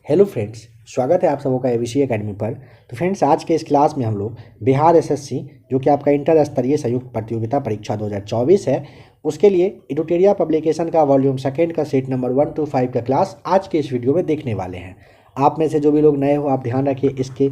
Hello friends, स्वागत है आप सबों का एबीसी एकेडमी पर। तो फ्रेंड्स, आज के इस क्लास में हम लोग बिहार एसएससी जो कि आपका इंटर स्तरीय संयुक्त प्रतियोगिता परीक्षा 2024 है, उसके लिए एडुटेरिया पब्लिकेशन का वॉल्यूम सेकेंड का सेट नंबर 1 to 5 का क्लास आज के इस वीडियो में देखने वाले हैं। आप में से जो भी लोग नए हो, आप ध्यान रखिए, इसके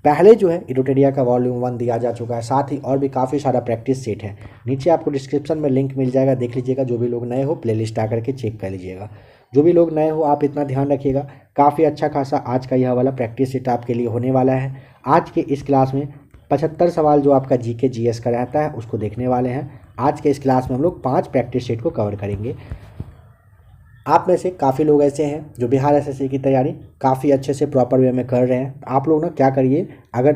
पहले जो है एडुटेरिया का वॉल्यूम 1 दिया जा चुका है, साथ ही और भी काफ़ी सारा प्रैक्टिस सेट है। नीचे आपको डिस्क्रिप्शन में लिंक मिल जाएगा, देख लीजिएगा। जो भी लोग नए हो प्लेलिस्ट आकर के चेक कर लीजिएगा। जो भी लोग नए हो आप इतना ध्यान रखिएगा, काफ़ी अच्छा खासा आज का यह वाला प्रैक्टिस सेट आपके लिए होने वाला है। आज के इस क्लास में 75 सवाल जो आपका जीके जीएस का रहता है उसको देखने वाले हैं। आज के इस क्लास में हम लोग 5 प्रैक्टिस सेट को कवर करेंगे। आप में से काफ़ी लोग ऐसे हैं जो बिहार एसएससी की तैयारी काफ़ी अच्छे से प्रॉपर वे में कर रहे हैं। आप लोग ना क्या करिए, अगर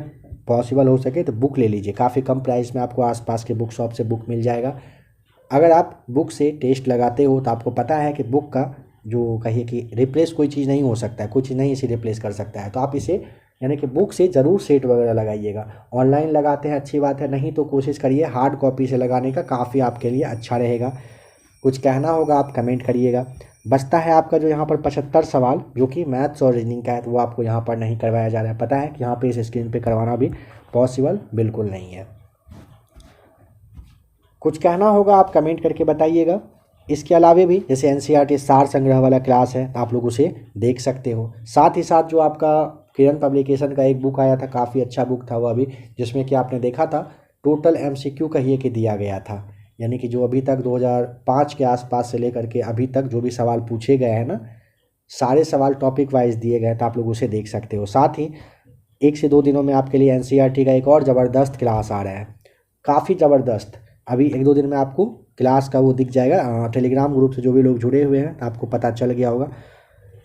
पॉसिबल हो सके तो बुक ले लीजिए। काफ़ी कम प्राइस में आपको आसपास के बुक शॉप से बुक मिल जाएगा। अगर आप बुक से टेस्ट लगाते हो तो आपको पता है कि बुक का जो कहिए कि रिप्लेस कोई चीज़ नहीं हो सकता है, कुछ नहीं इसे रिप्लेस कर सकता है। तो आप इसे यानी कि बुक से ज़रूर सेट वगैरह लगाइएगा। ऑनलाइन लगाते हैं अच्छी बात है, नहीं तो कोशिश करिए हार्ड कॉपी से लगाने का, काफ़ी आपके लिए अच्छा रहेगा। कुछ कहना होगा आप कमेंट करिएगा। बचता है आपका जो यहाँ पर 75 सवाल जो कि मैथ्स और रीजनिंग का है, तो वो आपको यहाँ पर नहीं करवाया जा रहा है। पता है कि यहाँ पे इस स्क्रीन पे करवाना भी पॉसिबल बिल्कुल नहीं है। कुछ कहना होगा आप कमेंट करके बताइएगा। इसके अलावे भी जैसे एनसीईआरटी सार संग्रह वाला क्लास है, आप लोग उसे देख सकते हो। साथ ही साथ जो आपका किरण पब्लिकेशन का एक बुक आया था, काफ़ी अच्छा बुक था वो अभी, जिसमें कि आपने देखा था टोटल एमसीक्यू कहिए कि दिया गया था। यानी कि जो अभी तक 2005 के आसपास से लेकर के अभी तक जो भी सवाल पूछे गए हैं ना, सारे सवाल टॉपिक वाइज दिए गए हैं, तो आप लोग उसे देख सकते हो। साथ ही 1 से 2 दिनों में आपके लिए एनसीईआरटी का एक और ज़बरदस्त क्लास आ रहा है, काफ़ी ज़बरदस्त। अभी 1-2 दिन में आपको क्लास का वो दिख जाएगा। टेलीग्राम ग्रुप से जो भी लोग जुड़े हुए हैं आपको पता चल गया होगा।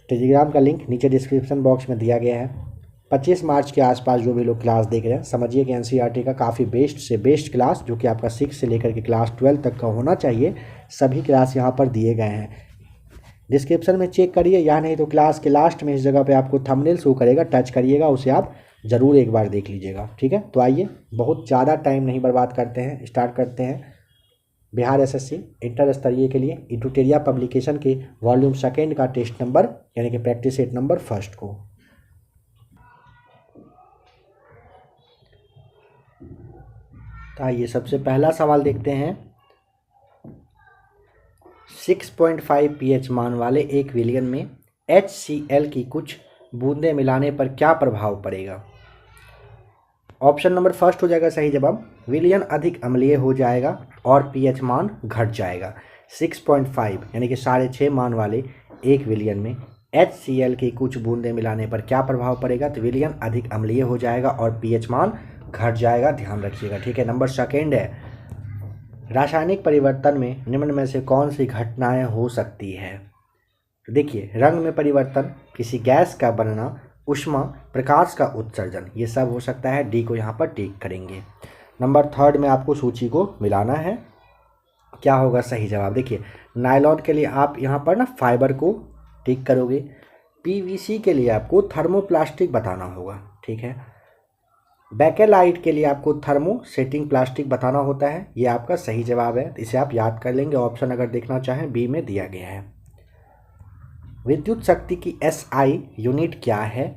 टेलीग्राम का लिंक नीचे डिस्क्रिप्शन बॉक्स में दिया गया है। 25 मार्च के आसपास जो भी लोग क्लास देख रहे हैं, समझिए कि एनसीईआरटी का काफ़ी बेस्ट से बेस्ट क्लास जो कि आपका 6 से लेकर के क्लास 12 तक का होना चाहिए, सभी क्लास यहाँ पर दिए गए हैं। डिस्क्रिप्शन में चेक करिए, या नहीं तो क्लास के लास्ट में इस जगह पे आपको थंबनेल शो करेगा, टच करिएगा उसे, आप ज़रूर एक बार देख लीजिएगा। ठीक है, तो आइए बहुत ज़्यादा टाइम नहीं बर्बाद करते हैं, स्टार्ट करते हैं बिहार एसएससी इंटर स्तरीय के लिए एडुटेरिया पब्लिकेशन के वॉल्यूम सेकेंड का टेस्ट नंबर यानी कि प्रैक्टिस सेट नंबर फर्स्ट को। तो आइए सबसे पहला सवाल देखते हैं। 6.5 pH मान वाले एक विलयन में HCl की कुछ बूंदें मिलाने पर क्या प्रभाव पड़ेगा। ऑप्शन नंबर फर्स्ट हो जाएगा सही जवाब, विलयन अधिक अम्लीय हो जाएगा और पीएच मान घट जाएगा। 6.5 यानी कि 6.5 मान वाले एक विलयन में HCl की कुछ बूंदें मिलाने पर क्या प्रभाव पड़ेगा, तो विलयन अधिक अम्लीय हो जाएगा और पीएच मान घट जाएगा, ध्यान रखिएगा। ठीक है, नंबर सेकेंड है, रासायनिक परिवर्तन में निम्न में से कौन सी घटनाएं हो सकती है। देखिए, रंग में परिवर्तन, किसी गैस का बनना, ऊष्मा, प्रकाश का उत्सर्जन, ये सब हो सकता है। डी को यहाँ पर टिक करेंगे। नंबर थर्ड में आपको सूची को मिलाना है, क्या होगा सही जवाब। देखिए, नायलॉन के लिए आप यहाँ पर ना फाइबर को टिक करोगे, पीवीसी के लिए आपको थर्मोप्लास्टिक बताना होगा। ठीक है, बेकेलाइट के लिए आपको थर्मोसेटिंग प्लास्टिक बताना होता है, ये आपका सही जवाब है। इसे आप याद कर लेंगे, ऑप्शन अगर देखना चाहें बी में दिया गया है। विद्युत शक्ति की एसआई यूनिट क्या है,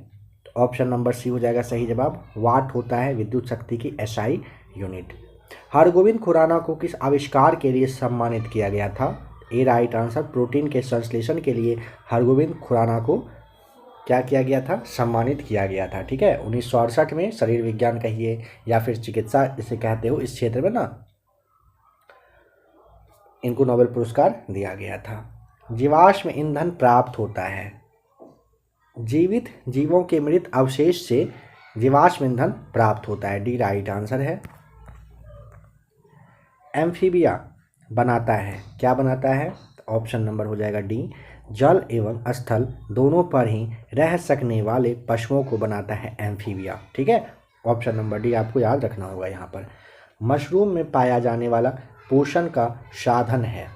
तो ऑप्शन नंबर सी हो जाएगा सही जवाब, वाट होता है विद्युत शक्ति की एसआई यूनिट। हरगोविंद खुराना को किस आविष्कार के लिए सम्मानित किया गया था। ए राइट आंसर, प्रोटीन के संश्लेषण के लिए हरगोविंद खुराना को क्या किया गया था, सम्मानित किया गया था। ठीक है, 1968 में शरीर विज्ञान कहिए या फिर चिकित्सा इसे कहते हो, इस क्षेत्र में ना इनको नोबेल पुरस्कार दिया गया था। जीवाश्म ईंधन प्राप्त होता है, जीवित जीवों के मृत अवशेष से जीवाश्म ईंधन प्राप्त होता है, डी राइट आंसर है। एम्फीबिया बनाता है, क्या बनाता है, ऑप्शन नंबर हो जाएगा डी, जल एवं स्थल दोनों पर ही रह सकने वाले पशुओं को बनाता है एम्फीबिया। ठीक है, ऑप्शन नंबर डी आपको याद रखना होगा यहाँ पर। मशरूम में पाया जाने वाला पोषण का साधन है,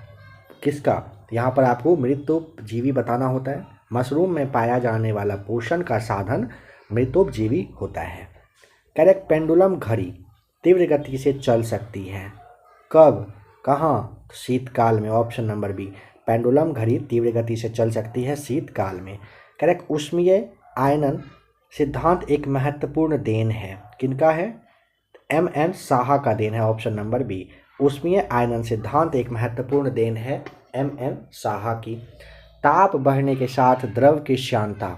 किसका, यहाँ पर आपको मृतोपजीवी बताना होता है। मशरूम में पाया जाने वाला पोषण का साधन मृतोपजीवी होता है। करेक्ट, पेंडुलम घड़ी तीव्र गति से चल सकती है, कब, कहाँ, शीतकाल में, ऑप्शन नंबर बी, पेंडुलम घड़ी तीव्र गति से चल सकती है शीतकाल में। करेक्ट, ऊष्मीय आयनन सिद्धांत एक महत्वपूर्ण देन है, किनका है? एम.एन. साहा का देन है, ऑप्शन नंबर बी। ऊष्मीय आयनन सिद्धांत एक महत्वपूर्ण देन है एम.एन. साहा की। ताप बढ़ने के साथ द्रव की श्यानता,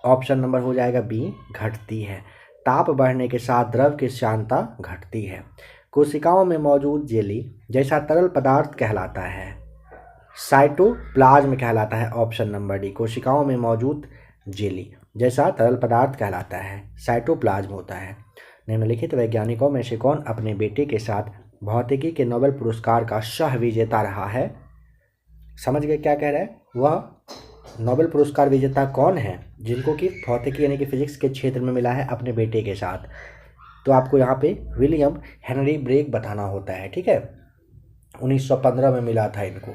ऑप्शन नंबर हो जाएगा बी, घटती है। ताप बढ़ने के साथ द्रव की श्यानता घटती है। कोशिकाओं में मौजूद जेली जैसा तरल पदार्थ कहलाता है, साइटोप्लाज्म कहलाता है, ऑप्शन नंबर डी। कोशिकाओं में मौजूद जेली जैसा तरल पदार्थ कहलाता है, साइटोप्लाज्म होता है। निम्नलिखित वैज्ञानिकों में से कौन अपने बेटे के साथ भौतिकी के नोबेल पुरस्कार का सह विजेता रहा है? समझ गए क्या कह रहा है? वह नोबेल पुरस्कार विजेता कौन है जिनको कि भौतिकी यानी कि फिजिक्स के क्षेत्र में मिला है अपने बेटे के साथ? तो आपको यहाँ पे विलियम हेनरी ब्रेग बताना होता है, ठीक है। 1915 में मिला था इनको।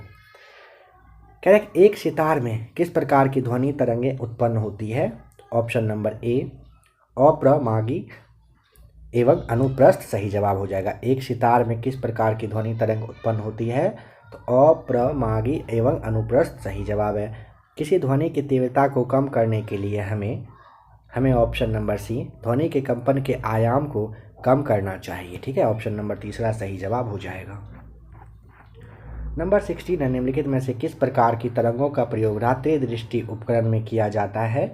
कह रहे एक सितार में किस प्रकार की ध्वनि तरंगें उत्पन्न होती है? ऑप्शन नंबर ए, अप्रमागी एवं अनुप्रस्थ सही जवाब हो जाएगा। एक सितार में किस प्रकार की ध्वनि तरंग उत्पन्न होती है? तो अप्रमागी एवं अनुप्रस्थ सही जवाब है। किसी ध्वनि की तीव्रता को कम करने के लिए हमें ऑप्शन नंबर सी, ध्वनि के कंपन के आयाम को कम करना चाहिए, ठीक है। ऑप्शन नंबर तीसरा सही जवाब हो जाएगा। नंबर 16 है, निम्नलिखित में से किस प्रकार की तरंगों का प्रयोग रात्रि दृष्टि उपकरण में किया जाता है?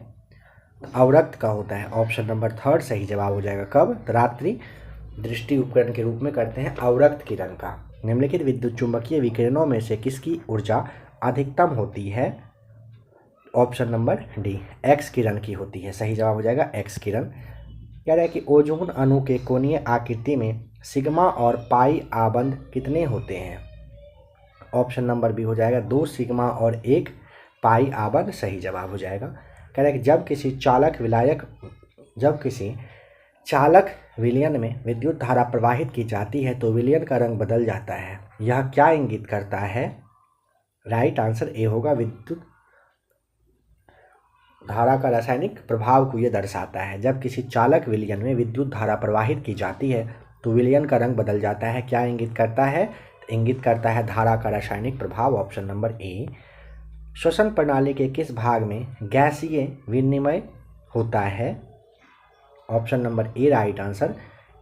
अवरक्त का होता है, ऑप्शन नंबर थर्ड सही जवाब हो जाएगा। कब? तो रात्रि दृष्टि उपकरण के रूप में करते हैं अवरक्त किरण का। निम्नलिखित विद्युत चुंबकीय विकिरणों में से किसकी ऊर्जा अधिकतम होती है? ऑप्शन नंबर डी, एक्स किरण की होती है, सही जवाब हो जाएगा एक्स किरण। कह रहा है कि ओजोन अणु के कोणीय आकृति में सिग्मा और पाई आबंध कितने होते हैं? ऑप्शन नंबर बी हो जाएगा 2 सिग्मा और 1 पाई आबंध, सही जवाब हो जाएगा। कह रहा है कि जब किसी चालक विलयन में विद्युत धारा प्रवाहित की जाती है तो विलयन का रंग बदल जाता है, यह क्या इंगित करता है? राइट आंसर ए होगा, विद्युत धारा का रासायनिक प्रभाव को यह दर्शाता है। जब किसी चालक विलयन में विद्युत धारा प्रवाहित की जाती है तो विलयन का रंग बदल जाता है, क्या इंगित करता है? इंगित करता है धारा का रासायनिक प्रभाव, ऑप्शन नंबर ए। श्वसन प्रणाली के किस भाग में गैसीय विनिमय होता है? Option number A right answer,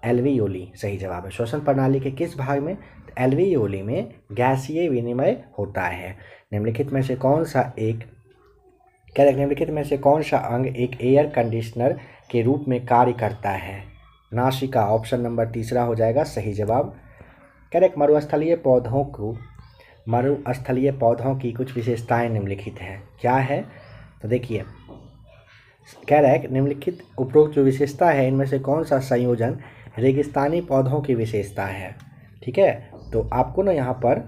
alveoli सही जवाब है। श्वसन प्रणाली के किस भाग में? एल्वियोली में गैसीय विनिमय होता है। निम्नलिखित में से कौन सा अंग एक एयर कंडीशनर के रूप में कार्य करता है? नासिका, ऑप्शन नंबर तीसरा हो जाएगा सही जवाब। करेक्ट, मरुस्थलीय पौधों की कुछ विशेषताएं निम्नलिखित है, क्या है? तो देखिए कह रहा है कि निम्नलिखित उपरोक्त जो विशेषता है इनमें से कौन सा संयोजन रेगिस्तानी पौधों की विशेषता है? ठीक है, तो आपको ना यहाँ पर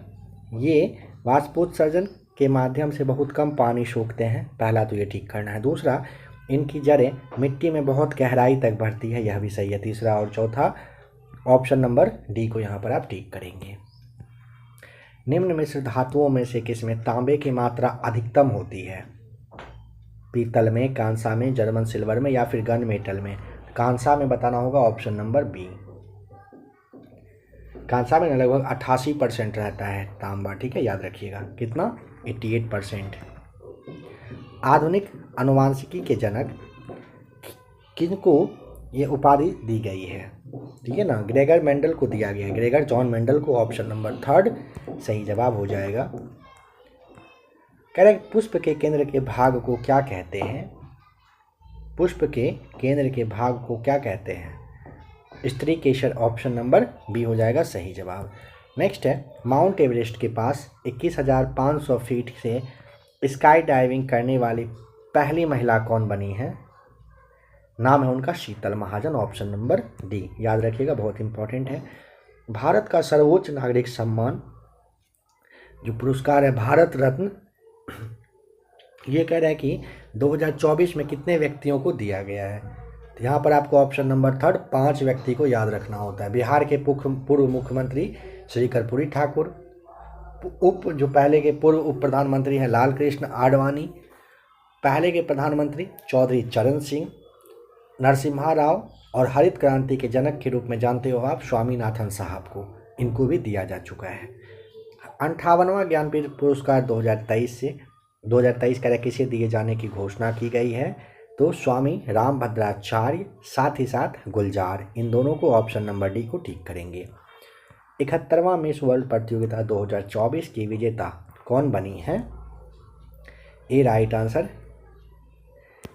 ये वाष्पोत्सर्जन के माध्यम से बहुत कम पानी सोखते हैं, पहला तो ये ठीक करना है। दूसरा, इनकी जड़ें मिट्टी में बहुत गहराई तक बढ़ती है, यह भी सही है तीसरा। और चौथा ऑप्शन नंबर डी को यहाँ पर आप ठीक करेंगे। निम्न मिश्र धातुओं में से किसमें तांबे की मात्रा अधिकतम होती है? पीतल में, कांसा में, जर्मन सिल्वर में या फिर गन मेटल में? कांसा में बताना होगा, ऑप्शन नंबर बी। कांसा में लगभग 88% रहता है तांबा, ठीक है, याद रखिएगा। कितना? 88%। आधुनिक अनुवांशिकी के जनक किनको ये उपाधि दी गई है? ठीक है ना, ग्रेगर मेंडल को दिया गया है, ग्रेगर जॉन मेंडल को, ऑप्शन नंबर थर्ड सही जवाब हो जाएगा। करेक्ट, पुष्प के केंद्र के भाग को क्या कहते हैं? पुष्प के केंद्र के भाग को क्या कहते हैं? स्त्री केसर, ऑप्शन नंबर बी हो जाएगा सही जवाब। नेक्स्ट है, माउंट एवरेस्ट के पास 21,500 फीट से स्काई डाइविंग करने वाली पहली महिला कौन बनी है? नाम है उनका शीतल महाजन, ऑप्शन नंबर डी, याद रखिएगा, बहुत इंपॉर्टेंट है। भारत का सर्वोच्च नागरिक सम्मान जो पुरस्कार है भारत रत्न, ये कह रहा है कि 2024 में कितने व्यक्तियों को दिया गया है? तो यहाँ पर आपको ऑप्शन नंबर थर्ड 5 व्यक्ति को याद रखना होता है। बिहार के पूर्व मुख्यमंत्री श्री कर्पूरी ठाकुर, जो पहले के पूर्व उप प्रधानमंत्री हैं लाल कृष्ण आडवाणी, पहले के प्रधानमंत्री चौधरी चरण सिंह, नरसिम्हा राव, और हरित क्रांति के जनक के रूप में जानते हो आप स्वामीनाथन साहब को, इनको भी दिया जा चुका है। 58वां ज्ञानपीठ पुरस्कार 2023 से 2023 कैरेक्ट किसे दिए जाने की घोषणा की गई है? तो स्वामी रामभद्राचार्य, साथ ही साथ गुलजार, इन दोनों को ऑप्शन नंबर डी को ठीक करेंगे। 71वां मिस वर्ल्ड प्रतियोगिता 2024 की विजेता कौन बनी है? ए राइट आंसर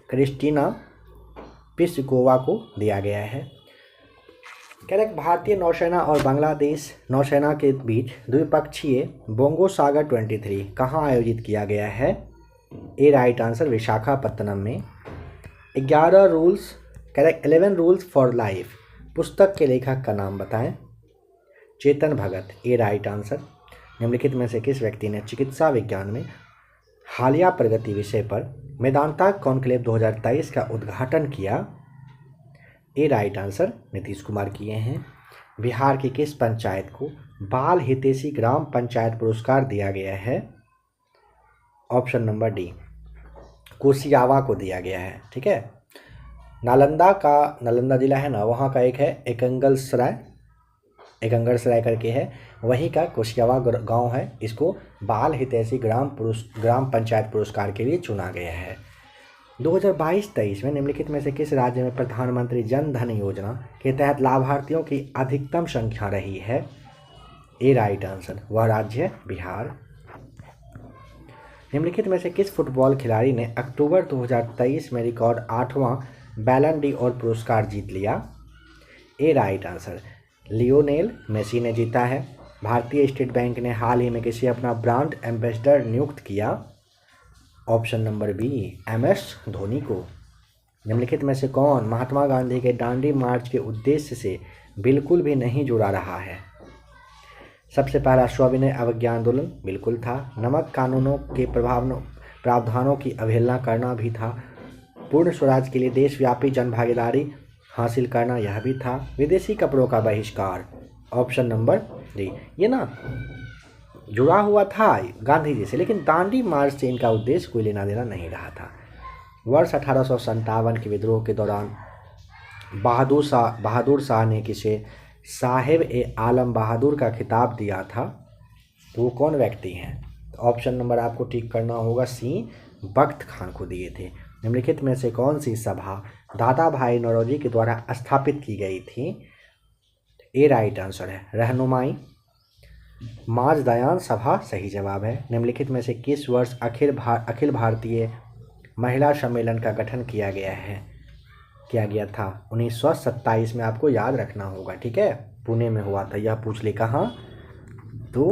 क्रिस्टीना पिस्कोवा को दिया गया है। करेक्ट, भारतीय नौसेना और बांग्लादेश नौसेना के बीच द्विपक्षीय बोंगो सागर 23 कहाँ आयोजित किया गया है? ए राइट आंसर विशाखापत्तनम में। 11 rules, correct 11 rules for life पुस्तक के लेखक का नाम बताएं। चेतन भगत, ए राइट आंसर। निम्नलिखित में से किस व्यक्ति ने चिकित्सा विज्ञान में हालिया प्रगति विषय पर मेदांता कॉन्क्लेव 2023 का उद्घाटन किया? ए राइट आंसर नीतीश कुमार किए हैं। बिहार की किस पंचायत को बाल हितैषी ग्राम पंचायत पुरस्कार दिया गया है? ऑप्शन नंबर डी कोसियावा को दिया गया है। ठीक है, नालंदा जिला है ना, वहाँ का एक है एकंगरसराय करके है, वहीं का कोसियावा गांव है, इसको बाल हितैषी ग्राम पंचायत पुरस्कार के लिए चुना गया है। 2022-23 में निम्नलिखित में से किस राज्य में प्रधानमंत्री जन धन योजना के तहत लाभार्थियों की अधिकतम संख्या रही है? ए राइट आंसर, वह राज्य है बिहार। निम्नलिखित में से किस फुटबॉल खिलाड़ी ने अक्टूबर 2023 में रिकॉर्ड 8वां बैलन डी और पुरस्कार जीत लिया? ए राइट आंसर लियोनेल मेसी ने जीता है। भारतीय स्टेट बैंक ने हाल ही में किसे अपना ब्रांड एम्बेसडर नियुक्त किया? Option number B MS Dhoni को। निम्नलिखित में से कौन महात्मा गांधी के दांडी मार्च के उद्देश्य से बिल्कुल भी नहीं जुड़ा रहा है? सबसे पहला सविनय अवज्ञा आंदोलन बिल्कुल था। नमक कानूनों के प्रावधानों की अवहेलना करना भी था। पूर्ण स्वराज के लिए देशव्यापी जनभागीदारी हासिल करना यह भी था। विदेशी कपड़ों का बहिष्कार, ऑप्शन नंबर डी। ये ना जुड़ा हुआ था गांधी जी से, लेकिन दांडी मार्च से इनका उद्देश्य कोई लेना देना नहीं रहा था। वर्ष 1857 के विद्रोह के दौरान बहादुर शाह ने किसे साहेब ए आलम बहादुर का खिताब दिया था? तो वो कौन व्यक्ति हैं? ऑप्शन नंबर आपको ठीक करना होगा सी, बख्त खान को दिए थे। निम्नलिखित में से कौन सी सभा दादा भाई नौरोजी के द्वारा स्थापित की गई थी? ए राइट आंसर है रहनुमाई माझदयान सभा सही जवाब है। निम्नलिखित में से किस वर्ष अखिल भारतीय महिला सम्मेलन का गठन किया गया था? 1927 में, आपको याद रखना होगा। ठीक है, पुणे में हुआ था। यह पूछ ले कहाँ, तो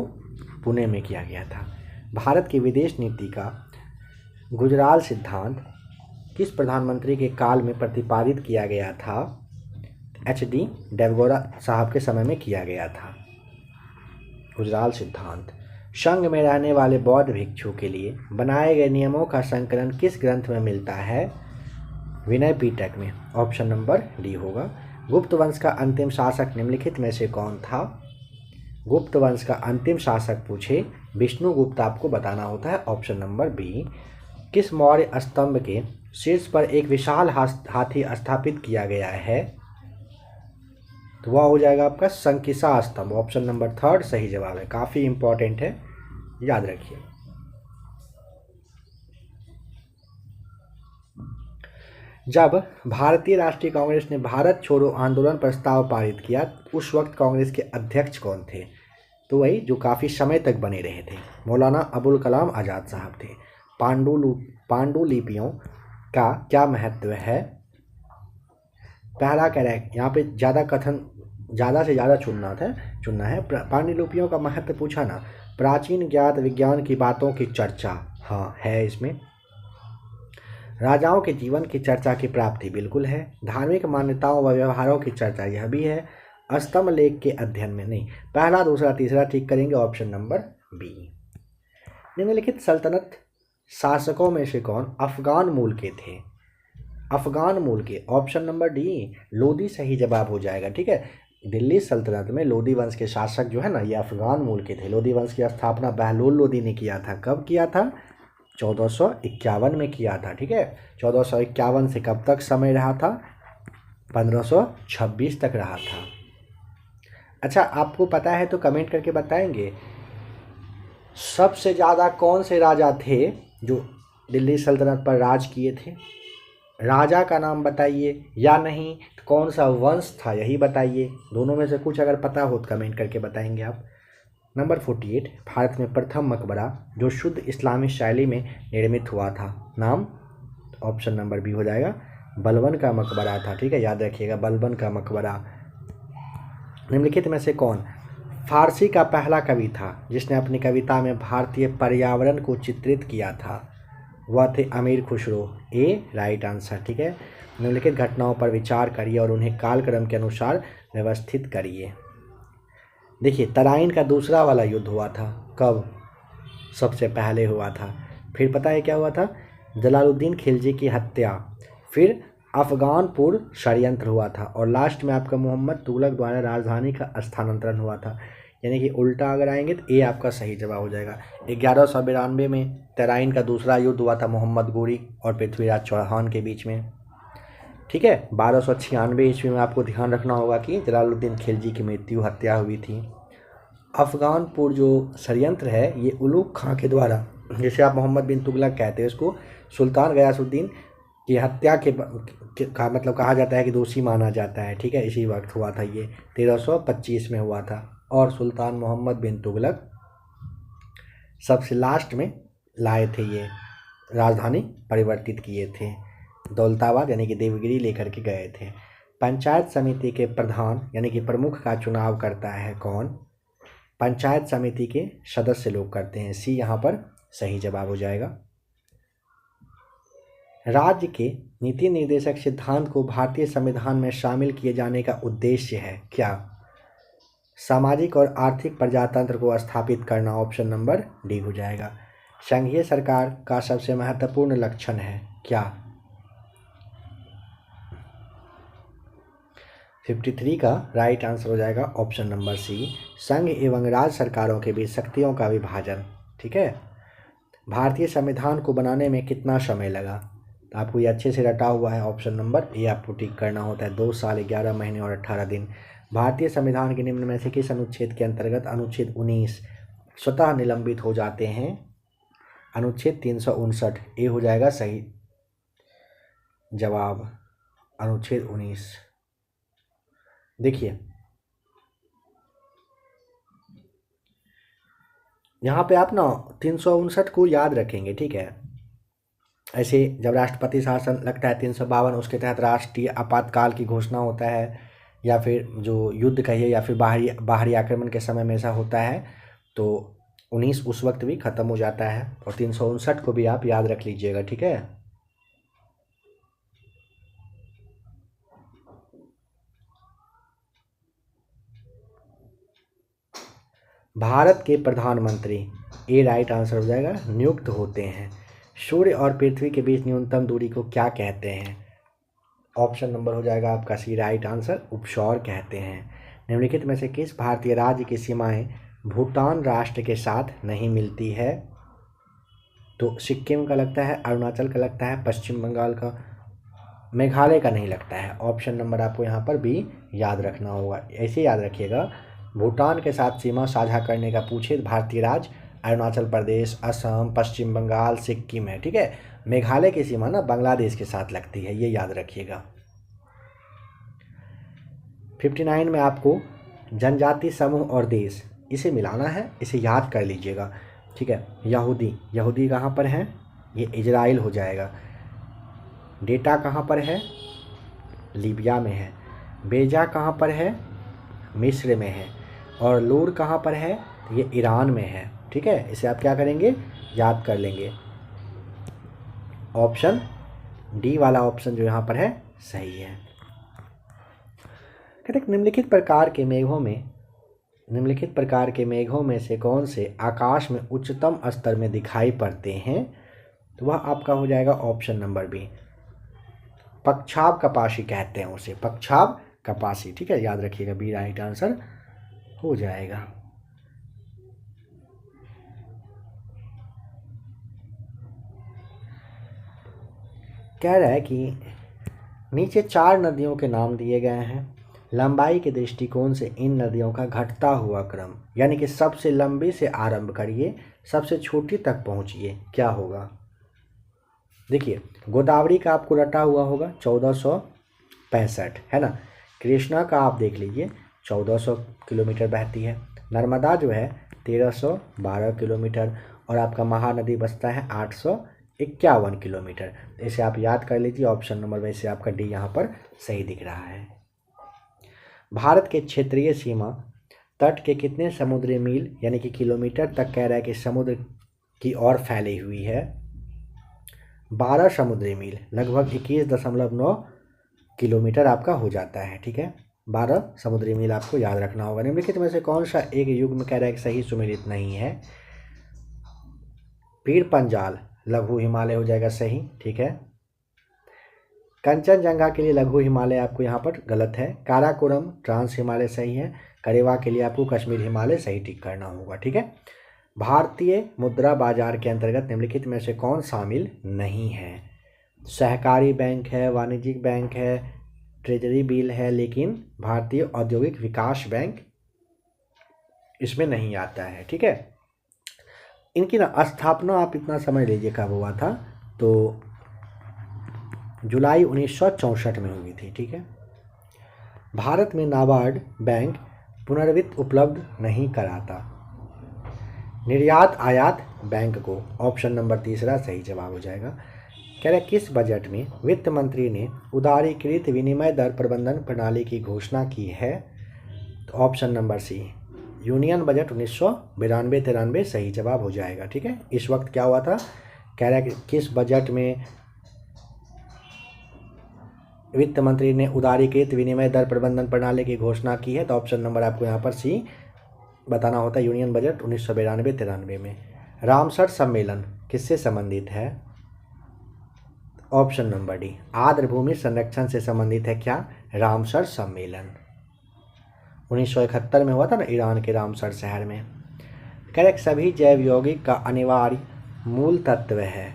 पुणे में किया गया था। भारत की विदेश नीति का गुजराल सिद्धांत किस प्रधानमंत्री के काल में प्रतिपादित किया गया था? HD देवगौड़ा साहब के समय में किया गया था गुजराल सिद्धांत। संघ में रहने वाले बौद्ध भिक्षु के लिए बनाए गए नियमों का संकलन किस ग्रंथ में मिलता है? विनय पिटक में, ऑप्शन नंबर डी होगा। गुप्त वंश का अंतिम शासक निम्नलिखित में से कौन था? गुप्त वंश का अंतिम शासक पूछे विष्णुगुप्त आपको बताना होता है, ऑप्शन नंबर बी। किस मौर्य स्तंभ के शीर्ष पर एक विशाल हाथी स्थापित किया गया है? तो वह हो जाएगा आपका संकिसा स्तंभ, ऑप्शन नंबर 3 सही जवाब है। काफ़ी इंपॉर्टेंट है, याद रखिए। जब भारतीय राष्ट्रीय कांग्रेस ने भारत छोड़ो आंदोलन प्रस्ताव पारित किया, उस वक्त कांग्रेस के अध्यक्ष कौन थे? तो वही जो काफ़ी समय तक बने रहे थे, मौलाना अबुल कलाम आज़ाद साहब थे। पांडुलिपियों का क्या महत्व है? पहला करेक्ट, यहाँ पे ज़्यादा से ज़्यादा चुनना है। पांडुलिपियों का महत्व पूछा ना, प्राचीन ज्ञात विज्ञान की बातों की चर्चा, हाँ है इसमें। राजाओं के जीवन की चर्चा की प्राप्ति बिल्कुल है। धार्मिक मान्यताओं व व्यवहारों की चर्चा यह भी है। स्तंभ लेख के अध्ययन में नहीं। पहला, दूसरा, तीसरा ठीक करेंगे, ऑप्शन नंबर बी। निम्नलिखित सल्तनत शासकों में से कौन अफगान मूल के थे? अफगान मूल के, ऑप्शन नंबर डी लोदी सही जवाब हो जाएगा। ठीक है, दिल्ली सल्तनत में लोदी वंश के शासक जो है ना, ये अफगान मूल के थे। लोदी वंश की स्थापना बहलोल लोदी ने किया था। कब किया था? 1451 में किया था। ठीक है, 1451 से कब तक समय रहा था? 1526 तक रहा था। अच्छा, आपको पता है तो कमेंट करके बताएंगे सबसे ज़्यादा कौन से राजा थे जो दिल्ली सल्तनत पर राज किए थे। राजा का नाम बताइए या नहीं, कौन सा वंश था यही बताइए। दोनों में से कुछ अगर पता हो तो कमेंट करके बताएंगे आप। नंबर 48, भारत में प्रथम मकबरा जो शुद्ध इस्लामी शैली में निर्मित हुआ था, नाम? ऑप्शन नंबर बी हो जाएगा, बलबन का मकबरा था। ठीक है, याद रखिएगा, बलबन का मकबरा। निम्नलिखित में से कौन फारसी का पहला कवि था जिसने अपनी कविता में भारतीय पर्यावरण को चित्रित किया था? वह थे अमीर खुसरो। ए राइट आंसर। ठीक है, निम्नलिखित घटनाओं पर विचार करिए और उन्हें कालक्रम के अनुसार व्यवस्थित करिए। देखिए, तराइन का दूसरा वाला युद्ध हुआ था, कब? सबसे पहले हुआ था। फिर पता है क्या हुआ था? जलालुद्दीन खिलजी की हत्या, फिर अफगानपुर षड्यंत्र हुआ था, और लास्ट में आपका मोहम्मद तुगलक द्वारा राजधानी का स्थानांतरण हुआ था। यानी कि उल्टा अगर आएंगे तो ए आपका सही जवाब हो जाएगा। 1192 में तराइन का दूसरा युद्ध हुआ था मोहम्मद गोरी और पृथ्वीराज चौहान के बीच में। ठीक है, 1296 ईस्वी में आपको ध्यान रखना होगा कि जलालुद्दीन खिलजी की मृत्यु हत्या हुई थी। अफगानपुर जो षड्यंत्र है ये उलूग खां के द्वारा, जिसे आप मोहम्मद बिन तुगलक कहते हैं, इसको सुल्तान गयासुद्दीन की हत्या का मतलब कहा जाता है कि दोषी माना जाता है। ठीक है, इसी वक्त हुआ था, ये 1325 में हुआ था, और सुल्तान मोहम्मद बिन तुगलक सबसे लास्ट में लाए थे, ये राजधानी परिवर्तित किए थे, दौलताबाद यानी कि देवगिरी लेकर के गए थे। पंचायत समिति के प्रधान यानी कि प्रमुख का चुनाव करता है कौन? पंचायत समिति के सदस्य लोग करते हैं। सी यहाँ पर सही जवाब हो जाएगा। राज्य के नीति निर्देशक सिद्धांत को भारतीय संविधान में शामिल किए जाने का उद्देश्य है क्या? सामाजिक और आर्थिक प्रजातंत्र को स्थापित करना। ऑप्शन नंबर डी हो जाएगा। संघीय सरकार का सबसे महत्वपूर्ण लक्षण है क्या? 53 का राइट आंसर हो जाएगा ऑप्शन नंबर सी, संघ एवं राज्य सरकारों के बीच शक्तियों का विभाजन। ठीक है, भारतीय संविधान को बनाने में कितना समय लगा? तो आपको ये अच्छे से रटा हुआ है, ऑप्शन नंबर ए आपको टिक करना होता है, 2 साल 11 महीने और 18 दिन। भारतीय संविधान के निम्न में से किस अनुच्छेद के अंतर्गत अनुच्छेद 19 स्वतः निलंबित हो जाते हैं? अनुच्छेद 359। ए हो जाएगा सही जवाब, अनुच्छेद 19। देखिए, यहाँ पे आप ना 359 को याद रखेंगे। ठीक है, ऐसे जब राष्ट्रपति शासन लगता है 352, उसके तहत राष्ट्रीय आपातकाल की घोषणा होता है, या फिर जो युद्ध कहिए या फिर बाहरी आक्रमण के समय में ऐसा होता है, तो 19 उस वक्त भी ख़त्म हो जाता है, और 359 को भी आप याद रख लीजिएगा। ठीक है, भारत के प्रधानमंत्री, ए राइट आंसर हो जाएगा, नियुक्त होते हैं। सूर्य और पृथ्वी के बीच न्यूनतम दूरी को क्या कहते हैं? ऑप्शन नंबर हो जाएगा आपका सी राइट आंसर, उपसौर कहते हैं। निम्नलिखित में से किस भारतीय राज्य की सीमाएं भूटान राष्ट्र के साथ नहीं मिलती है? तो सिक्किम का लगता है, अरुणाचल का लगता है, पश्चिम बंगाल का, मेघालय का नहीं लगता है। ऑप्शन नंबर आपको यहाँ पर भी याद रखना होगा। ऐसे याद रखिएगा, भूटान के साथ सीमा साझा करने का पूछे भारतीय राज्य अरुणाचल प्रदेश, असम, पश्चिम बंगाल, सिक्किम है। ठीक है, मेघालय की सीमा ना बांग्लादेश के साथ लगती है, ये याद रखिएगा। 59 में आपको जनजाति समूह और देश, इसे मिलाना है, इसे याद कर लीजिएगा। ठीक है, यहूदी कहाँ पर है? ये इजराइल हो जाएगा। डेटा कहाँ पर है? लीबिया में है। बेजा कहाँ पर है? मिस्र में है। और लूर कहाँ पर है? ये ईरान में है। ठीक है, इसे आप क्या करेंगे? याद कर लेंगे। ऑप्शन डी वाला ऑप्शन जो यहाँ पर है सही है। कहते निम्नलिखित प्रकार के मेघों में से कौन से आकाश में उच्चतम स्तर में दिखाई पड़ते हैं? तो वह आपका हो जाएगा ऑप्शन नंबर बी, पक्षाब कपासी कहते हैं उसे, पक्षाब कपासी। ठीक है, याद रखिएगा, बी राइट आंसर हो जाएगा। कह रहा है कि नीचे 4 नदियों के नाम दिए गए हैं, लंबाई के दृष्टिकोण से इन नदियों का घटता हुआ क्रम, यानी कि सबसे लंबी से आरंभ करिए, सबसे छोटी तक पहुंचिए, क्या होगा? देखिए गोदावरी का आपको रटा हुआ होगा 1465, है ना। कृष्णा का आप देख लीजिए 1400 किलोमीटर बहती है। नर्मदा जो है 1312 किलोमीटर, और आपका महानदी बसता है 851 किलोमीटर। इसे आप याद कर लीजिए। ऑप्शन नंबर वैसे आपका डी यहाँ पर सही दिख रहा है। भारत के क्षेत्रीय सीमा तट के कितने समुद्री मील यानी कि किलोमीटर तक कह रहा है कि समुद्र की ओर फैली हुई है? 12 समुद्री मील, लगभग 21.9 किलोमीटर आपका हो जाता है। ठीक है, 12 समुद्री मील आपको याद रखना होगा। निम्नलिखित में से कौन सा एक युग्म कह रहा है कि सही सुमेलित नहीं है? पीर पंजाल लघु हिमालय हो जाएगा सही। ठीक है, कंचनजंगा के लिए लघु हिमालय आपको यहाँ पर गलत है। काराकोरम ट्रांस हिमालय सही है। करेवा के लिए आपको कश्मीर हिमालय सही टिक करना होगा। ठीक है, भारतीय मुद्रा बाजार के अंतर्गत निम्नलिखित में से कौन शामिल नहीं है? सहकारी बैंक है, वाणिज्यिक बैंक है, ट्रेजरी बिल है, लेकिन भारतीय औद्योगिक विकास बैंक इसमें नहीं आता है। ठीक है, इनकी ना स्थापना आप इतना समझ लीजिए कब हुआ था, तो जुलाई 1964 में हुई थी। ठीक है, भारत में नाबार्ड बैंक पुनर्वित्त उपलब्ध नहीं कराता। निर्यात आयात बैंक को, ऑप्शन नंबर तीसरा सही जवाब हो जाएगा। कह रहे किस बजट में वित्त मंत्री ने उदारीकृत विनिमय दर प्रबंधन प्रणाली की घोषणा की है? तो option number C union budget 1992-93 सही जवाब हो जाएगा। ठीक है, इस वक्त क्या हुआ था? कह रहा है कि किस बजट में वित्त मंत्री ने उदारीकृत विनिमय दर प्रबंधन प्रणाली की घोषणा की है? तो ऑप्शन नंबर आपको यहाँ पर सी बताना होता है, यूनियन बजट 1992-93 में। रामसर सम्मेलन किससे संबंधित है? ऑप्शन नंबर डी आर्द्र भूमि संरक्षण से संबंधित है। क्या? रामसर सम्मेलन 1971 में हुआ था ना, ईरान के रामसर शहर में। कह रहे सभी जैव यौगिक का अनिवार्य मूल तत्व है,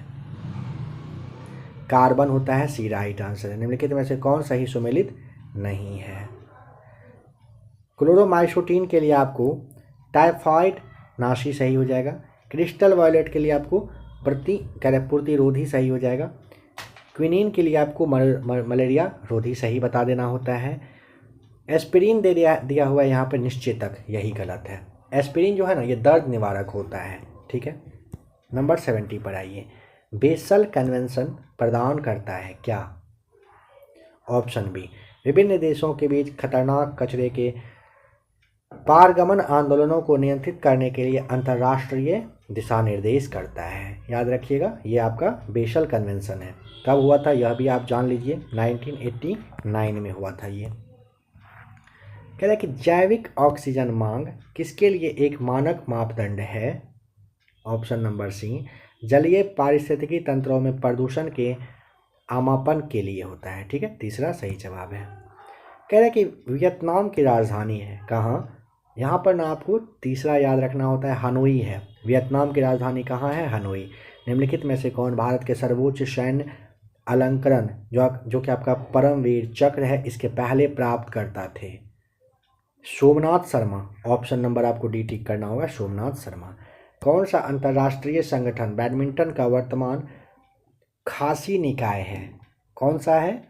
कार्बन होता है। सी राइट आंसर है। निम्नलिखित में से कौन सही सुमेलित नहीं है? क्लोरोमाइसोटीन के लिए आपको टाइफाइड नाशी सही हो जाएगा। क्रिस्टल वायलेट के लिए आपको प्रतिरोधी सही हो जाएगा। क्विनीन के लिए आपको मलेरिया रोधी सही बता देना होता है। एस्पिरिन दिया हुआ है यहाँ पर निश्चेतक, यही गलत है। एस्पिरिन जो है ना ये दर्द निवारक होता है। ठीक है, नंबर 70 पर आइए। बेसल कन्वेंशन प्रदान करता है क्या? ऑप्शन बी विभिन्न देशों के बीच खतरनाक कचरे के पारगमन आंदोलनों को नियंत्रित करने के लिए अंतर्राष्ट्रीय दिशा निर्देश करता है। याद रखिएगा, ये आपका बेसल कन्वेंशन है। कब हुआ था यह भी आप जान लीजिए, 1989 में हुआ था ये। कह रहा है कि जैविक ऑक्सीजन मांग किसके लिए एक मानक मापदंड है? ऑप्शन नंबर सी जलीय पारिस्थितिकी तंत्रों में प्रदूषण के आमापन के लिए होता है। ठीक है, तीसरा सही जवाब है। कह रहे कि वियतनाम की राजधानी है कहाँ? यहाँ पर ना आपको तीसरा याद रखना होता है, हनोई है। वियतनाम की राजधानी कहाँ है? हनोई। निम्नलिखित में से कौन भारत के सर्वोच्च सैन्य अलंकरण जो कि आपका परमवीर चक्र है इसके पहले प्राप्तकर्ता थे? सोमनाथ शर्मा। ऑप्शन नंबर आपको डी टिक करना होगा, सोमनाथ शर्मा। कौन सा अंतर्राष्ट्रीय संगठन बैडमिंटन का वर्तमान खासी निकाय है? कौन सा है?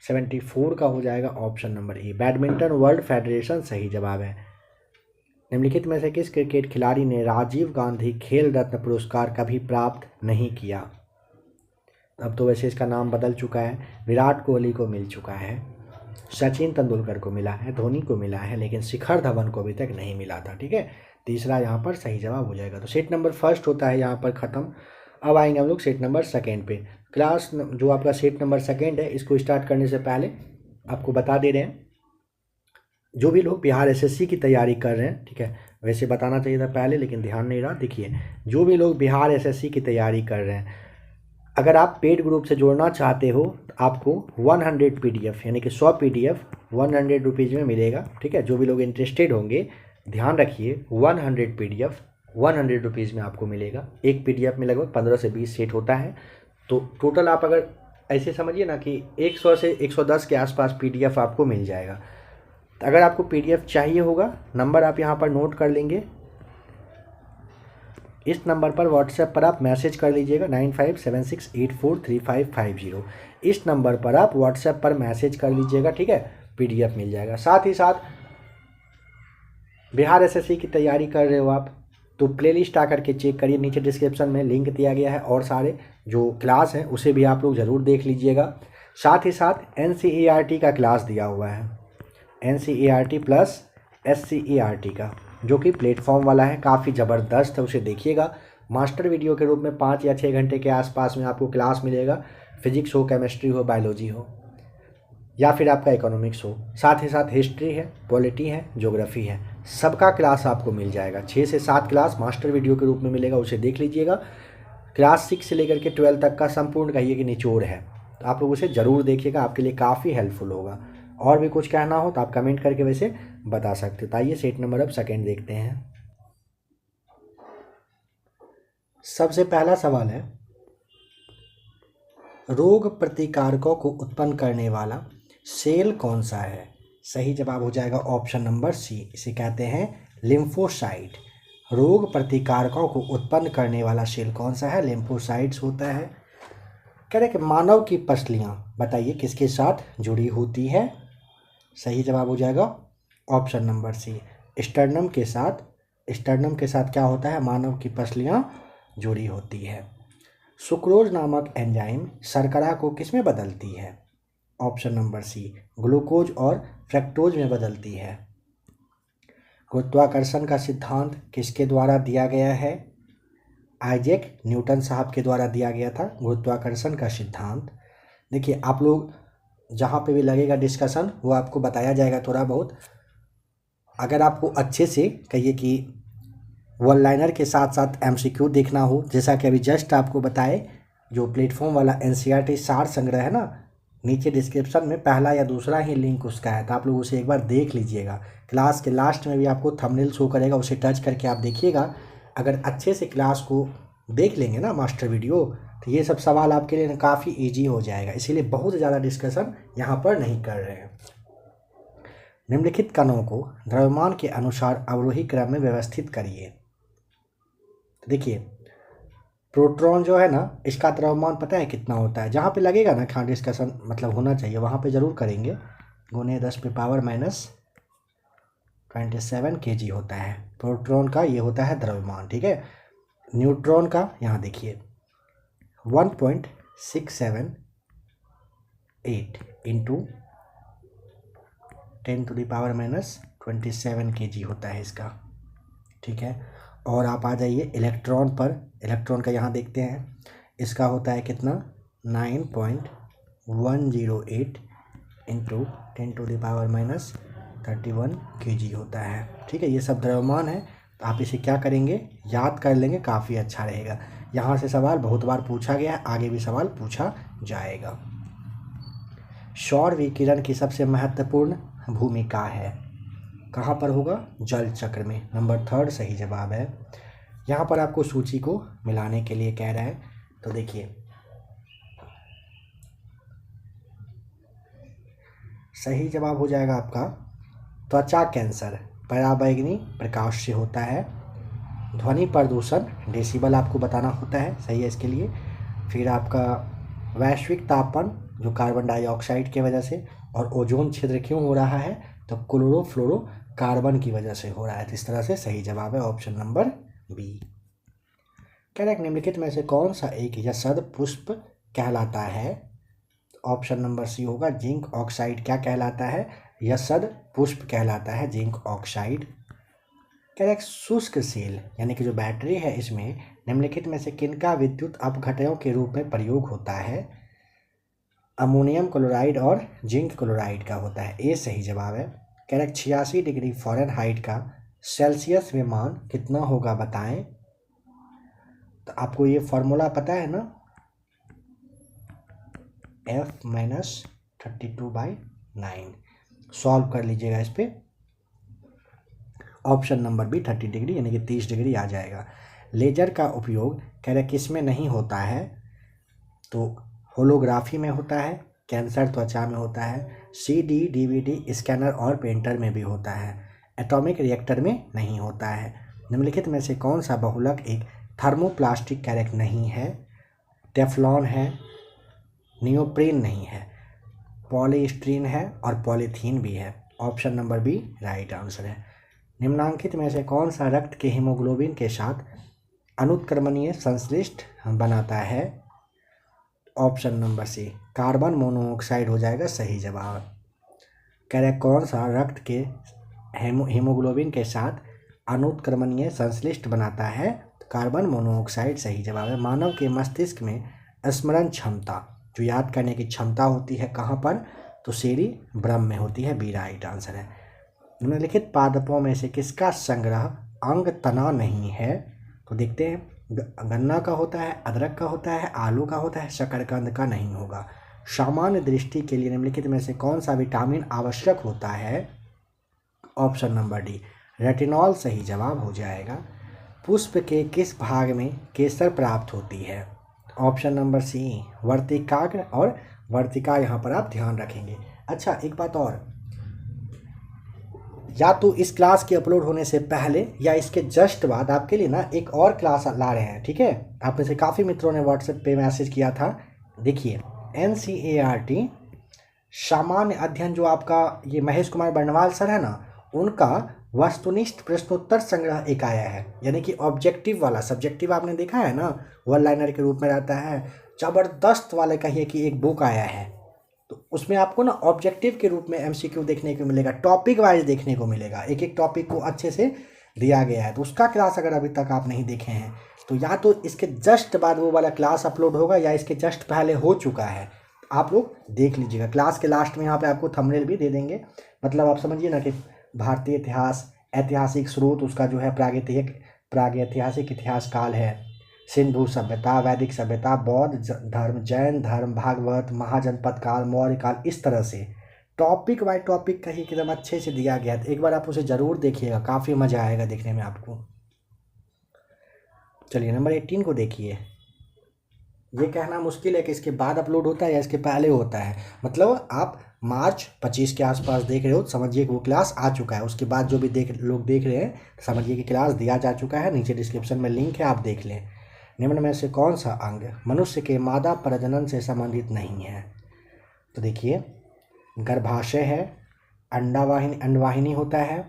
74 का हो जाएगा option number A, badminton world federation सही जवाब है। निम्नलिखित में से किस क्रिकेट खिलाड़ी ने राजीव गांधी खेल रत्न पुरस्कार कभी प्राप्त नहीं किया? अब तो वैसे इसका नाम बदल चुका है। विराट कोहली को मिल चुका है, सचिन तेंदुलकर को मिला है, धोनी को मिला है, लेकिन शिखर धवन को अभी तक नहीं मिला था। ठीक है, तीसरा यहाँ पर सही जवाब हो जाएगा। तो सेट नंबर फर्स्ट होता है यहाँ पर ख़त्म। अब आएंगे हम लोग सेट नंबर सेकेंड पे। क्लास जो आपका सेट नंबर सेकेंड है इसको स्टार्ट करने से पहले आपको बता दे रहे हैं, जो भी लोग बिहार एसएससी की तैयारी कर रहे हैं, ठीक है, वैसे बताना चाहिए था पहले लेकिन ध्यान नहीं रहा। देखिए, जो भी लोग बिहार एसएससी की तैयारी कर रहे हैं, अगर आप पेड ग्रुप से जोड़ना चाहते हो तो आपको 100 PDF यानी कि 100 PDF 100 रुपीज़ में मिलेगा। ठीक है, जो भी लोग इंटरेस्टेड होंगे ध्यान रखिए, 100 PDF 100 रुपीज़ में आपको मिलेगा। एक PDF में लगभग 15 से 20 सेट होता है। तो टोटल आप अगर ऐसे समझिए ना कि 100 से 110 के आसपास PDF आपको मिल जाएगा। अगर आपको PDF चाहिए होगा, नंबर आप यहाँ पर नोट कर लेंगे, इस नंबर पर व्हाट्सएप पर आप मैसेज कर लीजिएगा 9576843550। इस नंबर पर आप व्हाट्सएप पर मैसेज कर लीजिएगा, ठीक है, PDF मिल जाएगा। साथ ही साथ बिहार SSC की तैयारी कर रहे हो आप तो प्लेलिस्ट आकर के चेक करिए, नीचे डिस्क्रिप्शन में लिंक दिया गया है और सारे जो क्लास हैं उसे भी आप लोग ज़रूर देख लीजिएगा। साथ ही साथ NCERT का क्लास दिया हुआ है, NCERT प्लस SCERT का, जो कि प्लेटफॉर्म वाला है, काफ़ी ज़बरदस्त है, उसे देखिएगा। मास्टर वीडियो के रूप में 5 या 6 घंटे के आसपास में आपको क्लास मिलेगा, फिजिक्स हो, केमिस्ट्री हो, बायोलॉजी हो या फिर आपका इकोनॉमिक्स हो। साथ ही साथ हिस्ट्री है, पॉलिटी है, ज्योग्राफी है, सबका क्लास आपको मिल जाएगा। 6 से 7 क्लास मास्टर वीडियो के रूप में मिलेगा, उसे देख लीजिएगा। क्लास 6 से लेकर के 12 तक का संपूर्ण कहिए कि निचोड़ है, तो आप लोग उसे ज़रूर देखिएगा, आपके लिए काफ़ी हेल्पफुल होगा। और भी कुछ कहना हो तो आप कमेंट करके वैसे बता सकते हो। तो आइए सेट नंबर अब सेकेंड देखते हैं। सबसे पहला सवाल है, रोग प्रतिकारकों को उत्पन्न करने वाला सेल कौन सा है? सही जवाब हो जाएगा ऑप्शन नंबर सी, इसे कहते हैं लिम्फोसाइट। रोग प्रतिकारकों को उत्पन्न करने वाला सेल कौन सा है? लिम्फोसाइट्स होता है। कह रहे कि मानव की पसलियाँ बताइए किसके साथ जुड़ी होती है? सही जवाब हो जाएगा ऑप्शन नंबर सी, स्टर्नम के साथ। स्टर्नम के साथ क्या होता है? मानव की पसलियाँ जुड़ी होती है। सुक्रोज नामक एंजाइम शर्करा को किस में बदलती है? ऑप्शन नंबर सी, ग्लूकोज और फ्रक्टोज में बदलती है। गुरुत्वाकर्षण का सिद्धांत किसके द्वारा दिया गया है? आइजैक न्यूटन साहब के द्वारा दिया गया था गुरुत्वाकर्षण का सिद्धांत। देखिए आप लोग जहाँ पे भी लगेगा डिस्कशन वो आपको बताया जाएगा थोड़ा बहुत। अगर आपको अच्छे से कहिए कि वन लाइनर के साथ साथ MCQ देखना हो, जैसा कि अभी जस्ट आपको बताए, जो प्लेटफॉर्म वाला NCERT सार संग्रह है ना, नीचे डिस्क्रिप्शन में पहला या दूसरा ही लिंक उसका है, तो आप लोग उसे एक बार देख लीजिएगा। क्लास के लास्ट में भी आपको थंबनेल शो करेगा, उसे टच करके आप देखिएगा। अगर अच्छे से क्लास को देख लेंगे ना मास्टर वीडियो, तो ये सब सवाल आपके लिए काफ़ी ईजी हो जाएगा। इसीलिए बहुत ज़्यादा डिस्कशन यहाँ पर नहीं कर रहे हैं। निम्नलिखित कणों को द्रव्यमान के अनुसार अवरोही क्रम में व्यवस्थित करिए। देखिए प्रोटॉन जो है ना, इसका द्रव्यमान पता है कितना होता है? जहाँ पे लगेगा ना हाँ डिस्कशन मतलब होना चाहिए, वहाँ पे ज़रूर करेंगे। गुने 10⁻⁻27 kg होता है प्रोटॉन का, ये होता है द्रव्यमान, ठीक है। न्यूट्रॉन का यहाँ देखिए 1.678 इंटू 10⁻⁻27 kg होता है इसका, ठीक है। और आप आ जाइए इलेक्ट्रॉन पर। इलेक्ट्रॉन का यहाँ देखते हैं, इसका होता है कितना? 9.108 इंटू 10⁻31 kg होता है, ठीक है। ये सब द्रव्यमान है, तो आप इसे क्या करेंगे? याद कर लेंगे, काफ़ी अच्छा रहेगा। यहाँ से सवाल बहुत बार पूछा गया है, आगे भी सवाल पूछा जाएगा। सौर विकिरण की सबसे महत्वपूर्ण भूमिका है, कहाँ पर होगा? जल चक्र में। नंबर 3 सही जवाब है। यहाँ पर आपको सूची को मिलाने के लिए कह रहा है, तो देखिए सही जवाब हो जाएगा आपका त्वचा कैंसर पराबैंगनी प्रकाश से होता है। ध्वनि प्रदूषण डेसिबल आपको बताना होता है, सही है इसके लिए। फिर आपका वैश्विक तापमान जो कार्बन डाइऑक्साइड की वजह से, और ओजोन छिद्र क्यों हो रहा है? तो क्लोरोफ्लोरोकार्बन की वजह से हो रहा है। तो इस तरह से सही जवाब है ऑप्शन नंबर बी। कह रहे निम्नलिखित में से कौन सा एक यशद पुष्प कहलाता है? ऑप्शन नंबर सी होगा जिंक ऑक्साइड। क्या कहलाता है? यशद पुष्प कहलाता है जिंक ऑक्साइड। कह रहे शुष्क सेल यानी कि जो बैटरी है, इसमें निम्नलिखित में से किनका विद्युत अपघटयों के रूप में प्रयोग होता है? अमोनियम क्लोराइड और जिंक क्लोराइड का होता है। ये सही जवाब है। कह रहे 86 डिग्री फ़ारेनहाइट का सेल्सियस में मान कितना होगा बताएं? तो आपको ये फॉर्मूला पता है ना, F-32/9। सॉल्व कर लीजिएगा इस पे। ऑप्शन नंबर बी 30 डिग्री यानी कि 30 डिग्री आ जाएगा। लेजर का उपयोग कह रहे किस में नहीं होता है? तो होलोग्राफी में होता है, कैंसर त्वचा में होता है, CD DVD स्कैनर और पेंटर में भी होता है, एटॉमिक रिएक्टर में नहीं होता है। निम्नलिखित में से कौन सा बहुलक एक थर्मोप्लास्टिक कैरेक नहीं है, टेफ्लॉन है, नियोप्रीन नहीं है, पॉलीस्टीरीन है और पॉलीथीन भी है। Option number B right answer है। निम्नांकित में से कौन सा रक्त के हीमोग्लोबिन के साथ अनुत्क्रमणीय संश्लिष्ट बनाता है? Option number C carbon monoxide हो जाएगा सही जवाब। कह रहे कौन सा रक्त के हीमोग्लोबिन के साथ अनुत्क्रमणीय संश्लिष्ट बनाता है? कार्बन मोनोऑक्साइड सही जवाब है। मानव के मस्तिष्क में स्मरण क्षमता, जो याद करने की क्षमता होती है, कहाँ पर? तो सेरिब्रम में होती है, बी राइट आंसर है। निम्नलिखित पादपों में से किसका संग्रह अंग तना नहीं है? तो देखते हैं, गन्ना का होता है, अदरक का होता है, आलू का होता है, शकरकंद का नहीं होगा। सामान्य दृष्टि के लिए निम्नलिखित में से कौन सा विटामिन आवश्यक होता है? ऑप्शन नंबर डी रेटिनॉल सही जवाब हो जाएगा। पुष्प के किस भाग में केसर प्राप्त होती है? ऑप्शन नंबर सी वर्तिकाग्र और वर्तिका, यहाँ पर आप ध्यान रखेंगे। अच्छा एक बात और, या तो इस क्लास के अपलोड होने से पहले या इसके जस्ट बाद आपके लिए ना एक और क्लास ला रहे हैं, ठीक है? आप में से काफ़ी मित्रों ने व्हाट्सएप पे मैसेज किया था। देखिए NCERT सामान्य अध्ययन, जो आपका ये महेश कुमार बर्नवाल सर है ना, उनका वस्तुनिष्ठ प्रश्नोत्तर संग्रह एक आया है, यानी कि ऑब्जेक्टिव वाला। सब्जेक्टिव आपने देखा है ना, वन लाइनर के रूप में रहता है, ज़बरदस्त वाले कहिए कि एक बुक आया है, तो उसमें आपको ना ऑब्जेक्टिव के रूप में MCQ देखने को मिलेगा, टॉपिक वाइज देखने को मिलेगा, एक एक टॉपिक को अच्छे से दिया गया है। तो उसका क्लास अगर अभी तक आप नहीं देखे हैं तो या तो इसके जस्ट बाद वो वाला क्लास अपलोड होगा या इसके जस्ट पहले हो चुका है, आप लोग देख लीजिएगा। क्लास के लास्ट में यहाँ पे आपको थंबनेल भी दे देंगे। मतलब आप समझिए ना कि भारतीय इतिहास, ऐतिहासिक स्रोत उसका जो है प्रागैतिहासिक इतिहास काल है, सिंधु सभ्यता, वैदिक सभ्यता, बौद्ध धर्म, जैन धर्म, भागवत, महाजनपद काल, मौर्य काल, इस तरह से टॉपिक बाय टॉपिक कहीं एकदम अच्छे से दिया गया है। तो एक बार आप उसे ज़रूर देखिएगा, काफ़ी मज़ा आएगा देखने में आपको। चलिए नंबर 18 को देखिए। ये कहना मुश्किल है कि इसके बाद अपलोड होता है या इसके पहले होता है। मतलब आप मार्च 25 के आसपास देख रहे हो, समझिए कि वो क्लास आ चुका है। उसके बाद जो भी लोग देख रहे हैं, समझिए कि क्लास दिया जा चुका है। नीचे डिस्क्रिप्शन में लिंक है, आप देख लें। निम्न में से कौन सा अंग मनुष्य के मादा प्रजनन से संबंधित नहीं है? तो देखिए गर्भाशय है, अंडवाहिनी होता है,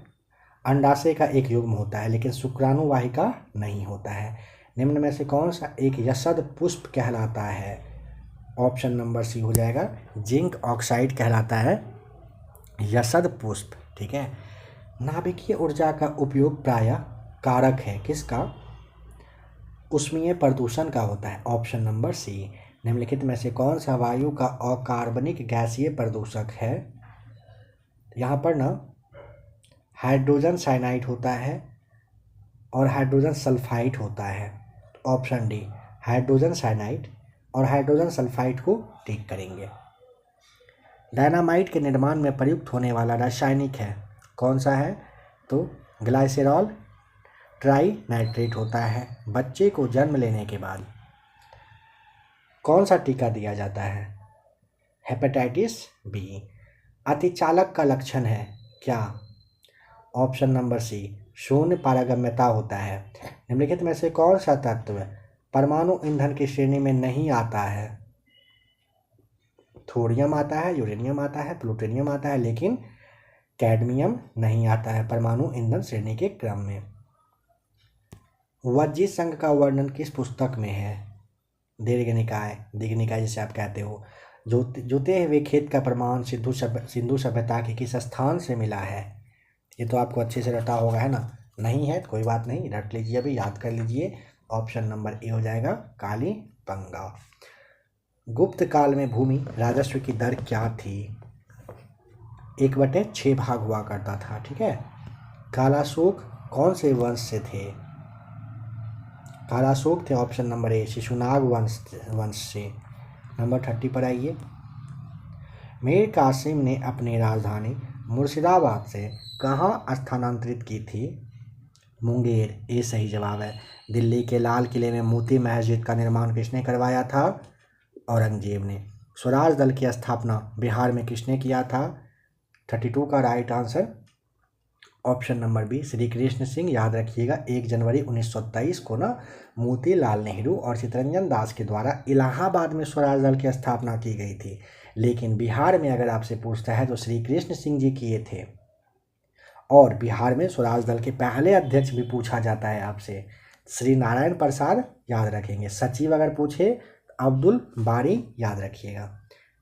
अंडाशय का एक युग्म होता है, लेकिन शुक्राणुवाहिका नहीं होता है। निम्न में से कौन सा एक यशद पुष्प कहलाता है? ऑप्शन नंबर सी हो जाएगा, जिंक ऑक्साइड कहलाता है यशद पुष्प, ठीक है। नाभिकीय ऊर्जा का उपयोग प्रायः कारक है किसका? उष्मीय प्रदूषण का होता है। Option number C. निम्नलिखित में से कौन सा वायु का अकार्बनिक गैसीय प्रदूषक है? यहाँ पर ना हाइड्रोजन साइनाइड होता है और हाइड्रोजन सल्फाइड होता है। ऑप्शन डी हाइड्रोजन साइनाइड और हाइड्रोजन सल्फाइड को टिक करेंगे। डायनामाइट के निर्माण में प्रयुक्त होने वाला रासायनिक है कौन सा है? तो ग्लाइसेरॉल ट्राई नाइट्रेट होता है। बच्चे को जन्म लेने के बाद कौन सा टीका दिया जाता है? Hepatitis B. अतिचालक का लक्षण है क्या? ऑप्शन नंबर सी शून्य पारगम्यता होता है। निम्नलिखित में से कौन सा तत्व परमाणु ईंधन की श्रेणी में नहीं आता है? थोरियम आता है, यूरेनियम आता है, प्लूटोनियम आता है, लेकिन कैडमियम नहीं आता है परमाणु ईंधन श्रेणी के क्रम में। वज्जी संघ का वर्णन किस पुस्तक में है? दीर्घ निकाय जिसे आप कहते हो। जोते हुए खेत का प्रमाण सिंधु सभ्यता के किस स्थान से मिला है? ये तो आपको अच्छे से रटा होगा, है ना? नहीं है तो कोई बात नहीं, रट लीजिए, अभी याद कर लीजिए। ऑप्शन नंबर ए हो जाएगा कालीबंगा। गुप्त काल में भूमि राजस्व की दर क्या थी? 1/6 भाग हुआ करता था, ठीक है। कालाशोक कौन से वंश से थे? कालाशोक थे ऑप्शन नंबर ए शिशुनाग वंश से। नंबर 30 पर आइए। मीर कासिम ने अपनी राजधानी मुर्शिदाबाद से कहाँ स्थानांतरित की थी? मुंगेर, ये सही जवाब है। दिल्ली के लाल किले में मोती मस्जिद का निर्माण किसने करवाया था? औरंगजेब ने। स्वराज दल की स्थापना बिहार में किसने किया था? 32 का right answer option number B Shri Krishna Singh, याद रखिएगा 1 जनवरी 1923 को ना मोतीलाल नेहरू और चित्तरंजन दास के द्वारा इलाहाबाद में स्वराज दल की स्थापना की गई थी। लेकिन बिहार में अगर आपसे पूछता है तो श्री कृष्ण सिंह जी किए थे। और बिहार में स्वराज दल के पहले अध्यक्ष भी पूछा जाता है आपसे, श्री नारायण प्रसाद, याद रखेंगे। सचिव अगर पूछे अब्दुल बारी, याद रखिएगा।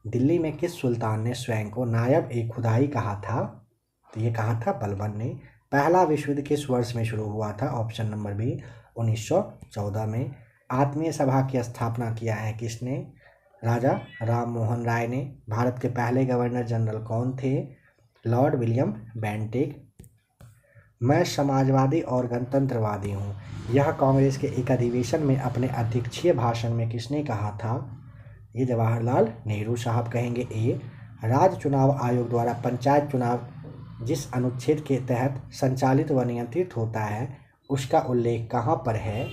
दिल्ली में किस सुल्तान ने स्वयं को नायब ए खुदाई कहा था? तो ये कहा था बलबन ने। पहला विश्व युद्ध किस वर्ष में शुरू हुआ था? ऑप्शन नंबर बी 1914 में। आत्मीय सभा की स्थापना किया है किसने? राजा राम मोहन राय ने। भारत के पहले गवर्नर जनरल कौन थे? Lord William Bentinck. मैं समाजवादी और गणतंत्रवादी हूँ, यह कांग्रेस के एक अधिवेशन में अपने अध्यक्षीय भाषण में किसने कहा था? ये जवाहरलाल नेहरू साहब कहेंगे ए। राज्य चुनाव आयोग द्वारा पंचायत चुनाव जिस अनुच्छेद के तहत संचालित व नियंत्रित होता है उसका उल्लेख कहाँ पर है?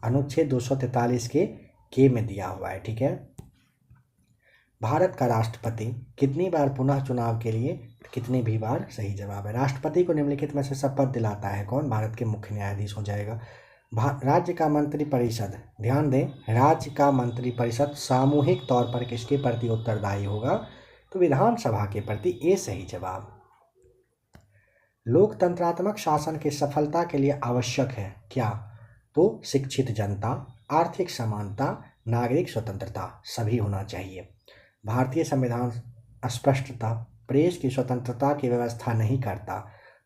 अनुच्छेद 243 के में दिया हुआ है, ठीक है। भारत का राष्ट्रपति कितनी बार पुनः चुनाव के लिए कितनी भी बार? सही जवाब है। राष्ट्रपति को निम्नलिखित में से शपथ दिलाता है कौन? भारत के मुख्य न्यायाधीश हो जाएगा। राज्य का मंत्रिपरिषद, ध्यान दें, राज्य का मंत्रिपरिषद सामूहिक तौर पर किसके प्रति उत्तरदायी होगा? तो विधानसभा के प्रति। ए सही जवाब। लोकतंत्रात्मक शासन की सफलता के लिए आवश्यक है क्या? तो शिक्षित जनता, आर्थिक समानता, नागरिक स्वतंत्रता, सभी होना चाहिए। भारतीय संविधान स्पष्टता प्रेस की स्वतंत्रता की व्यवस्था नहीं करता,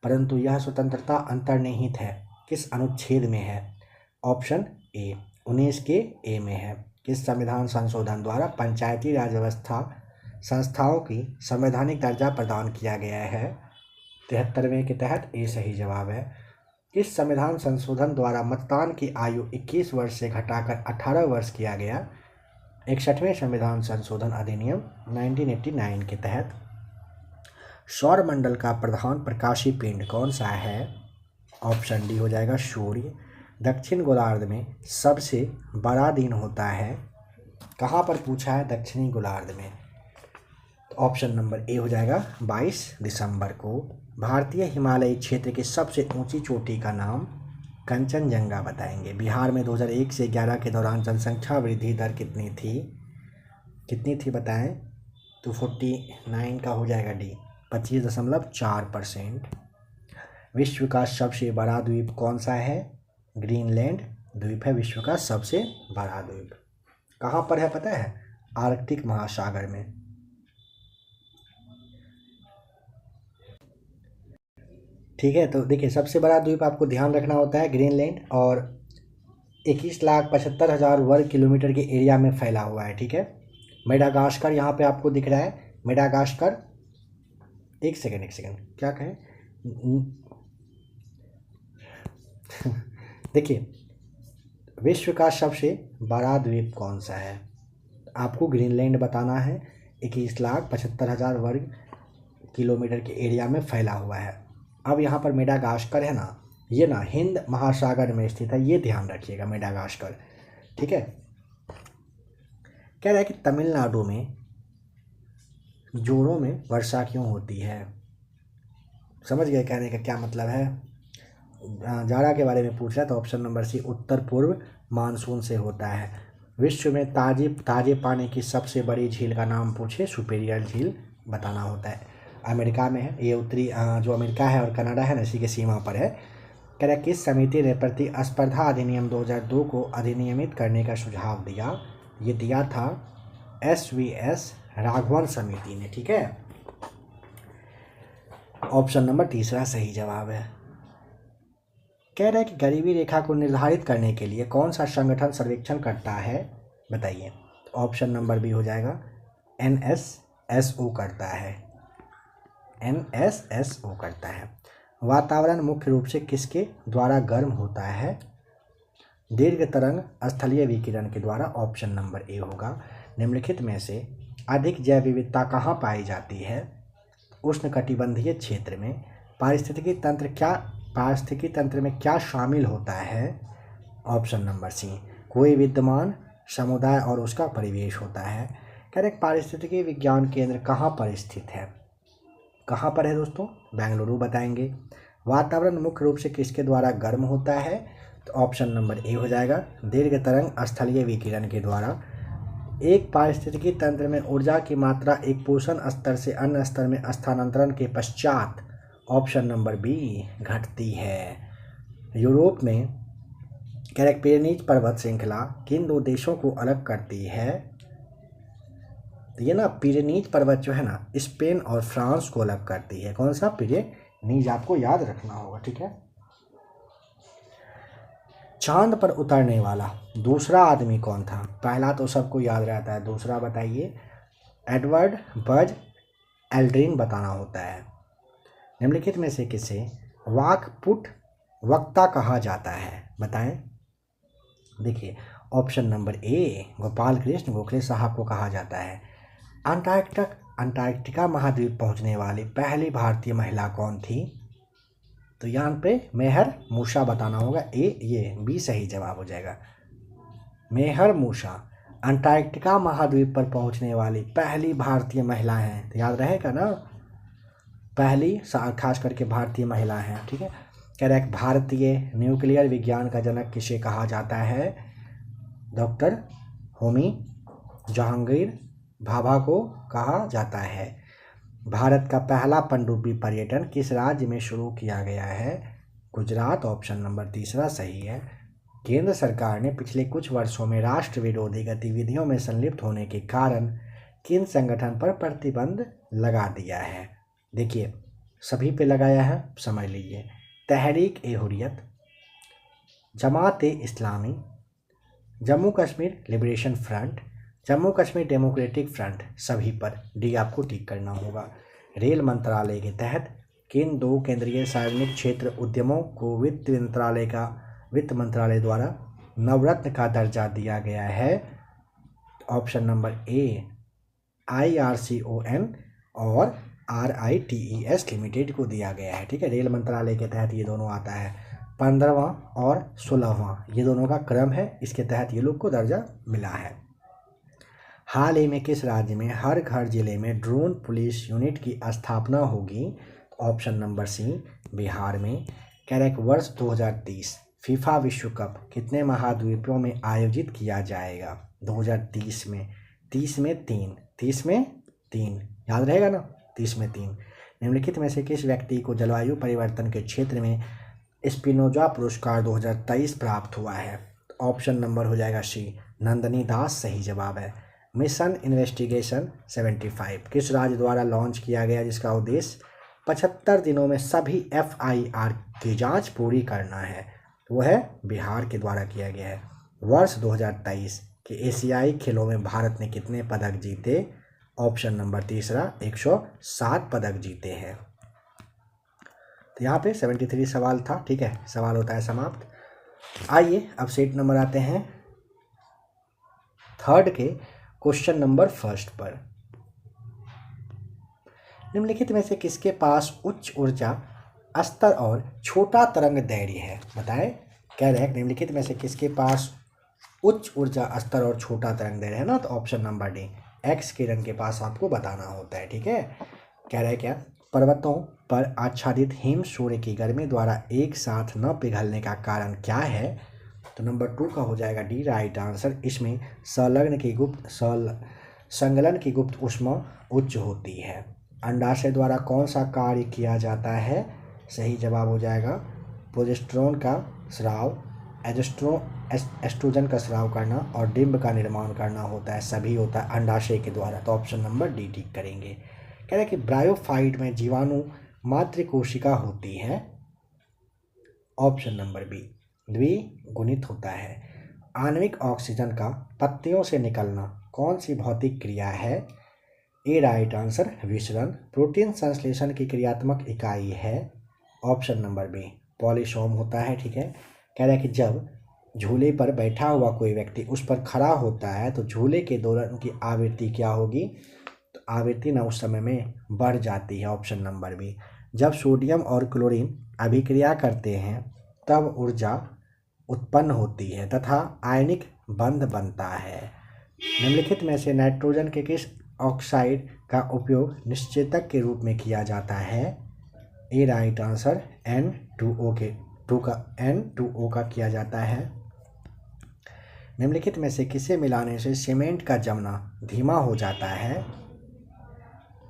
परंतु यह स्वतंत्रता अंतर्निहित है। किस अनुच्छेद में है? ऑप्शन ए 19 के ए में है। किस संविधान संशोधन द्वारा पंचायती राज व्यवस्था संस्थाओं की संवैधानिक दर्जा प्रदान किया गया है? 73वें के तहत। ए सही जवाब है। किस संविधान संशोधन द्वारा मतदान की आयु 21 वर्ष से घटाकर 18 वर्ष किया गया? 61वें संविधान संशोधन अधिनियम 1989 के तहत। सौरमंडल का प्रधान प्रकाशी पिंड कौन सा है? ऑप्शन डी हो जाएगा सूर्य। दक्षिण गोलार्ध में सबसे बड़ा दिन होता है, कहाँ पर पूछा है? दक्षिणी गोलार्ध में। तो ऑप्शन नंबर ए हो जाएगा 22 दिसंबर को। भारतीय हिमालयी क्षेत्र की सबसे ऊंची चोटी का नाम? कंचनजंगा बताएंगे। बिहार में 2001 से 11 के दौरान जनसंख्या वृद्धि दर कितनी थी बताएं? तो 49 का हो जाएगा डी, 25.4%। विश्व का सबसे बड़ा द्वीप कौन सा है? ग्रीनलैंड द्वीप है विश्व का सबसे बड़ा द्वीप। कहाँ पर है पता है? आर्कटिक महासागर में। ठीक है, तो देखिए सबसे बड़ा द्वीप आपको ध्यान रखना होता है ग्रीनलैंड, और 21,75,000 वर्ग किलोमीटर के एरिया में फैला हुआ है, ठीक है। मेडागास्कर यहाँ पे आपको दिख रहा है, मेडागास्कर। एक सेकेंड क्या कहें? देखिए विश्व का सबसे बड़ा द्वीप कौन सा है? आपको ग्रीनलैंड बताना है। 21,75,000 वर्ग किलोमीटर के एरिया में फैला हुआ है। अब यहाँ पर मेडागास्कर है ना, ये ना हिंद महासागर में स्थित है, ये ध्यान रखिएगा मेडागास्कर, ठीक है। कह रहा है कि तमिलनाडु में जोड़ों में वर्षा क्यों होती है? समझ गए कहने का क्या मतलब है? जाड़ा के बारे में पूछ रहा है, तो ऑप्शन नंबर सी उत्तर पूर्व मानसून से होता है। विश्व में ताजे पानी की सबसे बड़ी झील का नाम पूछे, सुपीरियर झील बताना होता है। अमेरिका में है ये, उत्तरी जो अमेरिका है और कनाडा है ना, इसी के सीमा पर है। कह रहा है किस समिति ने प्रतिस्पर्धा अधिनियम 2002 को अधिनियमित करने का सुझाव दिया? ये दिया था SVS राघवन समिति ने, ठीक है। ऑप्शन नंबर तीसरा सही जवाब है। कह रहा है कि गरीबी रेखा को निर्धारित करने के लिए कौन सा संगठन सर्वेक्षण करता है? बताइए। ऑप्शन नंबर बी हो जाएगा NSSO करता है, NSSO करता है। वातावरण मुख्य रूप से किसके द्वारा गर्म होता है? दीर्घ तरंग स्थलीय विकिरण के द्वारा। ऑप्शन नंबर ए होगा। निम्नलिखित में से अधिक जैव विविधता कहाँ पाई जाती है? उष्णकटिबंधीय क्षेत्र में। पारिस्थितिकी तंत्र में क्या शामिल होता है? ऑप्शन नंबर सी कोई विद्यमान समुदाय और उसका परिवेश होता है। कह रहे पारिस्थितिकी विज्ञान केंद्र कहाँ पर स्थित है? कहाँ पर है दोस्तों? बेंगलुरु बताएंगे। वातावरण मुख्य रूप से किसके द्वारा गर्म होता है? तो ऑप्शन नंबर ए हो जाएगा दीर्घ तरंग स्थलीय विकिरण के द्वारा। एक पारिस्थितिकी तंत्र में ऊर्जा की मात्रा एक पोषण स्तर से अन्य स्तर में स्थानांतरण के पश्चात ऑप्शन नंबर बी घटती है। यूरोप में कैरेक्पेनीज पर्वत श्रृंखला किन दो देशों को अलग करती है? तो ये ना पिरेनीज पर्वत जो है ना स्पेन और फ्रांस को अलग करती है। कौन सा? पिरेनीज, आपको याद रखना होगा, ठीक है। चांद पर उतरने वाला दूसरा आदमी कौन था? पहला तो सबको याद रहता है, दूसरा बताइए। एडवर्ड बज एल्ड्रिन बताना होता है। निम्नलिखित में से किसे वाकपुट वक्ता कहा जाता है? बताएं। देखिए option number A Gopal Krishna Gokhale साहब को कहा जाता है। अंटार्कटिका महाद्वीप पहुंचने वाली पहली भारतीय महिला कौन थी? तो यहाँ पे मेहर मूसा बताना होगा। ये बी सही जवाब हो जाएगा। मेहर मूसा अंटार्कटिका महाद्वीप पर पहुंचने वाली पहली भारतीय महिला हैं। तो याद रहेगा ना, पहली खास करके भारतीय महिला हैं, ठीक है। कह रहा है भारतीय न्यूक्लियर विज्ञान का जनक किसे कहा जाता है? डॉक्टर होमी जहांगीर भाभा को कहा जाता है। भारत का पहला पनडुब्बी पर्यटन किस राज्य में शुरू किया गया है? गुजरात, ऑप्शन नंबर तीसरा सही है। केंद्र सरकार ने पिछले कुछ वर्षों में राष्ट्र विरोधी गतिविधियों में संलिप्त होने के कारण किन संगठन पर प्रतिबंध लगा दिया है? देखिए सभी पे लगाया है, समझ लीजिए। Tehreek e Hurriyat, Jamaat e Islami, Jammu Kashmir Liberation Front, Jammu Kashmir Democratic Front, सभी पर डी आपको टिक करना होगा। रेल मंत्रालय के तहत किन दो केंद्रीय सार्वजनिक क्षेत्र उद्यमों को वित्त मंत्रालय द्वारा नवरत्न का दर्जा दिया गया है? ऑप्शन नंबर ए IRCON और RITES लिमिटेड को दिया गया है, ठीक है। रेल मंत्रालय के तहत ये दोनों आता है। 15वां और 16वां ये दोनों का क्रम है, इसके तहत ये लोग को दर्जा मिला है। हाल ही में किस राज्य में हर घर जिले में ड्रोन पुलिस यूनिट की स्थापना होगी? ऑप्शन नंबर सी बिहार में। कह रहे वर्ष 2030 फीफा विश्व कप कितने महाद्वीपों में आयोजित किया जाएगा? 2030 में 30 में 3 याद रहेगा ना, 30 में 3। निम्नलिखित में से किस व्यक्ति को जलवायु परिवर्तन के क्षेत्र में स्पिनोजा पुरस्कार 2023 प्राप्त हुआ है? ऑप्शन नंबर हो जाएगा सी नंदनी दास सही जवाब है। मिशन इन्वेस्टिगेशन 75 किस राज्य द्वारा लॉन्च किया गया जिसका उद्देश्य 75 दिनों में सभी FIR की जांच पूरी करना है? वो है बिहार के द्वारा किया गया है। वर्ष 2023 के एशियाई खेलों में भारत ने कितने पदक जीते? ऑप्शन नंबर तीसरा 107 पदक जीते हैं। तो यहाँ पे 73 सवाल था, ठीक है। सवाल होता है समाप्त। आइए अब सेट नंबर आते हैं थर्ड के क्वेश्चन नंबर फर्स्ट पर। निम्नलिखित में से किसके पास उच्च ऊर्जा स्तर और छोटा तरंग दैर्घ्य है? बताएं। कह रहे हैं निम्नलिखित में से किसके पास उच्च ऊर्जा स्तर और छोटा तरंग दैर्घ्य है ना? तो ऑप्शन नंबर डी एक्स किरण के पास आपको बताना होता है, ठीक है। कह रहे हैं क्या पर्वतों पर आच्छादित हिम सूर्य की गर्मी द्वारा एक साथ न पिघलने का कारण क्या है? तो नंबर 2 का हो जाएगा डी राइट आंसर। इसमें संगलन की गुप्त ऊष्मा उच्च होती है। अंडाशय द्वारा कौन सा कार्य किया जाता है? सही जवाब हो जाएगा प्रोजेस्टेरोन का स्राव, एस्ट्रोजन का स्राव करना और डिंब का निर्माण करना होता है, सभी होता है अंडाशय के द्वारा। तो ऑप्शन नंबर डी टिक करेंगे। कह रहे हैं कि ब्रायोफाइट में जीवाणु मातृकोशिका होती है? ऑप्शन नंबर बी द्विगुणित होता है। आणविक ऑक्सीजन का पत्तियों से निकलना कौन सी भौतिक क्रिया है? ए राइट आंसर विसरण। प्रोटीन संश्लेषण की क्रियात्मक इकाई है? ऑप्शन नंबर बी पॉलीसोम होता है, ठीक है। कह रहा है कि जब झूले पर बैठा हुआ कोई व्यक्ति उस पर खड़ा होता है तो झूले के दोलन की आवृत्ति क्या होगी? तो आवृत्ति ना उस समय में बढ़ जाती है। Option number B. जब सोडियम और क्लोरीन अभिक्रिया करते हैं तब ऊर्जा उत्पन्न होती है तथा आयनिक बंध बनता है। निम्नलिखित में से नाइट्रोजन के किस ऑक्साइड का उपयोग निश्चेतक के रूप में किया जाता है? ए राइट आंसर N2O का किया जाता है। निम्नलिखित में से किसे मिलाने से सीमेंट का जमना धीमा हो जाता है?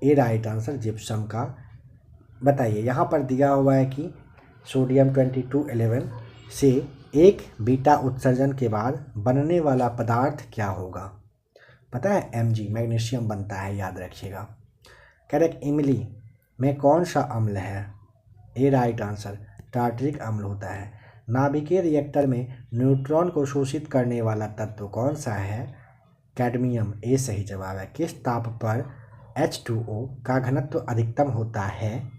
ए राइट आंसर जिप्सम का। बताइए, यहाँ पर दिया हुआ है कि सोडियम 2211 से एक बीटा उत्सर्जन के बाद बनने वाला पदार्थ क्या होगा? पता है, Mg मैग्नीशियम बनता है, याद रखिएगा। करेक्ट। इमली में कौन सा अम्ल है? ए राइट आंसर टार्टरिक अम्ल होता है। नाभिकीय रिएक्टर में न्यूट्रॉन को शोषित करने वाला तत्व कौन सा है? कैडमियम। ए सही जवाब है। किस ताप पर H2O का घनत्व अधिकतम होता है?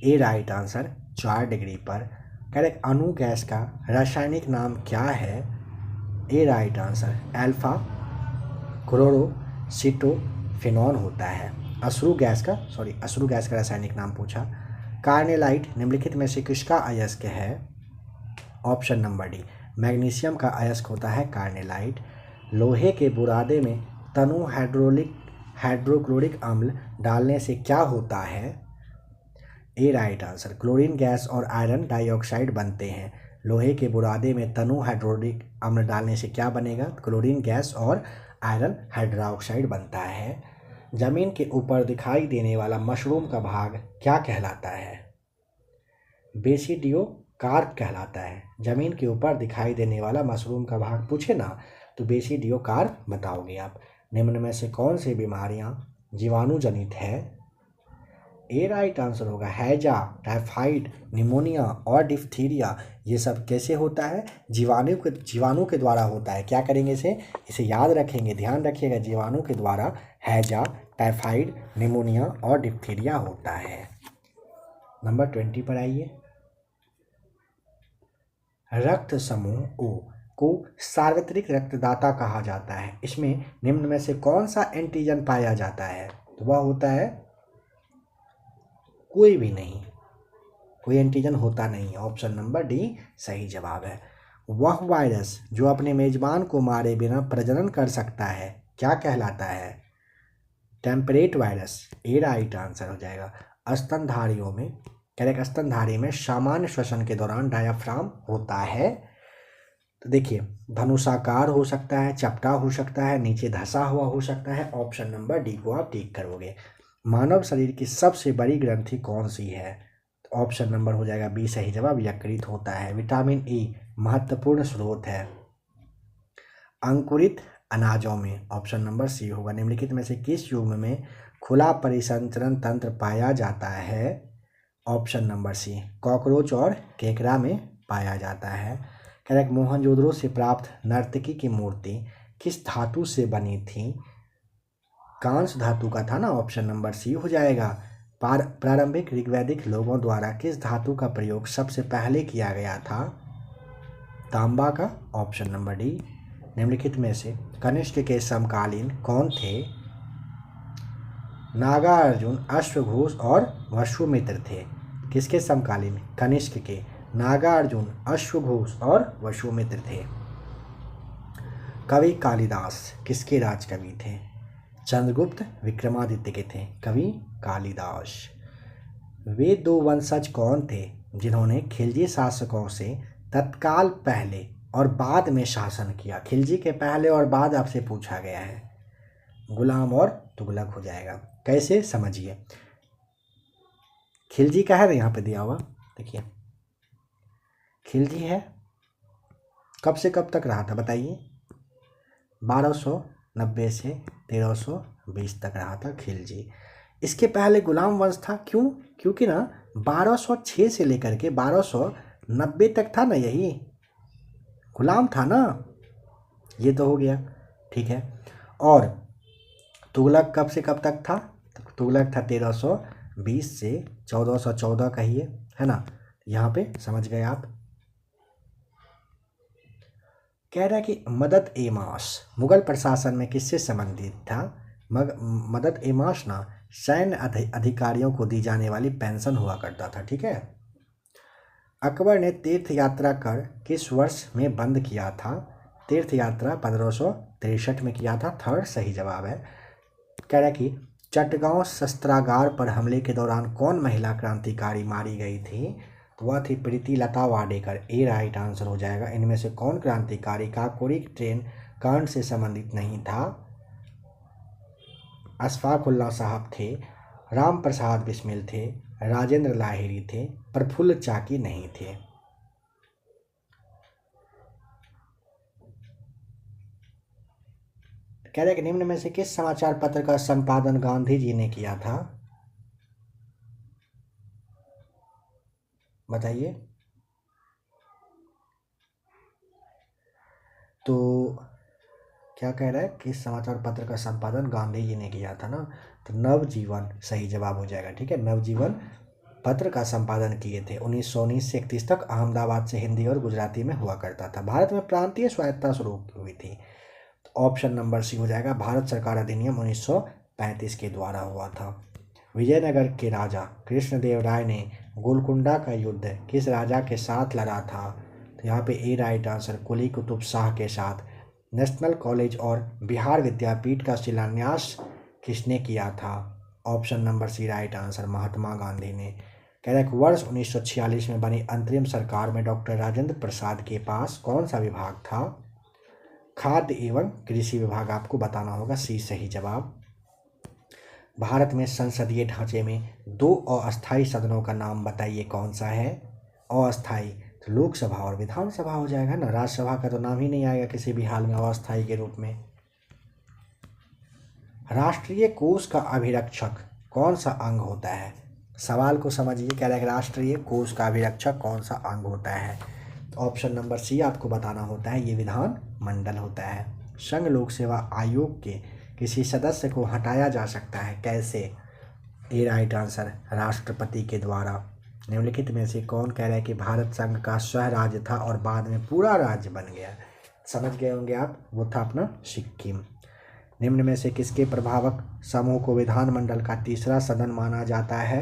ए राइट आंसर 4 डिग्री पर। करेक्ट। अणु गैस का रासायनिक नाम क्या है? ए राइट आंसर अल्फा क्लोरोसिटोफेनॉन होता है। अश्रु गैस का रासायनिक नाम पूछा। कार्नेलाइट निम्नलिखित में से किसका अयस्क है? ऑप्शन नंबर डी मैग्नीशियम का अयस्क होता है कार्नेलाइट। लोहे के बुरादे में तनु हाइड्रोक्लोरिक अम्ल डालने से क्या होता है? ए राइट आंसर क्लोरीन गैस और आयरन डाइऑक्साइड बनते हैं। लोहे के बुरादे में तनु हाइड्रोक्लोरिक अम्ल डालने से क्या बनेगा? क्लोरीन गैस और आयरन हाइड्रोक्साइड बनता है। जमीन के ऊपर दिखाई देने वाला मशरूम का भाग क्या कहलाता है? बेसिडियो कार्प कहलाता है। जमीन के ऊपर दिखाई देने वाला मशरूम का भाग पूछे ना तो बेसिडियो कार्प बताओगे आप। निम्न में से कौन सी बीमारियां जीवाणु जनित है? ए राइट आंसर होगा हैजा, टाइफाइड, निमोनिया और डिप्थीरिया। ये सब कैसे होता है? जीवाणु के द्वारा होता है। क्या करेंगे इसे याद रखेंगे, ध्यान रखिएगा। जीवाणु के द्वारा हैजा, टाइफाइड, निमोनिया और डिप्थीरिया होता है। नंबर 20 पर आइए। रक्त समूह ओ को सार्वत्रिक रक्तदाता कहा जाता है। इसमें निम्न में से कौन सा एंटीजन पाया जाता है? तो वह होता है कोई भी नहीं, कोई एंटीजन होता नहीं। ऑप्शन नंबर डी सही जवाब है। वह वायरस जो अपने मेजबान को मारे बिना प्रजनन कर सकता है क्या कहलाता है? Temperate virus. A right answer हो जाएगा। स्तनधारियों में स्तनधारी में सामान्य श्वसन के दौरान डायाफ्राम होता है। तो देखिए, धनुषाकार हो सकता है, चपटा हो सकता है, नीचे धंसा हुआ हो सकता है। ऑप्शन नंबर डी को आप टिक करोगे। मानव शरीर की सबसे बड़ी ग्रंथि कौन सी है? तो ऑप्शन नंबर हो जाएगा बी सही जवाब, यकृत होता है। विटामिन ई महत्वपूर्ण स्रोत है अंकुरित अनाजों में। ऑप्शन नंबर सी होगा। निम्नलिखित में से किस युग्म में खुला परिसंचरण तंत्र पाया जाता है? ऑप्शन नंबर सी कॉकरोच और केकड़ा में पाया जाता है। करेक्ट। मोहनजोदड़ो से प्राप्त नर्तकी की मूर्ति किस धातु से बनी थी? कांस्य धातु का था ना। ऑप्शन नंबर सी हो जाएगा। प्रारंभिक ऋग्वैदिक लोगों द्वारा किस धातु का प्रयोग सबसे पहले किया गया था? तांबा का। Option number D. निम्नलिखित में से कनिष्क के समकालीन कौन थे? नागार्जुन, अश्वघोष और वसुमित्र थे। किसके समकालीन? कनिष्क के। नागार्जुन, अश्वघोष और वसुमित्र थे। कवि कालिदास किसके राजकवि थे? चंद्रगुप्त विक्रमादित्य के थे कवि कालिदास। वे दो वंशज कौन थे जिन्होंने खिलजी शासकों से तत्काल पहले और बाद में शासन किया? खिलजी के पहले और बाद आपसे पूछा गया है। गुलाम और तुगलक हो जाएगा। कैसे समझिए, खिलजी का है ना यहाँ पे दिया हुआ, देखिए खिलजी है, कब से कब तक रहा था बताइए? 1290 से 1320 तक रहा था खिलजी। इसके पहले गुलाम वंश था। क्यों? क्योंकि ना 1206 से लेकर के 1290 तक था ना, यही गुलाम था ना। ये तो हो गया, ठीक है। और तुगलक कब से कब तक था? तुगलक था 1320 से 1414 कहिए, है ना। यहाँ पे समझ गए आप। कह रहा है कि मदद ए माश मुगल प्रशासन में किससे संबंधित था? मदद ए माश ना सैन्य अधिकारियों को दी जाने वाली पेंशन हुआ करता था, ठीक है। अकबर ने तीर्थ यात्रा कर किस वर्ष में बंद किया था? तीर्थ यात्रा 1563 में किया था। थर्ड सही जवाब है। कह रहा है कि चटगांव शस्त्रागार पर हमले के दौरान कौन महिला क्रांतिकारी मारी गई थी? तो वह थी प्रीति लता वाडेकर। ए राइट आंसर हो जाएगा। इनमें से कौन क्रांतिकारी काकोरी ट्रेन कांड से संबंधित नहीं था? अशफाकुल्ला साहब थे, राम प्रसाद बिस्मिल थे, राजेंद्र लाहिड़ी थे, प्रफुल्ल चाकी नहीं थे। कह रहे कि निम्न में से किस समाचार पत्र का संपादन गांधी जी ने किया था? बताइए। तो क्या कह रहा है, किस समाचार पत्र का संपादन गांधी जी ने किया था ना? तो नवजीवन सही जवाब हो जाएगा। ठीक है, नवजीवन पत्र का संपादन किए थे। 1919 से 31 तक अहमदाबाद से हिंदी और गुजराती में हुआ करता था। भारत में प्रांतीय स्वायत्तता शुरू हुई थी। ऑप्शन नंबर सी हो जाएगा। भारत सरकार अधिनियम 1935 के द्वारा हुआ था। विजयनगर के राजा कृष्णदेव राय ने गोलकुंडा का युद्ध किस राजा के साथ लड़ा था? तो यहाँ पे ए राइट आंसर, कुली कुतुब शाह के साथ। नेशनल कॉलेज और बिहार विद्यापीठ का शिलान्यास किसने किया था? Option number C right answer, Mahatma Gandhi ने। कह रहा है कि वर्ष 1946 में बनी अंतरिम सरकार में डॉक्टर राजेंद्र प्रसाद के पास कौन सा विभाग था? खाद्य एवं कृषि विभाग आपको बताना होगा। सी सही जवाब। भारत में संसदीय ढांचे में दो अस्थायी सदनों का नाम बताइए, कौन सा है? अस्थायी तो लोकसभा और विधानसभा हो जाएगा ना। राज्यसभा का तो नाम ही नहीं आएगा किसी भी हाल में अस्थायी के रूप में। राष्ट्रीय कोष का अभिरक्षक कौन सा अंग होता है? सवाल को समझिए। कह रहा है कि राष्ट्रीय कोष का अभिरक्षक कौन सा अंग होता है? तो ऑप्शन नंबर सी आपको बताना होता है, ये विधान मंडल होता है। संघ लोक सेवा आयोग के किसी सदस्य को हटाया जा सकता है, कैसे? ए राइट आंसर, राष्ट्रपति के द्वारा। निम्नलिखित में से कौन कह रहा है कि भारत संघ का स्वह राज्य था और बाद में पूरा राज्य बन गया? समझ गए होंगे आप, वो था अपना सिक्किम। निम्न में से किसके प्रभावक समूह को विधानमंडल का तीसरा सदन माना जाता है?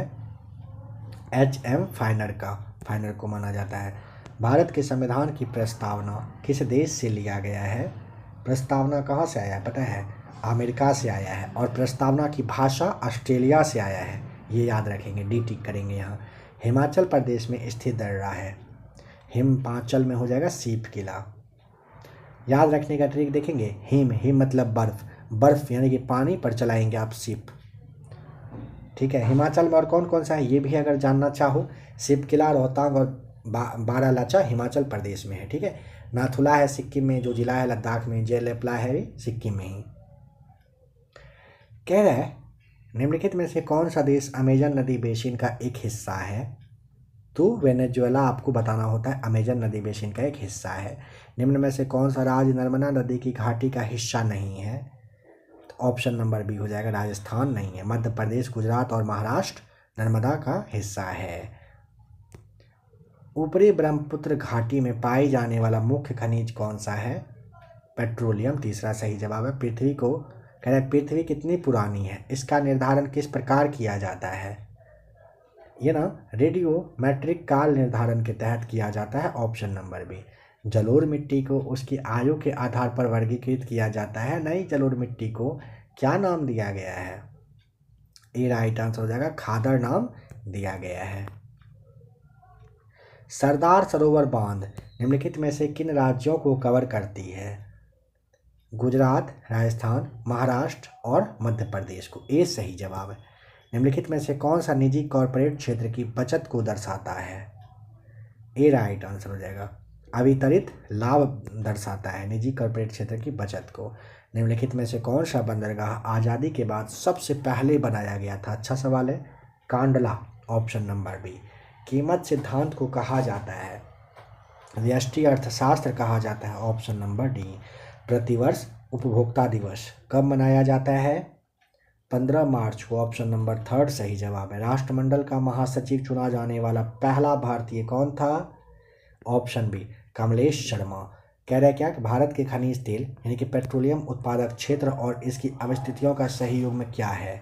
एच.एम. फाइनर को माना जाता है। भारत के संविधान की प्रस्तावना किस देश से लिया गया है? प्रस्तावना कहाँ से आया है पता है? अमेरिका से आया है। और प्रस्तावना की भाषा ऑस्ट्रेलिया से आया है, ये याद रखेंगे, डी टिक करेंगे यहाँ। हिमाचल प्रदेश में स्थित दर्रा है। हिमाचल में हो जाएगा सीप किला। याद रखने का ट्रिक देखेंगे, हिम मतलब बर्फ यानी कि पानी पर चलाएंगे आप शिप। ठीक है, हिमाचल में और कौन कौन सा है ये भी अगर जानना चाहो, शिप किला, रोहतांग और बारालाचा हिमाचल प्रदेश में है। ठीक है, नाथुला है सिक्किम में, जो जिला है लद्दाख में, जेलेपला है सिक्किम में ही। कह रहा है निम्नलिखित में से कौन सा देश अमेजन नदी बेसिन का एक हिस्सा है? तो वेनेजुएला आपको बताना होता है अमेजन नदी बेसिन का एक हिस्सा है। निम्न में से कौन सा राज्य नर्मदा नदी की घाटी का हिस्सा नहीं है? तो ऑप्शन नंबर बी हो जाएगा, राजस्थान नहीं है। मध्य प्रदेश, गुजरात और महाराष्ट्र नर्मदा का हिस्सा है। ऊपरी ब्रह्मपुत्र घाटी में पाई जाने वाला मुख्य खनिज कौन सा है? पेट्रोलियम तीसरा सही जवाब है। पृथ्वी को कह रहे पृथ्वी कितनी पुरानी है, इसका निर्धारण किस प्रकार किया जाता है? ये ना रेडियोमेट्रिक काल निर्धारण के तहत किया जाता है। Option number B. जलोढ़ मिट्टी को उसकी आयु के आधार पर वर्गीकृत किया जाता है। नई जलोढ़ मिट्टी को क्या नाम दिया गया है? ए राइट आंसर हो जाएगा, खादर नाम दिया गया है। सरदार सरोवर बांध निम्नलिखित में से किन राज्यों को कवर करती है? गुजरात, राजस्थान, महाराष्ट्र और मध्य प्रदेश को। ए सही जवाब है। निम्नलिखित में से कौन सा निजी कॉरपोरेट क्षेत्र की बचत को दर्शाता है? ए राइट आंसर हो जाएगा, अवितरित लाभ दर्शाता है निजी कॉरपोरेट क्षेत्र की बचत को। निम्नलिखित में से कौन सा बंदरगाह आज़ादी के बाद सबसे पहले बनाया गया था? अच्छा सवाल है। Kandla, option number B. कीमत सिद्धांत को कहा जाता है? व्यष्टि अर्थशास्त्र कहा जाता है। Option number D. प्रतिवर्ष उपभोक्ता दिवस कब मनाया जाता है? 15 मार्च को। ऑप्शन नंबर थर्ड सही जवाब है। राष्ट्रमंडल का महासचिव चुना जाने वाला पहला भारतीय कौन था? Option B, Kamlesh Sharma. कह रहा है क्या कि भारत के खनिज तेल यानी कि पेट्रोलियम उत्पादक क्षेत्र और इसकी अवस्थितियों का सही युग्म क्या है?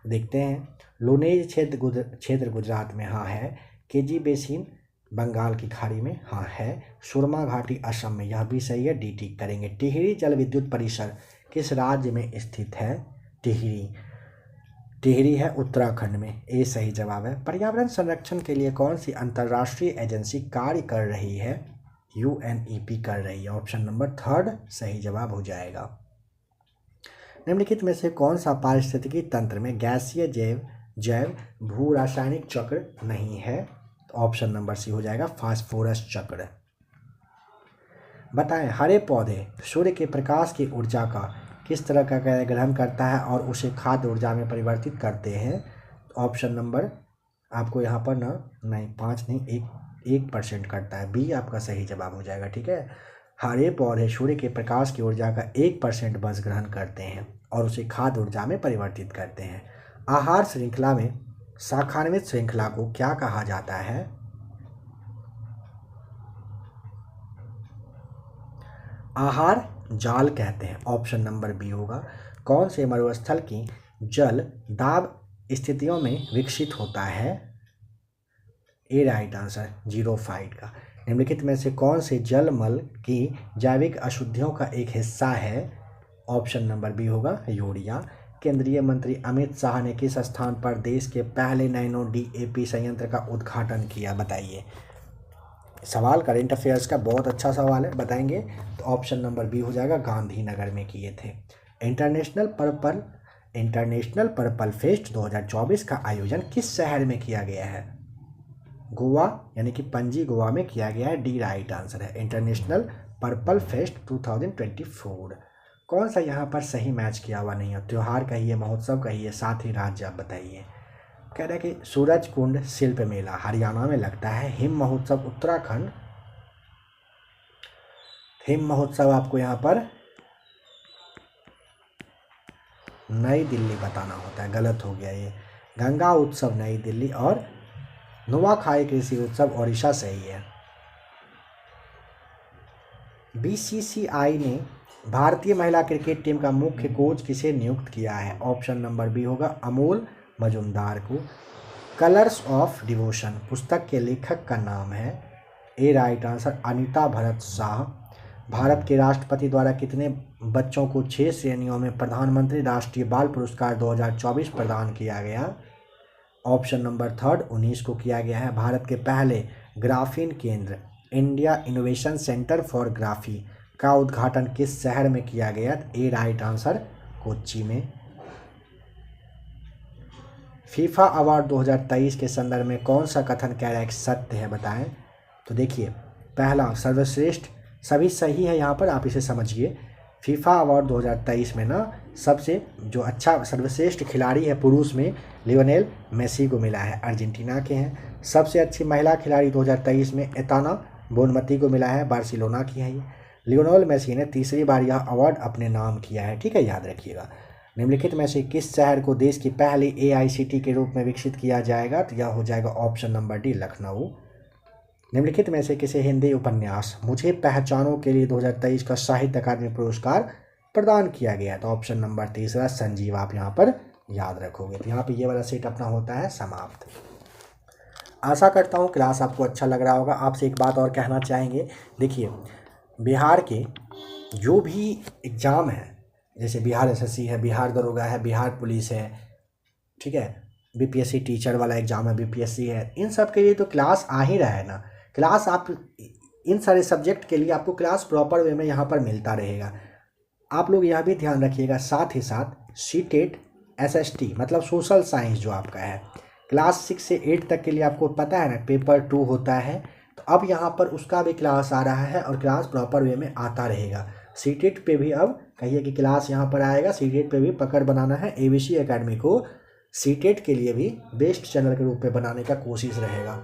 देखते हैं। लुनेज क्षेत्र गुजरात में हाँ है। केजी बेसिन बंगाल की खाड़ी में हाँ है। सुरमा घाटी असम में, यह भी सही है, डी टिक करेंगे। टिहरी जल विद्युत परिसर किस राज्य में स्थित है? टिहरी। टिहरी है उत्तराखंड में, ए सही जवाब है। पर्यावरण संरक्षण के लिए कौन सी अंतर्राष्ट्रीय एजेंसी कार्य कर रही है? UNEP कर रही है। ऑप्शन नंबर 3 सही जवाब हो जाएगा। निम्नलिखित में से कौन सा पारिस्थितिकी तंत्र में गैसीय जैव भू रासायनिक चक्र नहीं है? ऑप्शन नंबर सी हो जाएगा फास्फोरस चक्र। बताएं, हरे पौधे सूर्य के प्रकाश की ऊर्जा का किस तरह का कार्य ग्रहण करता है और उसे खाद्य ऊर्जा में परिवर्तित करते हैं? ऑप्शन नंबर आपको यहाँ पर नहीं 5 नहीं 1% करता है। बी आपका सही जवाब हो जाएगा। ठीक है, हरे पौधे सूर्य के प्रकाश की ऊर्जा का 1% बस ग्रहण करते हैं और उसे खाद्य ऊर्जा में परिवर्तित करते हैं। आहार श्रृंखला में शाखान्वित श्रृंखला को क्या कहा जाता है? आहार जाल कहते हैं। ऑप्शन नंबर बी होगा। कौन से मरुस्थल की जल दाब स्थितियों में विकसित होता है? ए राइट आंसर जीरोफाइट का। निम्नलिखित में से कौन से जलमल की जैविक अशुद्धियों का एक हिस्सा है? ऑप्शन नंबर बी होगा यूरिया। केंद्रीय मंत्री अमित शाह ने किस स्थान पर देश के पहले नैनो DAP संयंत्र का उद्घाटन किया? बताइए। सवाल करेंट अफेयर्स का बहुत अच्छा सवाल है, बताएंगे। तो ऑप्शन नंबर बी हो जाएगा, गांधीनगर में किए थे। इंटरनेशनल पर्पल फेस्ट 2024 का आयोजन किस शहर में किया गया है? गोवा, यानी कि पणजी गोवा में किया गया है। डी राइट आंसर है। International purple fest 2024। कौन सा यहाँ पर सही मैच किया हुआ नहीं है? त्यौहार कहिए, महोत्सव कहिए, साथ ही राज्य आप बताइए। कह रहा है कि सूरज कुंड शिल्प मेला हरियाणा में लगता है। हिम महोत्सव उत्तराखंड। हिम महोत्सव आपको यहाँ पर नई दिल्ली बताना होता है, गलत हो गया ये। गंगा उत्सव नई दिल्ली और नुआखाई कृषि उत्सव ओडिशा सही है। BCCI ने भारतीय महिला क्रिकेट टीम का मुख्य कोच किसे नियुक्त किया है? ऑप्शन नंबर बी होगा अमोल मजुमदार को। कलर्स ऑफ डिवोशन पुस्तक के लेखक का नाम है? ए राइट आंसर अनीता भरत शाह। भारत के राष्ट्रपति द्वारा कितने बच्चों को 6 श्रेणियों में प्रधानमंत्री राष्ट्रीय बाल पुरस्कार 2024 प्रदान किया गया? ऑप्शन नंबर 3 19 को किया गया है। भारत के पहले ग्राफीन केंद्र India innovation centre for graphy का उद्घाटन किस शहर में किया गया? ए राइट आंसर कोच्चि में। फीफा अवार्ड 2023 के संदर्भ में कौन सा कथन कह रहा है कि सत्य है? बताएं। तो देखिए, पहला सर्वश्रेष्ठ, सभी सही है यहाँ पर, आप इसे समझिए। फीफा अवार्ड 2023 में सबसे जो अच्छा सर्वश्रेष्ठ खिलाड़ी है पुरुष में लियोनेल मेसी को मिला है, अर्जेंटीना के हैं। सबसे अच्छी महिला खिलाड़ी 2023 में एताना बोनमती को मिला है, बार्सिलोना की है ये। लियोनेल मेसी ने तीसरी बार यह अवार्ड अपने नाम किया है। ठीक है, याद रखिएगा। निम्नलिखित में से किस शहर को देश की पहली AICT के रूप में विकसित किया जाएगा? तो यह हो जाएगा ऑप्शन नंबर डी लखनऊ। निम्नलिखित में से किसे हिंदी उपन्यास मुझे पहचानों के लिए 2023 का साहित्य अकादमी पुरस्कार प्रदान किया गया? तो ऑप्शन नंबर तीसरा संजीव आप यहाँ पर याद रखोगे। तो यहाँ पे ये वाला सेट अपना होता है समाप्त। आशा करता हूँ क्लास आपको अच्छा लग रहा होगा। आपसे एक बात और कहना चाहेंगे, देखिए बिहार के जो भी एग्ज़ाम है, जैसे बिहार SSC है, बिहार दरोगा है, बिहार पुलिस है, ठीक है, BPSC टीचर वाला एग्ज़ाम है, BPSC है, इन सब के लिए तो क्लास आ ही रहा है ना। क्लास आप इन सारे सब्जेक्ट के लिए आपको क्लास प्रॉपर वे में यहाँ पर मिलता रहेगा। आप लोग यह भी ध्यान रखिएगा, साथ ही साथ CTET SST मतलब सोशल साइंस जो आपका है क्लास 6 से 8 तक के लिए आपको पता है ना, पेपर 2 होता है। तो अब यहाँ पर उसका भी क्लास आ रहा है और क्लास प्रॉपर वे में आता रहेगा। CTET पे भी अब कहिए कि क्लास यहाँ पर आएगा। CTET पे भी पकड़ बनाना है। ABC एकेडमी को CTET के लिए भी बेस्ट चैनल के रूप में बनाने का कोशिश रहेगा।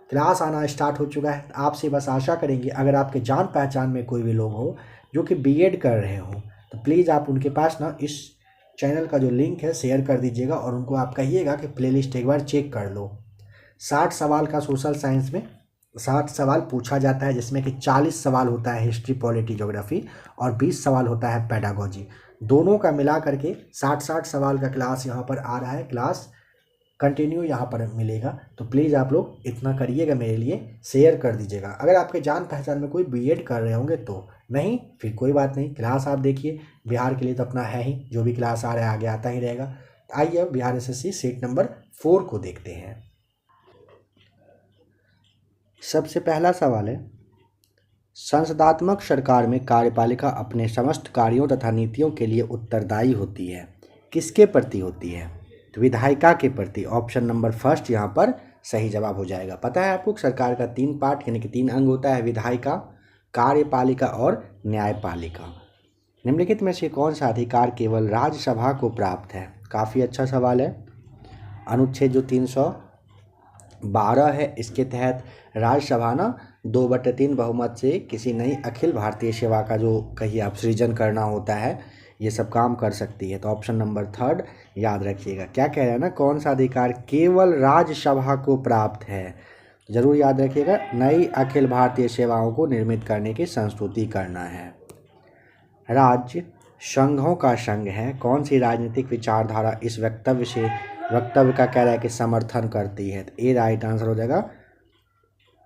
क्लास आना स्टार्ट हो चुका है। आपसे बस आशा करेंगे, अगर आपके जान पहचान में कोई भी लोग हो जो कि BEd कर रहे हो, तो प्लीज़ आप उनके पास इस चैनल का जो लिंक है शेयर कर दीजिएगा और उनको आप कहिएगा कि प्लेलिस्ट एक बार चेक कर लो। 60 सवाल का सोशल साइंस में 60 सवाल पूछा जाता है, जिसमें कि 40 सवाल होता है हिस्ट्री, पॉलिटी, ज्योग्राफी और 20 सवाल होता है पेडागोजी। दोनों का मिला करके 60 सवाल का क्लास यहाँ पर आ रहा है। क्लास कंटिन्यू यहाँ पर मिलेगा। तो प्लीज़ आप लोग इतना करिएगा, मेरे लिए शेयर कर दीजिएगा। अगर आपके जान पहचान में कोई BEd कर रहे होंगे तो नहीं, फिर कोई बात नहीं। क्लास आप देखिए, बिहार के लिए तो अपना है ही, जो भी क्लास आ रहा है आगे आता ही रहेगा। तो आइए अब बिहार एसएससी सीट नंबर 4 को देखते हैं। सबसे पहला सवाल है, संसदात्मक सरकार में कार्यपालिका अपने समस्त कार्यों तथा नीतियों के लिए उत्तरदायी होती है, किसके प्रति होती है? तो विधायिका के प्रति। ऑप्शन नंबर फर्स्ट यहाँ पर सही जवाब हो जाएगा। पता है आपको, सरकार का 3 पार्ट यानी कि 3 अंग होता है, विधायिका, कार्यपालिका और न्यायपालिका। निम्नलिखित में से कौन सा अधिकार केवल राज्यसभा को प्राप्त है? काफ़ी अच्छा सवाल है। अनुच्छेद जो 312 है, इसके तहत राज्यसभा ना 2/3 बहुमत से किसी नई अखिल भारतीय सेवा का जो कहिए आप सृजन करना होता है, ये सब काम कर सकती है। तो ऑप्शन नंबर थर्ड याद रखिएगा। क्या कह रहा है ना, कौन सा अधिकार केवल राज्यसभा को प्राप्त है? जरूर याद रखिएगा, नई अखिल भारतीय सेवाओं को निर्मित करने की संस्तुति करना है। राज्य संघों का संघ है, कौन सी राजनीतिक विचारधारा इस वक्तव्य का कह रहा है कि समर्थन करती है? तो ए राइट आंसर हो जाएगा,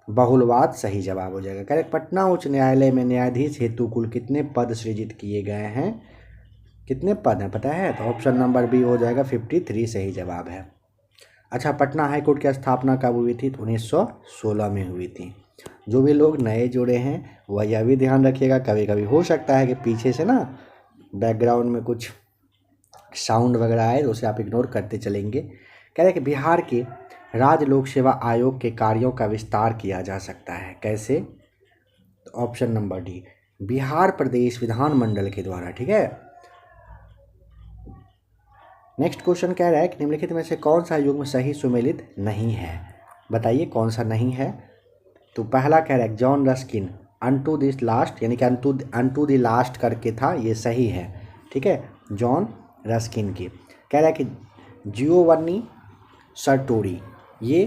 बहुलवाद सही जवाब हो जाएगा। कह रहे पटना उच्च न्यायालय में न्यायाधीश हेतु कुल कितने पद सृजित किए गए हैं? कितने पद हैं पता है? तो ऑप्शन नंबर बी हो जाएगा 53 सही जवाब है। अच्छा, पटना हाई कोर्ट की स्थापना कब हुई थी? 1916 में हुई थी। जो भी लोग नए जुड़े हैं वह यह भी ध्यान रखिएगा, कभी कभी हो सकता है कि पीछे से ना बैकग्राउंड में कुछ साउंड वगैरह आए, तो उसे आप इग्नोर करते चलेंगे। कह रहे हैं कि बिहार के राज्य लोक सेवा आयोग के कार्यों का विस्तार किया जा सकता है, कैसे? तो ऑप्शन नंबर डी, बिहार प्रदेश विधानमंडल के द्वारा। ठीक है, नेक्स्ट क्वेश्चन कह रहा है कि निम्नलिखित में से कौन सा युग्म सही सुमेलित नहीं है? बताइए कौन सा नहीं है। तो पहला कह रहा है John Ruskin unto this last, यानी कि अनटू द लास्ट करके था, ये सही है। ठीक है, जॉन रस्किन की। कह रहा है कि जियोवन्नी सर्टोरी, ये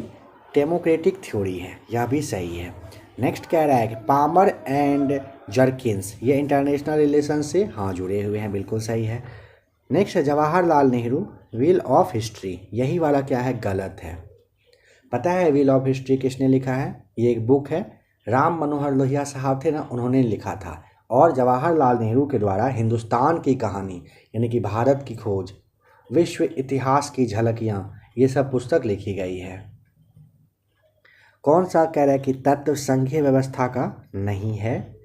डेमोक्रेटिक थ्योरी है, यह भी सही है। नेक्स्ट कह रहा है कि पामर एंड जर्किन्स, ये इंटरनेशनल रिलेशन से हाँ जुड़े हुए हैं, बिल्कुल सही है। नेक्स्ट है Jawaharlal Nehru wheel of history, यही वाला क्या है? गलत है। पता है व्हील ऑफ हिस्ट्री किसने लिखा है? ये एक बुक है, राम मनोहर लोहिया साहब थे ना, उन्होंने लिखा था। और जवाहरलाल नेहरू के द्वारा हिंदुस्तान की कहानी यानी कि भारत की खोज, विश्व इतिहास की झलकियाँ, ये सब पुस्तक लिखी गई है। कौन सा कह रहा है कि तत्व संघीय व्यवस्था का नहीं है?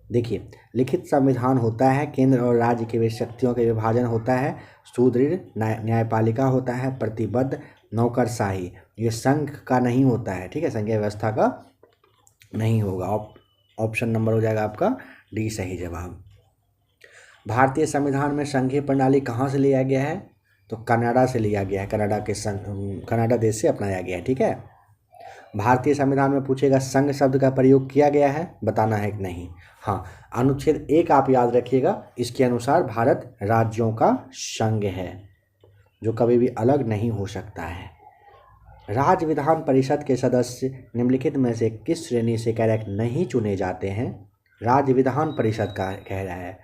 देखिए, लिखित संविधान होता है, केंद्र और राज्य के शक्तियों के विभाजन होता है, सुदृढ़ न्यायपालिका होता है, प्रतिबद्ध नौकरशाही, ये संघ का नहीं होता है। ठीक है, संघीय व्यवस्था का नहीं होगा। ऑप्शन नंबर हो जाएगा आपका डी सही जवाब। भारतीय संविधान में संघीय प्रणाली कहाँ से लिया गया है? तो कनाडा से लिया गया है, कनाडा देश से अपनाया गया है। ठीक है, भारतीय संविधान में पूछेगा संघ शब्द का प्रयोग किया गया है, बताना है कि नहीं। हाँ, अनुच्छेद 1 आप याद रखिएगा, इसके अनुसार भारत राज्यों का संघ है जो कभी भी अलग नहीं हो सकता है। राज्य विधान परिषद के सदस्य निम्नलिखित में से किस श्रेणी से कह रहा है नहीं चुने जाते हैं? राज्य विधान परिषद का कह रहा है।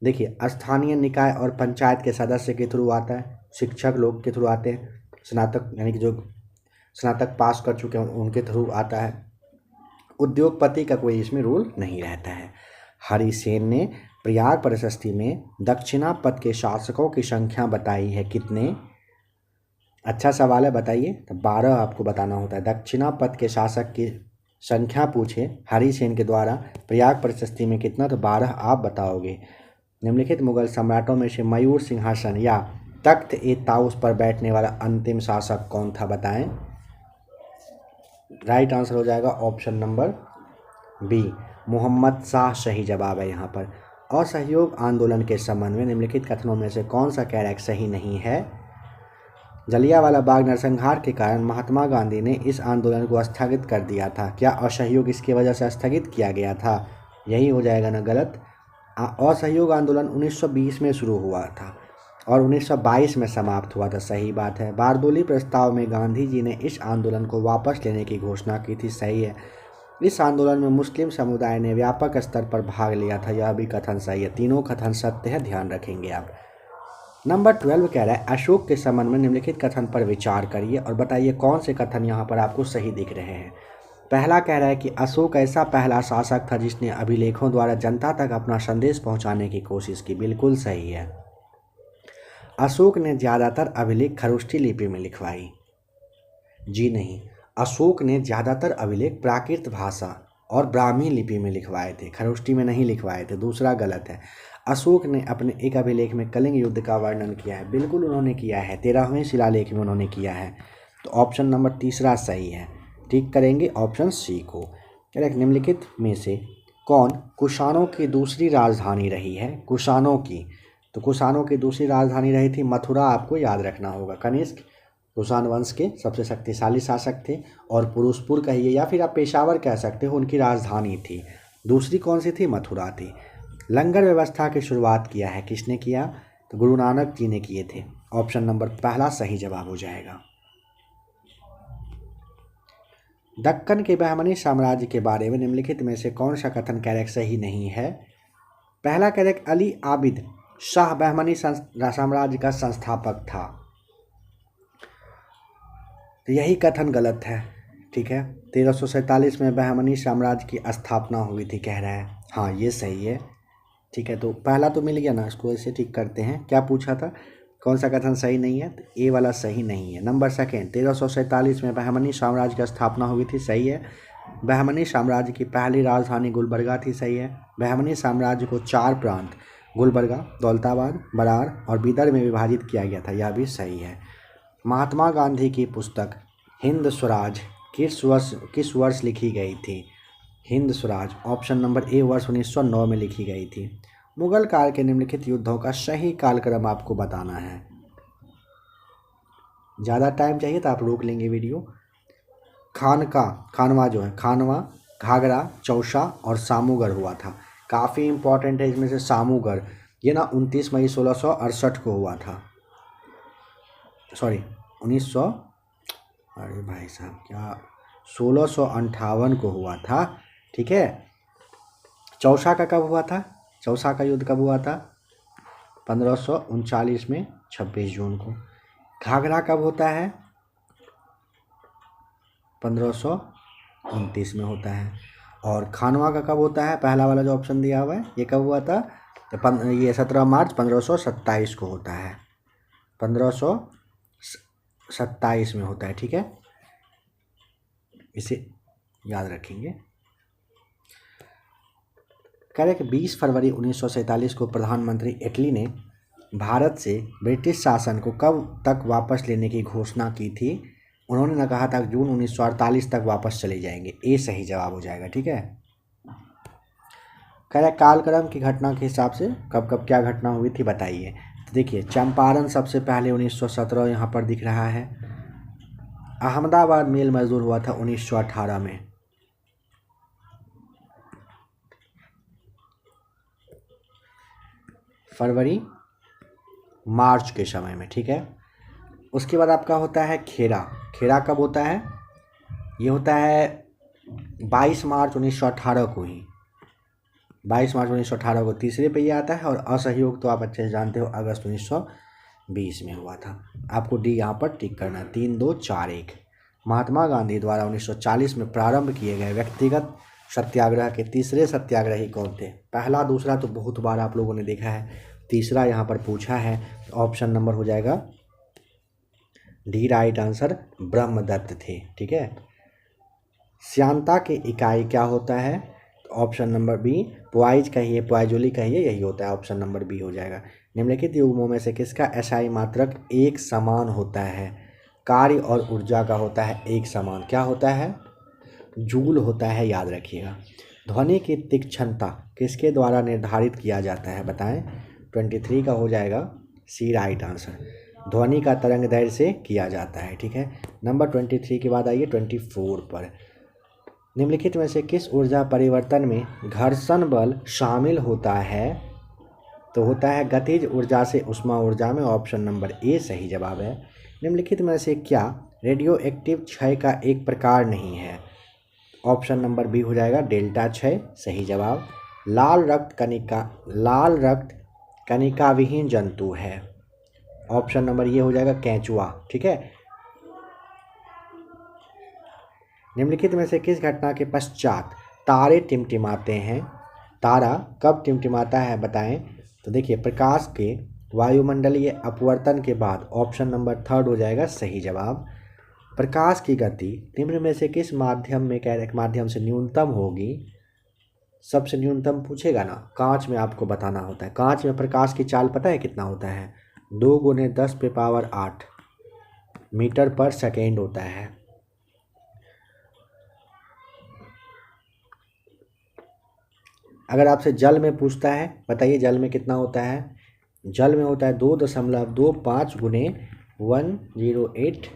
देखिए, स्थानीय निकाय और पंचायत के सदस्य के थ्रू आता है, शिक्षक लोग के थ्रू आते हैं, स्नातक यानी कि जो स्नातक पास कर चुके हैं उनके थ्रू आता है, उद्योगपति का कोई इसमें रूल नहीं रहता है। हरिसेन ने प्रयाग प्रशस्ति में दक्षिणा पथ के शासकों की संख्या बताई है, कितने? अच्छा सवाल है, बताइए। तो 12 आपको बताना होता है। दक्षिणा पथ के शासक की संख्या पूछे हरिसेन के द्वारा प्रयाग प्रशस्ति में कितना, तो 12 आप बताओगे। निम्नलिखित मुगल सम्राटों में से मयूर सिंहासन या तख्त ए ताउस पर बैठने वाला अंतिम शासक कौन था, बताएं। राइट आंसर हो जाएगा option number B, Mohammad Shah सही जवाब है यहाँ पर। असहयोग आंदोलन के संबंध में निम्नलिखित कथनों में से कौन सा कह रहा है सही नहीं है? जलियांवाला बाग नरसंहार के कारण महात्मा गांधी ने इस आंदोलन को स्थगित कर दिया था, क्या असहयोग इसकी वजह से स्थगित किया गया था? यही हो जाएगा ना गलत। असहयोग आंदोलन 1920 में शुरू हुआ था और 1922 में समाप्त हुआ था, सही बात है। बारदोली प्रस्ताव में गांधी जी ने इस आंदोलन को वापस लेने की घोषणा की थी, सही है। इस आंदोलन में मुस्लिम समुदाय ने व्यापक स्तर पर भाग लिया था, यह भी कथन सही है। तीनों कथन सत्य है, ध्यान रखेंगे आप। नंबर 12 कह रहा है अशोक के संबंध में निम्नलिखित कथन पर विचार करिए और बताइए कौन से कथन यहाँ पर आपको सही दिख रहे हैं। पहला कह रहा है कि अशोक ऐसा पहला शासक था जिसने अभिलेखों द्वारा जनता तक अपना संदेश पहुंचाने की कोशिश की। बिल्कुल सही है। अशोक ने ज़्यादातर अभिलेख खरोष्ठी लिपि में लिखवाई। जी नहीं, अशोक ने ज़्यादातर अभिलेख प्राकृत भाषा और ब्राह्मी लिपि में लिखवाए थे, खरोष्ठी में नहीं लिखवाए थे। दूसरा गलत है। अशोक ने अपने एक अभिलेख में कलिंग युद्ध का वर्णन किया है। बिल्कुल उन्होंने किया है, 13वें शिलालेख में उन्होंने किया है। तो ऑप्शन नंबर तीसरा सही है। ठीक करेंगे ऑप्शन सी को। करेक्ट। निम्नलिखित में से कौन कुषाणों की दूसरी राजधानी रही है? कुषाणों की, तो कुषाणों की दूसरी राजधानी रही थी मथुरा। आपको याद रखना होगा। कनिष्क कुषाण वंश के सबसे शक्तिशाली शासक थे और पुरुषपुर कहिए या फिर आप पेशावर कह सकते हो, उनकी राजधानी थी। दूसरी कौन सी थी? मथुरा थी। लंगर व्यवस्था की शुरुआत किया है किसने किया? तो गुरु नानक जी ने किए थे। ऑप्शन नंबर पहला सही जवाब हो जाएगा। दक्कन के बहमनी साम्राज्य के बारे में निम्नलिखित में से कौन सा कथन करेक्ट सही नहीं है? पहला करेक्ट, अली आबिद शाह बहमनी साम्राज्य का संस्थापक था। तो यही कथन गलत है। ठीक है। 1347 में बहमनी साम्राज्य की स्थापना हुई थी कह रहा है। हाँ, ये सही है। ठीक है, तो पहला तो मिल गया ना, इसको ऐसे ठीक करते हैं। क्या पूछा था, कौन सा कथन सही नहीं है? तो ए वाला सही नहीं है। नंबर सेकेंड, 1347 में बहमनी साम्राज्य की स्थापना हुई थी, सही है। बहमनी साम्राज्य की पहली राजधानी गुलबर्गा थी, सही है। बहमनी साम्राज्य को 4 प्रांत गुलबर्गा, दौलताबाद, बरार और बीदर में विभाजित किया गया था, यह भी सही है। महात्मा गांधी की पुस्तक हिंद स्वराज किस वर्ष लिखी गई थी? Hind Swaraj option number A वर्ष 1909 में लिखी गई थी। मुगल काल के निम्नलिखित युद्धों का सही कालक्रम आपको बताना है। ज़्यादा टाइम चाहिए तो आप रोक लेंगे वीडियो। खानवा जो है, खानवा, घाघरा, चौसा और सामूगढ़ हुआ था। काफ़ी इंपॉर्टेंट है इसमें से सामूगढ़। ये ना 29 मई 1668 को हुआ था। सॉरी 1900, अरे भाई साहब क्या, 1658 को हुआ था। ठीक है। चौसा का कब हुआ था? चौसा का युद्ध कब हुआ था? 1539 में 26 जून को। घाघरा कब होता है? 1529 में होता है। और खानवा का कब होता है? पहला वाला जो ऑप्शन दिया हुआ है, ये कब हुआ था? तो ये 17 मार्च 1527 को होता है। 1527 में होता है। ठीक है, इसे याद रखेंगे। कह रहे कि 20 फरवरी 1947 को प्रधानमंत्री इटली ने भारत से ब्रिटिश शासन को कब तक वापस लेने की घोषणा की थी? उन्होंने न कहा था जून 1948 तक वापस चले जाएंगे। ए सही जवाब हो जाएगा। ठीक है। कह रहे कालक्रम की घटना के हिसाब से कब कब क्या घटना हुई थी बताइए। तो देखिए, चंपारण सबसे पहले 1917 यहाँ पर दिख रहा है। अहमदाबाद मेल मजदूर हुआ था 1918 में। फरवरी मार्च के समय में। ठीक है। उसके बाद आपका होता है खेड़ा। खेड़ा कब होता है? ये होता है 22 मार्च 1918 को ही। 22 मार्च 1918 को तीसरे पे ये आता है। और असहयोग तो आप अच्छे से जानते हो, अगस्त 1920 में हुआ था। आपको डी यहाँ पर टिक करना। 3, 2, 4, 1। महात्मा गांधी द्वारा 1940 में प्रारंभ किए गए व्यक्तिगत सत्याग्रह के तीसरे सत्याग्रही कौन थे? पहला दूसरा तो बहुत बार आप लोगों ने देखा है, तीसरा यहाँ पर पूछा है। ऑप्शन नंबर हो जाएगा डी राइट आंसर, ब्रह्मदत्त थे। ठीक है। श्यानता की इकाई क्या होता है? ऑप्शन नंबर बी, प्वाइज कहिए, प्वाइजोली कहिए, यही होता है। ऑप्शन नंबर बी हो जाएगा। निम्नलिखित युग्मों में से किसका एसआई मात्रक एक समान होता है? कार्य और ऊर्जा का होता है एक समान। क्या होता है? जूल होता है, याद रखिएगा। ध्वनि की तीक्ष्णता किसके द्वारा निर्धारित किया जाता है बताएं? 23 का हो जाएगा सी राइट आंसर। ध्वनि का तरंग दैर्ध्य से किया जाता है। ठीक है। नंबर 23 के बाद आइए 24 पर। निम्नलिखित में से किस ऊर्जा परिवर्तन में घर्षण बल शामिल होता है? तो होता है गतिज ऊर्जा से उष्मा ऊर्जा में। ऑप्शन नंबर ए सही जवाब है। निम्नलिखित में से क्या रेडियो एक्टिव क्षय का एक प्रकार नहीं है? ऑप्शन नंबर बी हो जाएगा डेल्टा क्षय, सही जवाब। लाल रक्त कनिका विहीन जंतु है। ऑप्शन नंबर ये हो जाएगा केंचुआ। ठीक है। निम्नलिखित में से किस घटना के पश्चात तारे टिमटिमाते हैं? तारा कब टिमटिमाता है बताएं। तो देखिए, प्रकाश के वायुमंडलीय अपवर्तन के बाद। ऑप्शन नंबर थर्ड हो जाएगा सही जवाब। प्रकाश की गति निम्न में से किस माध्यम से न्यूनतम होगी? सबसे न्यूनतम पूछेगा ना, कांच में आपको बताना होता है। कांच में प्रकाश की चाल पता है कितना होता है? 2 × 10⁸ मीटर पर सेकेंड होता है। अगर आपसे जल में पूछता है, बताइए जल में कितना होता है? जल में होता है 2.25 × 108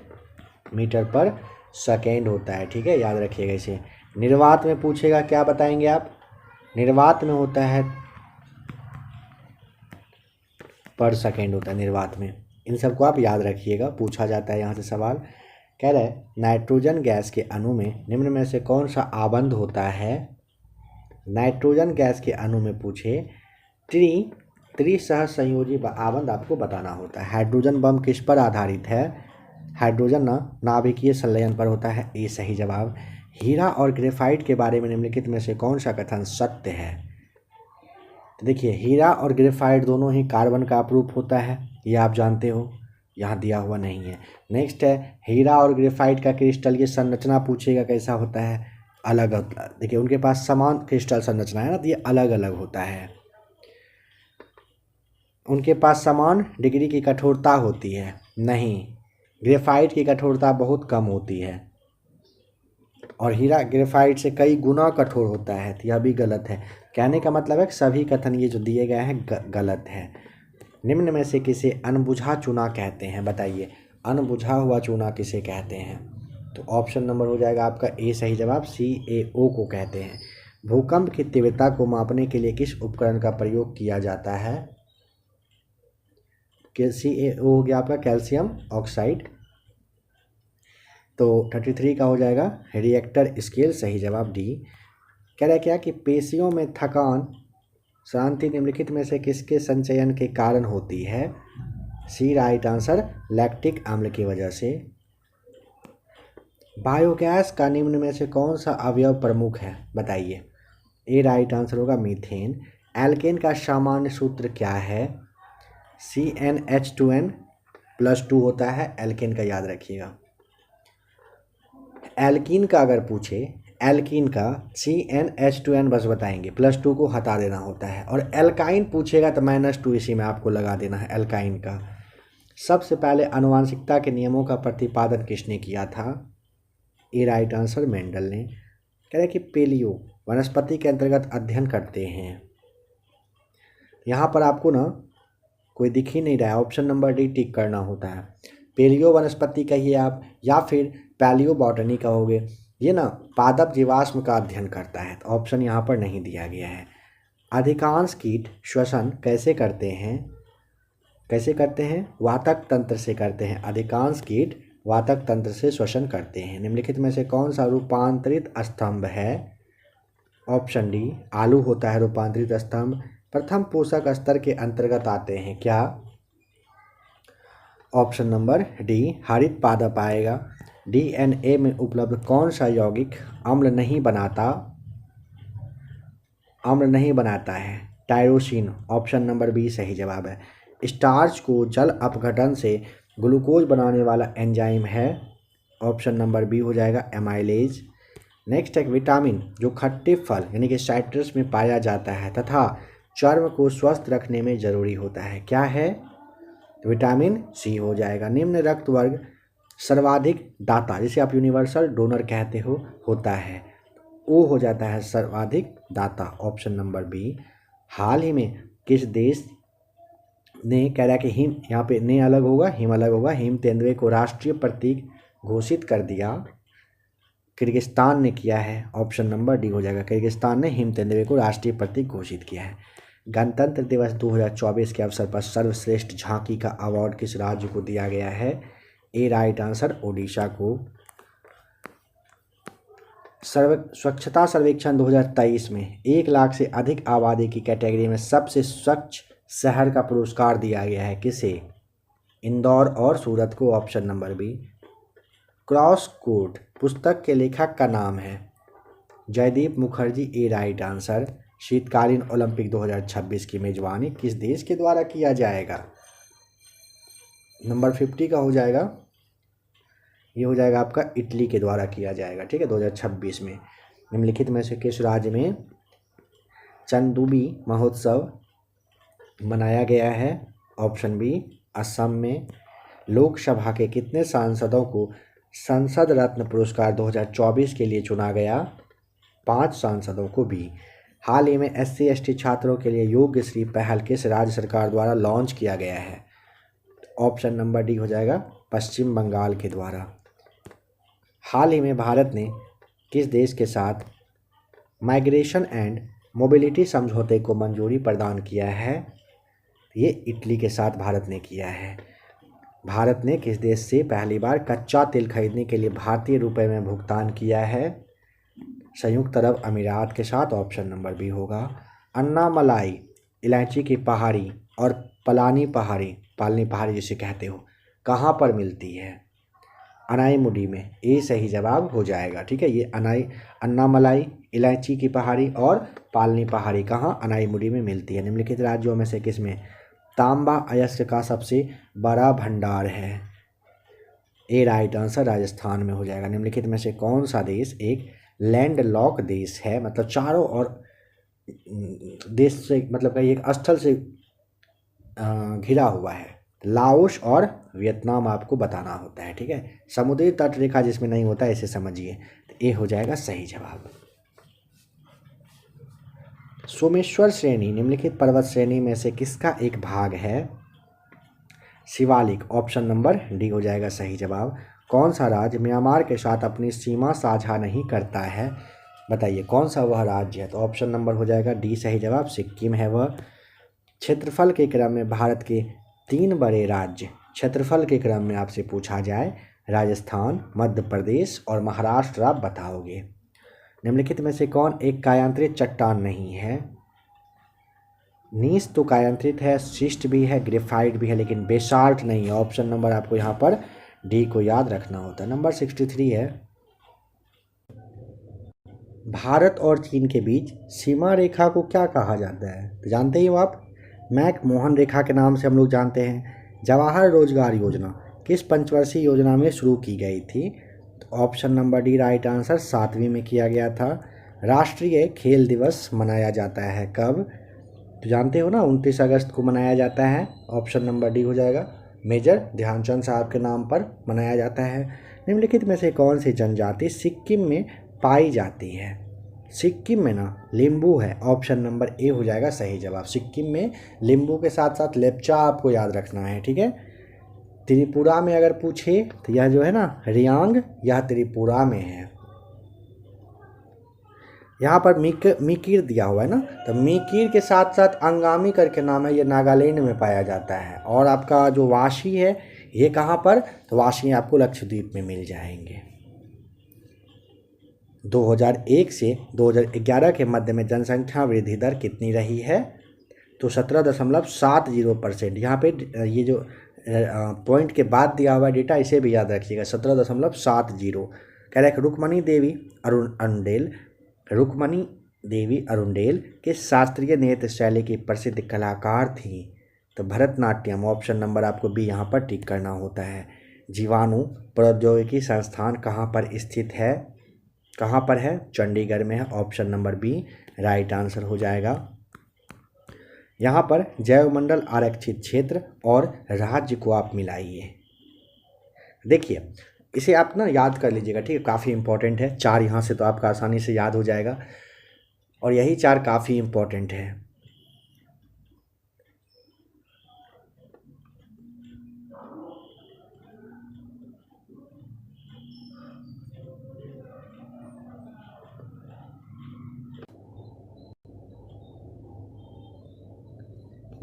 मीटर पर सेकेंड होता है। ठीक है, याद रखिएगा इसे। निर्वात में पूछेगा, क्या बताएंगे आप? निर्वात में होता है पर सेकेंड होता है निर्वात में। इन सबको आप याद रखिएगा, पूछा जाता है यहाँ से सवाल। कह रहा है नाइट्रोजन गैस के अणु में निम्न में से कौन सा आबंध होता है? नाइट्रोजन गैस के अणु में पूछे त्रिसहसंयोजी आबंध आपको बताना होता है। हाइड्रोजन बम किस पर आधारित है? हाइड्रोजन नाभिकीय संलयन पर होता है। ये सही जवाब। हीरा और ग्रेफाइट के बारे में निम्नलिखित में से कौन सा कथन सत्य है? तो देखिए, हीरा और ग्रेफाइट दोनों ही कार्बन का अपरूप होता है, ये आप जानते हो, यहाँ दिया हुआ नहीं है। नेक्स्ट है, हीरा और ग्रेफाइट का क्रिस्टलीय संरचना पूछेगा कैसा होता है? अलग होता है। देखिए, उनके पास समान क्रिस्टल संरचना है ना, तो ये अलग अलग होता है। उनके पास समान डिग्री की कठोरता होती है, नहीं, ग्रेफाइट की कठोरता बहुत कम होती है और हीरा ग्रेफाइट से कई गुना कठोर होता है। तो यह भी गलत है। कहने का मतलब है कि सभी कथन ये जो दिए गए हैं गलत है। निम्न में से किसे अनबुझा चूना कहते हैं? बताइए, अनबुझा हुआ चूना किसे कहते हैं? तो ऑप्शन नंबर हो जाएगा आपका ए सही जवाब। CaO को कहते हैं। भूकंप की तीव्रता को मापने के लिए किस उपकरण का प्रयोग किया जाता है? CaO हो गया आपका कैल्शियम ऑक्साइड। तो 33 का हो जाएगा रिएक्टर स्केल, सही जवाब डी। कह रहा है क्या कि पेशियों में थकान शांति निम्नलिखित में से किसके संचयन के कारण होती है? सी राइट आंसर, लैक्टिक अम्ल की वजह से। बायोगैस का निम्न में से कौन सा अवयव प्रमुख है? बताइए। ए राइट आंसर होगा मीथेन। एल्केन का सामान्य सूत्र क्या है? CnH2n+2 होता है एल्केन का, याद रखिएगा। एल्कीन का अगर पूछे, एल्कीन का CnH2n बस बताएंगे, +2 को हटा देना होता है। और एल्काइन पूछेगा तो -2 इसी में आपको लगा देना है एल्काइन का। सबसे पहले आनुवंशिकता के नियमों का प्रतिपादन किसने किया था? ए राइट आंसर, मेंडल ने। कह रहे कि पेलियो वनस्पति के अंतर्गत अध्ययन करते हैं। यहाँ पर आपको ना कोई दिख ही नहीं रहा है, ऑप्शन नंबर डी टिक करना होता है। पेलियो वनस्पति कहिए आप, या फिर पैलियो बॉटनी कहोगे। ये ना पादप जीवाश्म का अध्ययन करता है, तो ऑप्शन यहाँ पर नहीं दिया गया है। अधिकांश कीट श्वसन कैसे करते हैं? कैसे करते हैं? वातक तंत्र से करते हैं। अधिकांश कीट वातक तंत्र से श्वसन करते हैं। निम्नलिखित में से कौन सा रूपांतरित स्तंभ है? ऑप्शन डी, आलू होता है रूपांतरित स्तंभ। प्रथम पोषक स्तर के अंतर्गत आते हैं क्या? ऑप्शन नंबर डी, हरित पादप आएगा। DNA में उपलब्ध कौन सा यौगिक अम्ल नहीं बनाता है? टायरोसिन। ऑप्शन नंबर बी सही जवाब है। स्टार्च को जल अपघटन से ग्लूकोज बनाने वाला एंजाइम है। ऑप्शन नंबर बी हो जाएगा एमाइलेज। नेक्स्ट एक विटामिन जो खट्टे फल यानी कि साइट्रस में पाया जाता है तथा चर्म को स्वस्थ रखने में जरूरी होता है, क्या है? विटामिन सी हो जाएगा। निम्न रक्त वर्ग सर्वाधिक दाता, जिसे आप यूनिवर्सल डोनर कहते हो, होता है। ओ हो जाता है सर्वाधिक दाता, ऑप्शन नंबर बी। हाल ही में किस देश ने, कह रहा है कि हिम, यहाँ पे ने अलग होगा, हिम अलग होगा, हिम तेंदुए को राष्ट्रीय प्रतीक घोषित कर दिया? किर्गिस्तान ने किया है। ऑप्शन नंबर डी हो जाएगा, किर्गिस्तान ने हिम तेंदुए को राष्ट्रीय प्रतीक घोषित किया है। गणतंत्र दिवस 2024 के अवसर पर सर्वश्रेष्ठ झांकी का अवार्ड किस राज्य को दिया गया है? ए राइट आंसर, ओडिशा को। स्वच्छता सर्वेक्षण 2023 में 1 लाख से अधिक आबादी की कैटेगरी में सबसे स्वच्छ शहर का पुरस्कार दिया गया है, किसे? इंदौर और सूरत को, option number B. Cross code पुस्तक के लेखक का नाम है? Jaideep Mukherjee A right answer. शीतकालीन ओलंपिक 2026 की मेजबानी किस देश के द्वारा किया जाएगा? नंबर 50 का हो जाएगा, ये हो जाएगा आपका इटली के द्वारा किया जाएगा। ठीक है, 2026 में। निम्नलिखित में से किस राज्य में चंदुबी महोत्सव मनाया गया है? ऑप्शन बी असम में। लोकसभा के कितने सांसदों को संसद रत्न पुरस्कार 2024 के लिए चुना गया? 5 सांसदों को भी। हाल ही में SC ST छात्रों के लिए योग्यश्री पहल किस राज्य सरकार द्वारा लॉन्च किया गया है? ऑप्शन नंबर डी हो जाएगा पश्चिम बंगाल के द्वारा। हाल ही में भारत ने किस देश के साथ माइग्रेशन एंड मोबिलिटी समझौते को मंजूरी प्रदान किया है? ये इटली के साथ भारत ने किया है। भारत ने किस देश से पहली बार कच्चा तेल खरीदने के लिए भारतीय रुपए में भुगतान किया है? संयुक्त अरब अमीरात के साथ। ऑप्शन नंबर बी होगा। अन्नामलाई इलायची की पहाड़ी और पालनी पहाड़ी जिसे कहते हो, कहाँ पर मिलती है? अनाईमुडी में। ये सही जवाब हो जाएगा। ठीक है, ये अन्नामलाई इलायची की पहाड़ी और पालनी पहाड़ी कहाँ? अनाईमुडी में मिलती है। निम्नलिखित राज्यों में से किसमें तांबा अयस्क का सबसे बड़ा भंडार है? ए राइट आंसर, राजस्थान में हो जाएगा। निम्नलिखित में से कौन सा देश एक लैंड लॉक देश है? मतलब चारों ओर देश से, मतलब कहीं एक स्थल से घिरा हुआ है। लाओस और वियतनाम आपको बताना होता है। ठीक है, समुद्री तट रेखा जिसमें नहीं होता, इसे समझिए। तो ये हो जाएगा सही जवाब। सोमेश्वर श्रेणी निम्नलिखित पर्वत श्रेणी में से किसका एक भाग है? शिवालिक। ऑप्शन नंबर डी हो जाएगा सही जवाब। कौन सा राज्य म्यांमार के साथ अपनी सीमा साझा नहीं करता है? बताइए कौन सा वह राज्य है? तो ऑप्शन नंबर हो जाएगा डी सही जवाब, सिक्किम है वह। क्षेत्रफल के क्रम में भारत के 3 बड़े राज्य, क्षेत्रफल के क्रम में आपसे पूछा जाए, राजस्थान, मध्य प्रदेश और महाराष्ट्र, आप बताओगे। निम्नलिखित में से कौन एक कायांतरित चट्टान नहीं है? नीस तो कायांतरित है, शिस्ट भी है, ग्रेफाइट भी है, लेकिन बेसाल्ट नहीं है। ऑप्शन नंबर आपको यहाँ पर डी को याद रखना होता है। नंबर 63 है। भारत और चीन के बीच सीमा रेखा को क्या कहा जाता है? तो जानते ही हो आप, मैक-मोहन रेखा के नाम से हम लोग जानते हैं। जवाहर रोजगार योजना किस पंचवर्षीय योजना में शुरू की गई थी? तो option number D right answer, 7वीं में किया गया था। राष्ट्रीय खेल दिवस मनाया जाता है कब? तो जानते हो ना, 29 अगस्त को मनाया जाता है। ऑप्शन नंबर डी हो जाएगा, मेजर ध्यानचंद साहब के नाम पर मनाया जाता है। निम्नलिखित में से कौन सी जनजाति सिक्किम में पाई जाती है? सिक्किम में ना लिम्बू है। ऑप्शन नंबर ए हो जाएगा सही जवाब। सिक्किम में लिम्बू के साथ साथ लेप्चा आपको याद रखना है। ठीक है, त्रिपुरा में अगर पूछे तो यह जो है ना रियांग, यह त्रिपुरा में है। यहाँ पर मिकिर दिया हुआ है ना, तो मिकिर के साथ साथ अंगामी करके नाम है, ये नागालैंड में पाया जाता है। और आपका जो वाशी है ये कहाँ पर? तो वाशी आपको लक्षद्वीप में मिल जाएंगे। 2001 से 2011 के मध्य में जनसंख्या वृद्धि दर कितनी रही है? तो 17.70%। यहाँ पे ये जो पॉइंट के बाद दिया हुआ डेटा, इसे भी याद रखिएगा, 17.70। कह रहे रुक्मणी देवी अरुणडेल किस शास्त्रीय नृत्य शैली की प्रसिद्ध कलाकार थी? तो भरतनाट्यम। ऑप्शन नंबर आपको बी यहाँ पर टिक करना होता है। जीवाणु प्रौद्योगिकी संस्थान कहाँ पर स्थित है? कहाँ पर है? चंडीगढ़ में है। Option number B right answer हो जाएगा। यहाँ पर जैवमंडल आरक्षित क्षेत्र और राज्य को आप मिलाइए। देखिए इसे आप ना याद कर लीजिएगा। ठीक है, काफ़ी इंपॉर्टेंट है। 4 यहाँ से तो आपका आसानी से याद हो जाएगा, और यही 4 काफ़ी इंपॉर्टेंट है।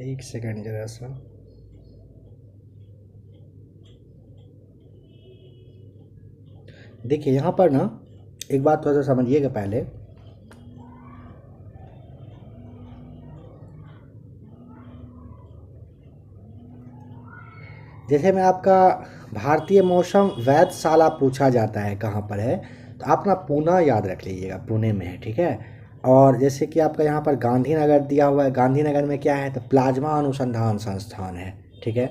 एक सेकंड जरा सा। देखिए यहाँ पर ना एक बात थोड़ा सा समझिएगा पहले। जैसे में आपका भारतीय मौसम वेधशाला पूछा जाता है कहाँ पर है, तो आप ना पूना याद रख लीजिएगा, पुणे में है, ठीक है। और जैसे कि आपका यहाँ पर गांधीनगर दिया हुआ है, गांधीनगर में क्या है, तो प्लाज्मा अनुसंधान संस्थान है, ठीक है।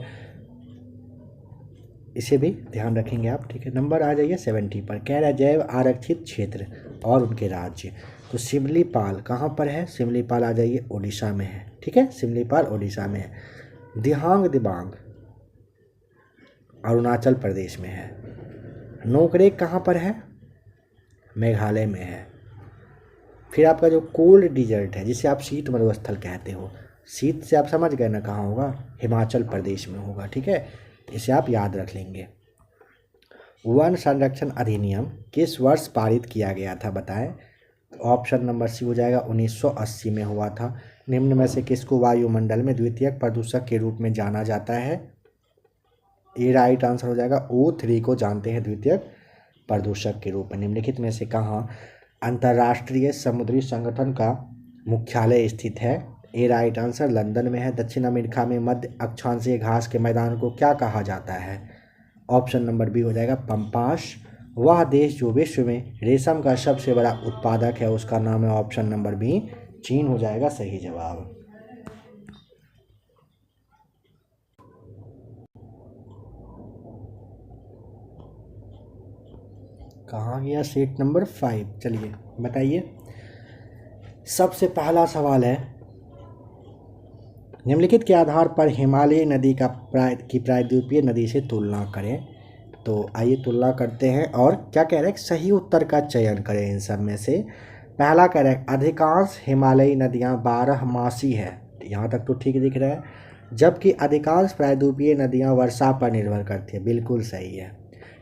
इसे भी ध्यान रखेंगे आप, ठीक है। नंबर आ जाइए 70 पर, कह रहा है जैव आरक्षित क्षेत्र और उनके राज्य। तो सिमलीपाल कहाँ पर है, सिमलीपाल आ जाइए, उड़ीसा में है, ठीक है, सिमलीपाल उड़ीसा में है। दिहांग दिबांग अरुणाचल प्रदेश में है। नोकरेक कहाँ पर है, मेघालय में है। फिर आपका जो कोल्ड डिजर्ट है, जिसे आप शीत मरुस्थल कहते हो, शीत से आप समझ गए ना कहाँ होगा, हिमाचल प्रदेश में होगा, ठीक है। इसे आप याद रख लेंगे। वन संरक्षण अधिनियम किस वर्ष पारित किया गया था, बताएं। ऑप्शन नंबर सी हो जाएगा 1980 में हुआ था। निम्न में से किसको वायुमंडल में द्वितीयक प्रदूषक के रूप में जाना जाता है, ये राइट आंसर हो जाएगा। O3 को जानते हैं द्वितीयक प्रदूषक के रूप में। निम्नलिखित में से कहाँ अंतर्राष्ट्रीय समुद्री संगठन का मुख्यालय स्थित है, ए राइट आंसर लंदन में है। दक्षिण अमेरिका में मध्य अक्षांशीय घास के मैदान को क्या कहा जाता है, ऑप्शन नंबर बी हो जाएगा पम्पास। वह देश जो विश्व में रेशम का सबसे बड़ा उत्पादक है, उसका नाम है ऑप्शन नंबर बी चीन हो जाएगा सही जवाब। कहाँ गया सीट नंबर 5, चलिए बताइए। सबसे पहला सवाल है, निम्नलिखित के आधार पर हिमालयी नदी की प्रायद्वीपीय नदी से तुलना करें। तो आइए तुलना करते हैं, और क्या कह रहे हैं, सही उत्तर का चयन करें इन सब में से। पहला कह रहे हैं अधिकांश हिमालयी नदियां 12 मासी है, यहाँ तक तो ठीक दिख रहा है, जबकि अधिकांश प्रायद्वीपीय नदियां वर्षा पर निर्भर करती है, बिल्कुल सही है।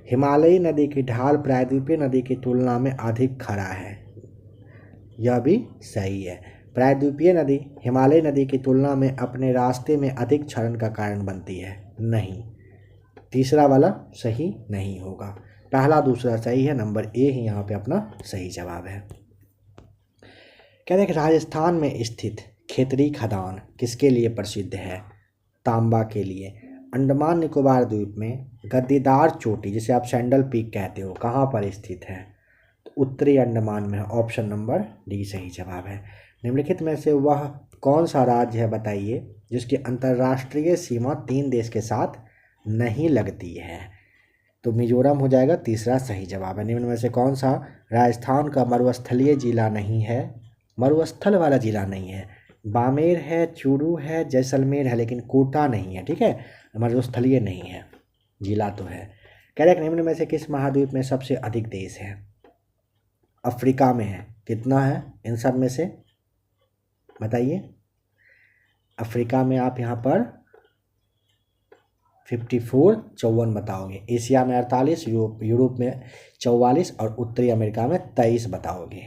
हिमालयी नदी की ढाल प्रायद्वीपीय नदी की तुलना में अधिक खड़ा है, यह भी सही है। प्रायद्वीपीय नदी हिमालयी नदी की तुलना में अपने रास्ते में अधिक क्षरण का कारण बनती है, नहीं। तीसरा वाला सही नहीं होगा, पहला दूसरा सही है, नंबर ए ही यहाँ पे अपना सही जवाब है। कह रहे हैं राजस्थान में स्थित खेतरी खदान किसके लिए प्रसिद्ध है, तांबा के लिए। अंडमान निकोबार द्वीप में गद्दीदार चोटी, जिसे आप सैंडल पीक कहते हो, कहाँ पर स्थित है, तो उत्तरी अंडमान में है, ऑप्शन नंबर डी सही जवाब है। निम्नलिखित में से वह कौन सा राज्य है बताइए जिसकी अंतर्राष्ट्रीय सीमा 3 देश के साथ नहीं लगती है, तो मिजोरम हो जाएगा तीसरा सही जवाब है। निम्न में से कौन सा राजस्थान का मरुस्थलीय जिला नहीं है, मरुस्थल वाला जिला नहीं है, बामेर है, चूरू है, जैसलमेर है, लेकिन कोटा नहीं है, ठीक है, मरुस्थलीय नहीं है, जिला तो है। कह रहे निम्न में से किस महाद्वीप में सबसे अधिक देश है, अफ्रीका में है, कितना है इन सब में से बताइए। अफ्रीका में आप यहाँ पर 54 54 बताओगे, एशिया में 48, यूरोप में 44 और उत्तरी अमेरिका में 23 बताओगे।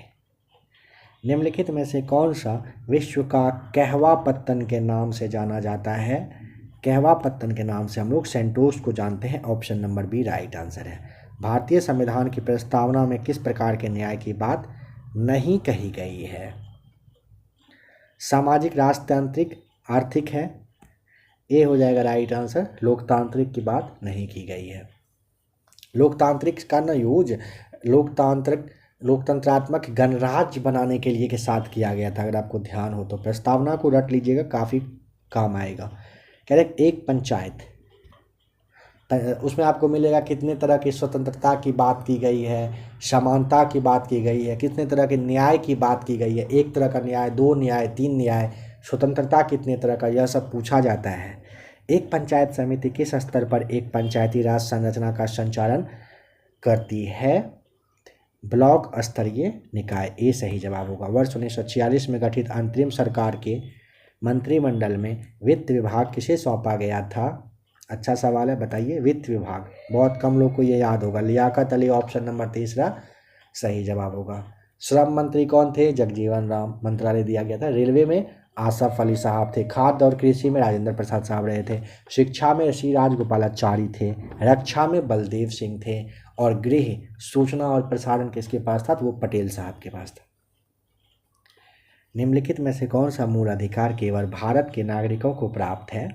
निम्नलिखित में से कौन सा विश्व का कहवा पत्तन के नाम से जाना जाता है, कहवा पत्तन के नाम से हम लोग सेंटोस को जानते हैं, option number B right answer है। भारतीय संविधान की प्रस्तावना में किस प्रकार के न्याय की बात नहीं कही गई है, सामाजिक, राजतांत्रिक, आर्थिक है, ए हो जाएगा राइट आंसर। लोकतांत्रिक की बात नहीं की गई है। लोकतांत्रिक का ना यूज लोकतंत्रात्मक गणराज्य बनाने के लिए के साथ किया गया था, अगर आपको ध्यान हो तो। प्रस्तावना को रट लीजिएगा, काफ़ी काम आएगा। कह रहे एक पंचायत, उसमें आपको मिलेगा कितने तरह की स्वतंत्रता की बात की गई है, समानता की बात की गई है, कितने तरह के न्याय की बात की गई है, एक तरह का न्याय, 2 न्याय, 3 न्याय, स्वतंत्रता कितने तरह का, यह सब पूछा जाता है। एक पंचायत समिति किस स्तर पर एक पंचायती राज संरचना का संचालन करती है, ब्लॉक स्तरीय निकाय, ए सही जवाब होगा। वर्ष 1946 में गठित अंतरिम सरकार के मंत्रिमंडल में वित्त विभाग किसे सौंपा गया था, अच्छा सवाल है, बताइए। वित्त विभाग बहुत कम लोग को ये याद होगा, लियाकत अली, ऑप्शन नंबर तीसरा सही जवाब होगा। श्रम मंत्री कौन थे, जगजीवन राम, मंत्रालय दिया गया था। रेलवे में आसफ अली साहब थे। खाद्य और कृषि में राजेंद्र प्रसाद साहब रहे थे। शिक्षा में श्री राजगोपालाचारी थे। रक्षा में बलदेव सिंह थे। और गृह, सूचना और प्रसारण किसके पास था, तो वो पटेल साहब के पास था। निम्नलिखित में से कौन सा मूल अधिकार केवल भारत के नागरिकों को प्राप्त है,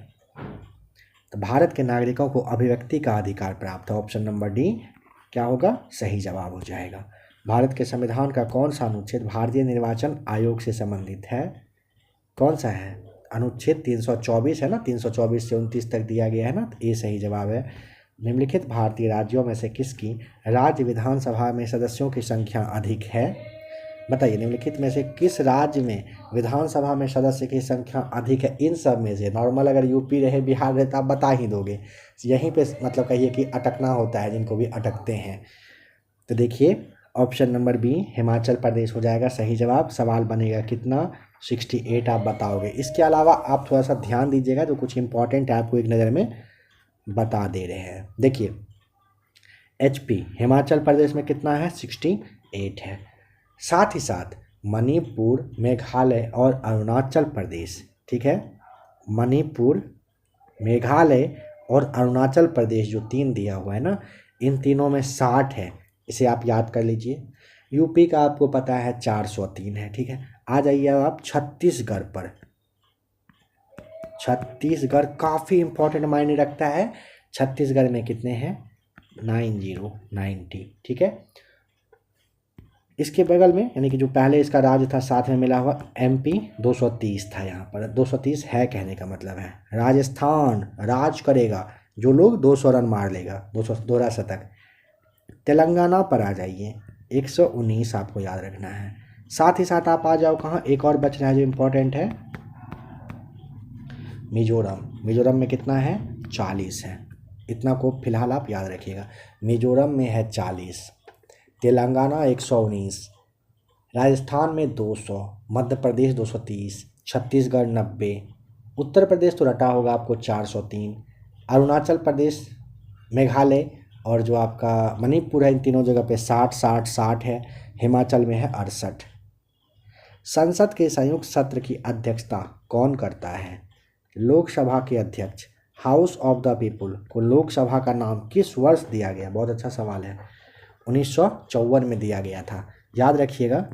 तो भारत के नागरिकों को अभिव्यक्ति का अधिकार प्राप्त है। ऑप्शन नंबर डी क्या होगा, सही जवाब हो जाएगा। भारत के संविधान का कौन सा अनुच्छेद भारतीय निर्वाचन आयोग से संबंधित है? कौन सा है? अनुच्छेद 324 है ना, 324 से 29 तक दिया गया है ना, तो ये सही जवाब है। निम्नलिखित भारतीय राज्यों में से किसकी राज्य विधानसभा में सदस्यों की संख्या अधिक है? बताइए, निम्नलिखित में से किस राज्य में विधानसभा में सदस्य की संख्या अधिक है? इन सब में से नॉर्मल अगर यूपी रहे, बिहार रहे, तो आप बता ही दोगे। यहीं पे मतलब कहिए कि अटकना होता है, जिनको भी अटकते हैं। तो देखिए option number B Himachal Pradesh हो जाएगा सही जवाब। सवाल बनेगा कितना, 68 आप बताओगे। इसके अलावा आप थोड़ा सा ध्यान दीजिएगा, तो कुछ इंपॉर्टेंट आपको एक नज़र में बता दे रहे हैं। देखिए HP हिमाचल प्रदेश में कितना है, 68 है। साथ ही साथ मणिपुर, मेघालय और अरुणाचल प्रदेश, ठीक है, मणिपुर, मेघालय और अरुणाचल प्रदेश जो 3 दिया हुआ है ना, इन तीनों में 60 है। इसे आप याद कर लीजिए। यूपी का आपको पता है 403 है, ठीक है। आ जाइए आप छत्तीसगढ़ पर। छत्तीसगढ़ काफ़ी इंपॉर्टेंट मायने रखता है। छत्तीसगढ़ में कितने हैं, 90, ठीक है। इसके बगल में यानी कि जो पहले इसका राज्य था साथ में मिला हुआ MP 230 था। यहाँ पर 230 है, कहने का मतलब है राजस्थान राज करेगा, जो लोग 200 रन मार लेगा, 200 शतक। तेलंगाना पर आ जाइए, 119 आपको याद रखना है। साथ ही साथ आप आ जाओ कहाँ, एक और बच रहा है जो इम्पोर्टेंट है, मिजोरम। मिजोरम में कितना है, 40 है। इतना को फिलहाल आप याद रखिएगा। मिजोरम में है 40, तेलंगाना 119, राजस्थान में 200, मध्य प्रदेश 230, छत्तीसगढ़ 90, उत्तर प्रदेश तो रटा होगा आपको 403, अरुणाचल प्रदेश, मेघालय और जो आपका मणिपुर है, इन तीनों जगह पे 60 है। हिमाचल में है 68। संसद के संयुक्त सत्र की अध्यक्षता कौन करता है? लोकसभा के अध्यक्ष। हाउस ऑफ द पीपुल को लोकसभा का नाम किस वर्ष दिया गया? बहुत अच्छा सवाल है। 1954 में दिया गया था, याद रखिएगा।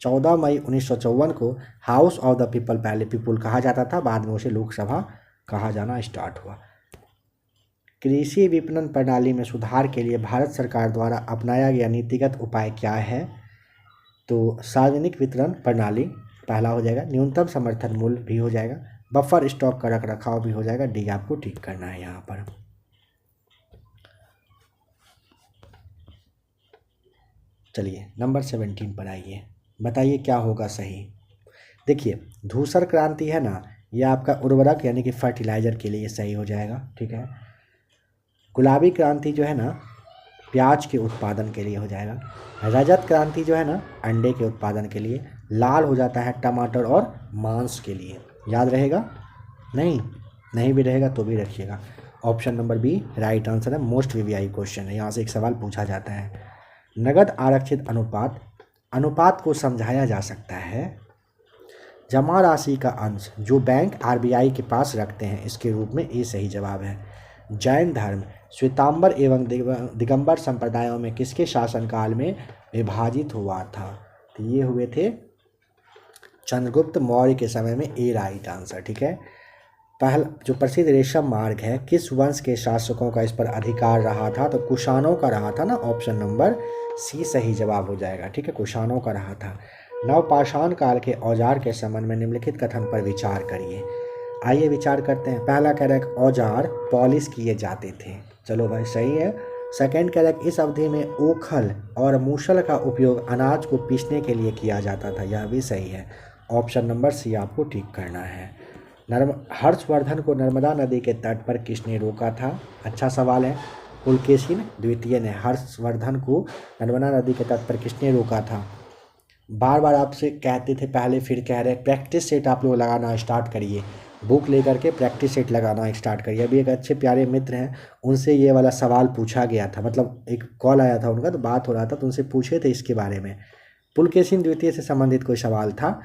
14 मई 1954 को हाउस ऑफ द पीपल, पहले पीपुल कहा जाता था, बाद में उसे लोकसभा कहा जाना स्टार्ट हुआ। कृषि विपणन प्रणाली में सुधार के लिए भारत सरकार द्वारा अपनाया गया नीतिगत उपाय क्या है? तो सार्वजनिक वितरण प्रणाली पहला हो जाएगा, न्यूनतम समर्थन मूल्य भी हो जाएगा, बफर स्टॉक का रख रखाव भी हो जाएगा। डी आपको ठीक करना है यहाँ पर। चलिए नंबर 17 पर आइए, बताइए क्या होगा सही। देखिए धूसर क्रांति है ना, यह आपका उर्वरक यानी कि फर्टिलाइजर के लिए सही हो जाएगा, ठीक है। गुलाबी क्रांति जो है ना, प्याज के उत्पादन के लिए हो जाएगा। रजत क्रांति जो है ना, अंडे के उत्पादन के लिए। लाल हो जाता है टमाटर और मांस के लिए, याद रहेगा? नहीं भी रहेगा तो भी रखिएगा। Option number B right answer है, मोस्ट वीवीआई क्वेश्चन है, यहाँ से एक सवाल पूछा जाता है। नगद आरक्षित अनुपात को समझाया जा सकता है जमा राशि का अंश जो बैंक RBI के पास रखते हैं, इसके रूप में। ये सही जवाब है। जैन धर्म श्वेतांबर एवं दिगंबर संप्रदायों में किसके शासनकाल में विभाजित हुआ था? तो ये हुए थे चंद्रगुप्त मौर्य के समय में। ए राइट आंसर, ठीक है। पहला जो प्रसिद्ध रेशम मार्ग है, किस वंश के शासकों का इस पर अधिकार रहा था? तो कुषाणों का रहा था ना, ऑप्शन नंबर सी सही जवाब हो जाएगा, ठीक है, कुषाणों का रहा था। नवपाषाण काल के औजार के संबंध में निम्नलिखित कथन पर विचार करिए। आइए विचार करते हैं। पहला कह रहा है औजार पॉलिश किए जाते थे, चलो भाई सही है। सेकंड कह रहा है इस अवधि में ओखल और मूसल का उपयोग अनाज को पीसने के लिए किया जाता था, यह भी सही है। ऑप्शन नंबर सी आपको ठीक करना है। हर्षवर्धन को नर्मदा नदी के तट पर किसने रोका था? अच्छा सवाल है। पुलकेशिन द्वितीय ने हर्षवर्धन को नर्मदा नदी के तट पर किसने रोका था? बार बार आपसे कहते थे पहले, फिर कह रहे प्रैक्टिस सेट आप लोग लगाना स्टार्ट करिए। बुक लेकर के प्रैक्टिस सेट लगाना स्टार्ट करिए। अभी एक अच्छे प्यारे मित्र हैं, उनसे ये वाला सवाल पूछा गया था, मतलब एक कॉल आया था उनका, तो बात हो रहा था, तो उनसे पूछे थे इसके बारे में। पुलकेशिन द्वितीय से संबंधित कोई सवाल था,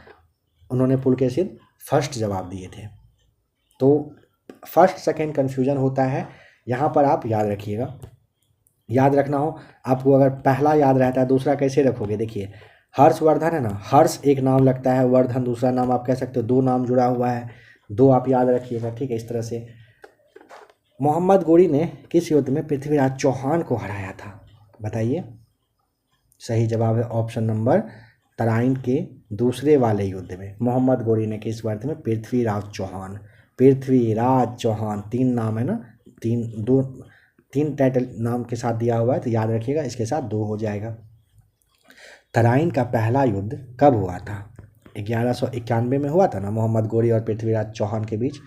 उन्होंने पुलकेशिन फर्स्ट जवाब दिए थे। तो फर्स्ट सेकंड कन्फ्यूजन होता है, यहाँ पर आप याद रखिएगा। याद रखना हो आपको, अगर पहला याद रहता है दूसरा कैसे रखोगे? देखिए हर्षवर्धन है ना, हर्ष एक नाम लगता है, वर्धन दूसरा नाम आप कह सकते हो, दो नाम जुड़ा हुआ है, दो आप याद रखिएगा, ठीक है। इस तरह से मोहम्मद गोरी ने किस युद्ध में पृथ्वीराज चौहान को हराया था? बताइए। सही जवाब है ऑप्शन नंबर तराइन के दूसरे वाले युद्ध में मोहम्मद गोरी ने किस युद्ध में? पृथ्वीराज चौहान 3 नाम है ना, 3 टाइटल नाम के साथ दिया हुआ है, तो याद रखिएगा, इसके साथ 2 हो जाएगा। तराइन का पहला युद्ध कब हुआ था? 1191 में हुआ था ना, मोहम्मद गोरी और पृथ्वीराज चौहान के बीच।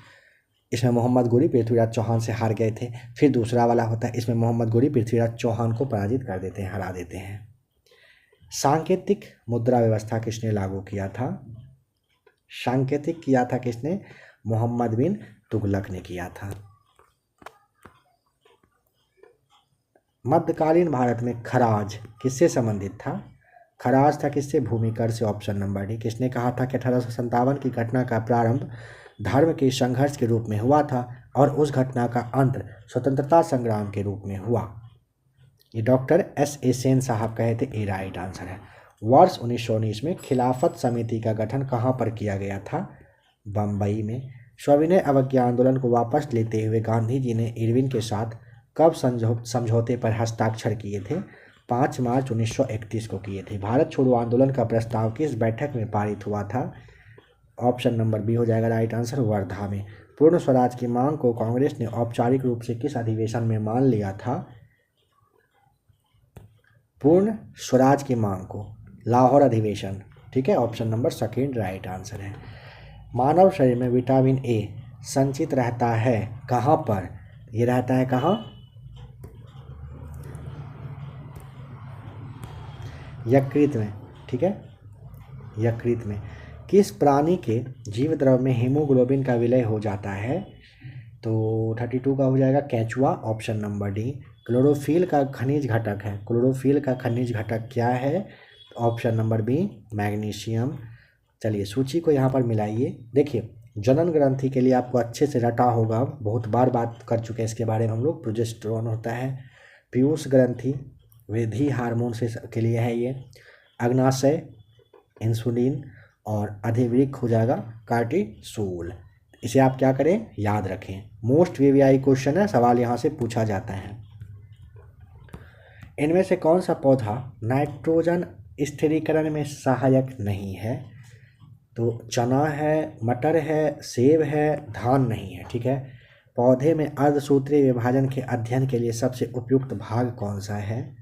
इसमें मोहम्मद गोरी पृथ्वीराज चौहान से हार गए थे। फिर दूसरा वाला होता है, इसमें मोहम्मद गोरी पृथ्वीराज चौहान को पराजित कर देते हैं, हरा देते हैं। सांकेतिक मुद्रा व्यवस्था किसने लागू किया था? सांकेतिक किया था किसने? मोहम्मद बिन तुगलक ने किया था। मध्यकालीन भारत में खराज किससे संबंधित था? खराज था किससे? भूमि कर से, ऑप्शन नंबर डी। किसने कहा था कि 1857 की घटना का प्रारंभ धर्म के संघर्ष के रूप में हुआ था और उस घटना का अंत स्वतंत्रता संग्राम के रूप में हुआ? ये डॉक्टर S.A. सेन साहब कहे थे। ए राइट आंसर है। वर्ष 1919 में खिलाफत समिति का गठन कहाँ पर किया गया था? बम्बई में। सविनय अवज्ञा आंदोलन को वापस लेते हुए गांधी जी ने इरविन के साथ कब समझौते पर हस्ताक्षर किए थे? 5 मार्च 1931 को किए थे। भारत छोड़ो आंदोलन का प्रस्ताव किस बैठक में पारित हुआ था? ऑप्शन नंबर बी हो जाएगा राइट आंसर, वर्धा में। पूर्ण स्वराज की मांग को कांग्रेस ने औपचारिक रूप से किस अधिवेशन में मान लिया था? पूर्ण स्वराज की मांग को लाहौर अधिवेशन, ठीक है, option number second right answer है। मानव शरीर में विटामिन ए संचित रहता है कहाँ पर? ये रहता है कहाँ? यकृत में, ठीक है, यकृत में। किस प्राणी के जीव द्रव में हीमोग्लोबिन का विलय हो जाता है? तो 32 का हो जाएगा केंचुआ, ऑप्शन नंबर डी। क्लोरोफिल का खनिज घटक है, क्लोरोफिल का खनिज घटक क्या है? Option number B magnesium. चलिए सूची को यहाँ पर मिलाइए। देखिए जनन ग्रंथि के लिए आपको अच्छे से रटा होगा, बहुत बार बात कर चुके हैं इसके बारे में हम लोग। प्रोजेस्टेरोन होता है। पीयूष ग्रंथि वृद्धि हार्मोन से के लिए है ये। अग्नाशय इंसुलिन और अधिवृक्क हो जाएगा कार्टिसोल। इसे आप क्या करें? याद रखें। मोस्ट वीवीआई क्वेश्चन है, सवाल यहाँ से पूछा जाता है। इनमें से कौन सा पौधा नाइट्रोजन स्थिरीकरण में सहायक नहीं है? तो चना है, मटर है, सेब है, धान नहीं है, ठीक है। पौधे में अर्धसूत्रीय विभाजन के अध्ययन के लिए सबसे उपयुक्त भाग कौन सा है?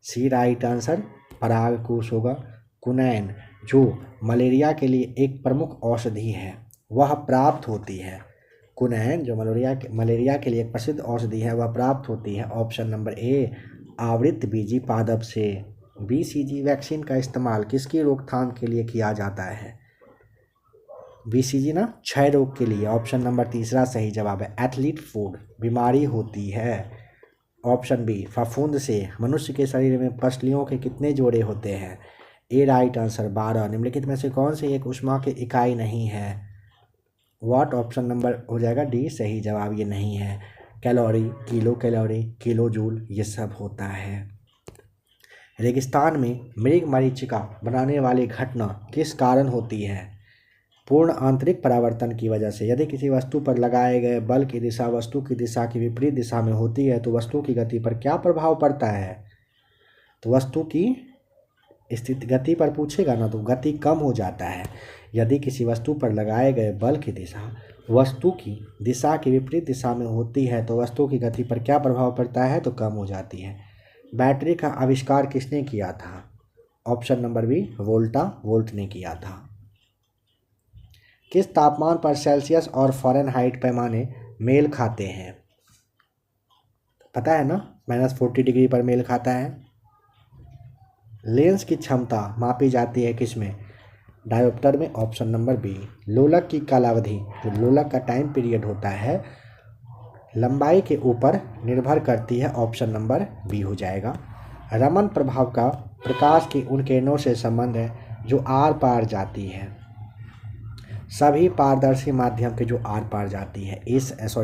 सी राइट आंसर, परागकोश होगा। कुनैन जो मलेरिया के लिए एक प्रमुख औषधि है वह प्राप्त होती है। कुनैन जो मलेरिया के लिए एक प्रसिद्ध औषधि है वह प्राप्त होती है, ऑप्शन नंबर ए, आवृत्त बीजी पादप से। BCG वैक्सीन का इस्तेमाल किसकी रोकथाम के लिए किया जाता है? BCG ना क्षय रोग के लिए, ऑप्शन नंबर तीसरा सही जवाब है। एथलीट फूड बीमारी होती है, ऑप्शन बी। फफूंद से मनुष्य के शरीर में पसलियों के कितने जोड़े होते हैं? ए राइट आंसर 12। निम्नलिखित में से कौन सी एक ऊष्मा की इकाई नहीं है? वाट, ऑप्शन नंबर हो जाएगा डी सही जवाब, ये नहीं है। कैलोरी, किलो जूल ये सब होता है। रेगिस्तान में मृग मरीचिका बनाने वाली घटना किस कारण होती है? पूर्ण आंतरिक परावर्तन की वजह से। यदि किसी वस्तु पर लगाए गए बल की दिशा वस्तु की दिशा की विपरीत दिशा में होती है तो वस्तु की गति पर क्या प्रभाव पड़ता है? तो वस्तु की स्थिति गति पर पूछेगा ना तो गति कम हो जाता है। यदि किसी वस्तु पर लगाए गए बल की दिशा वस्तु की दिशा की विपरीत दिशा में होती है तो वस्तु की गति पर क्या प्रभाव पड़ता है? तो कम हो जाती है। बैटरी का आविष्कार किसने किया था? ऑप्शन नंबर बी, वोल्ट ने किया था। किस तापमान पर सेल्सियस और फ़ारेनहाइट पैमाने मेल खाते हैं? पता है ना, -40 डिग्री पर मेल खाता है। लेंस की क्षमता मापी जाती है किसमें? डायोप्टर में, ऑप्शन नंबर बी। लोलक की कालावधि, जो लोलक का टाइम पीरियड होता है, लंबाई के ऊपर निर्भर करती है, ऑप्शन नंबर बी हो जाएगा। रमन प्रभाव का प्रकाश की उन किरणों से संबंध है जो आर पार जाती है। सभी पारदर्शी माध्यम के जो आर पार जाती है,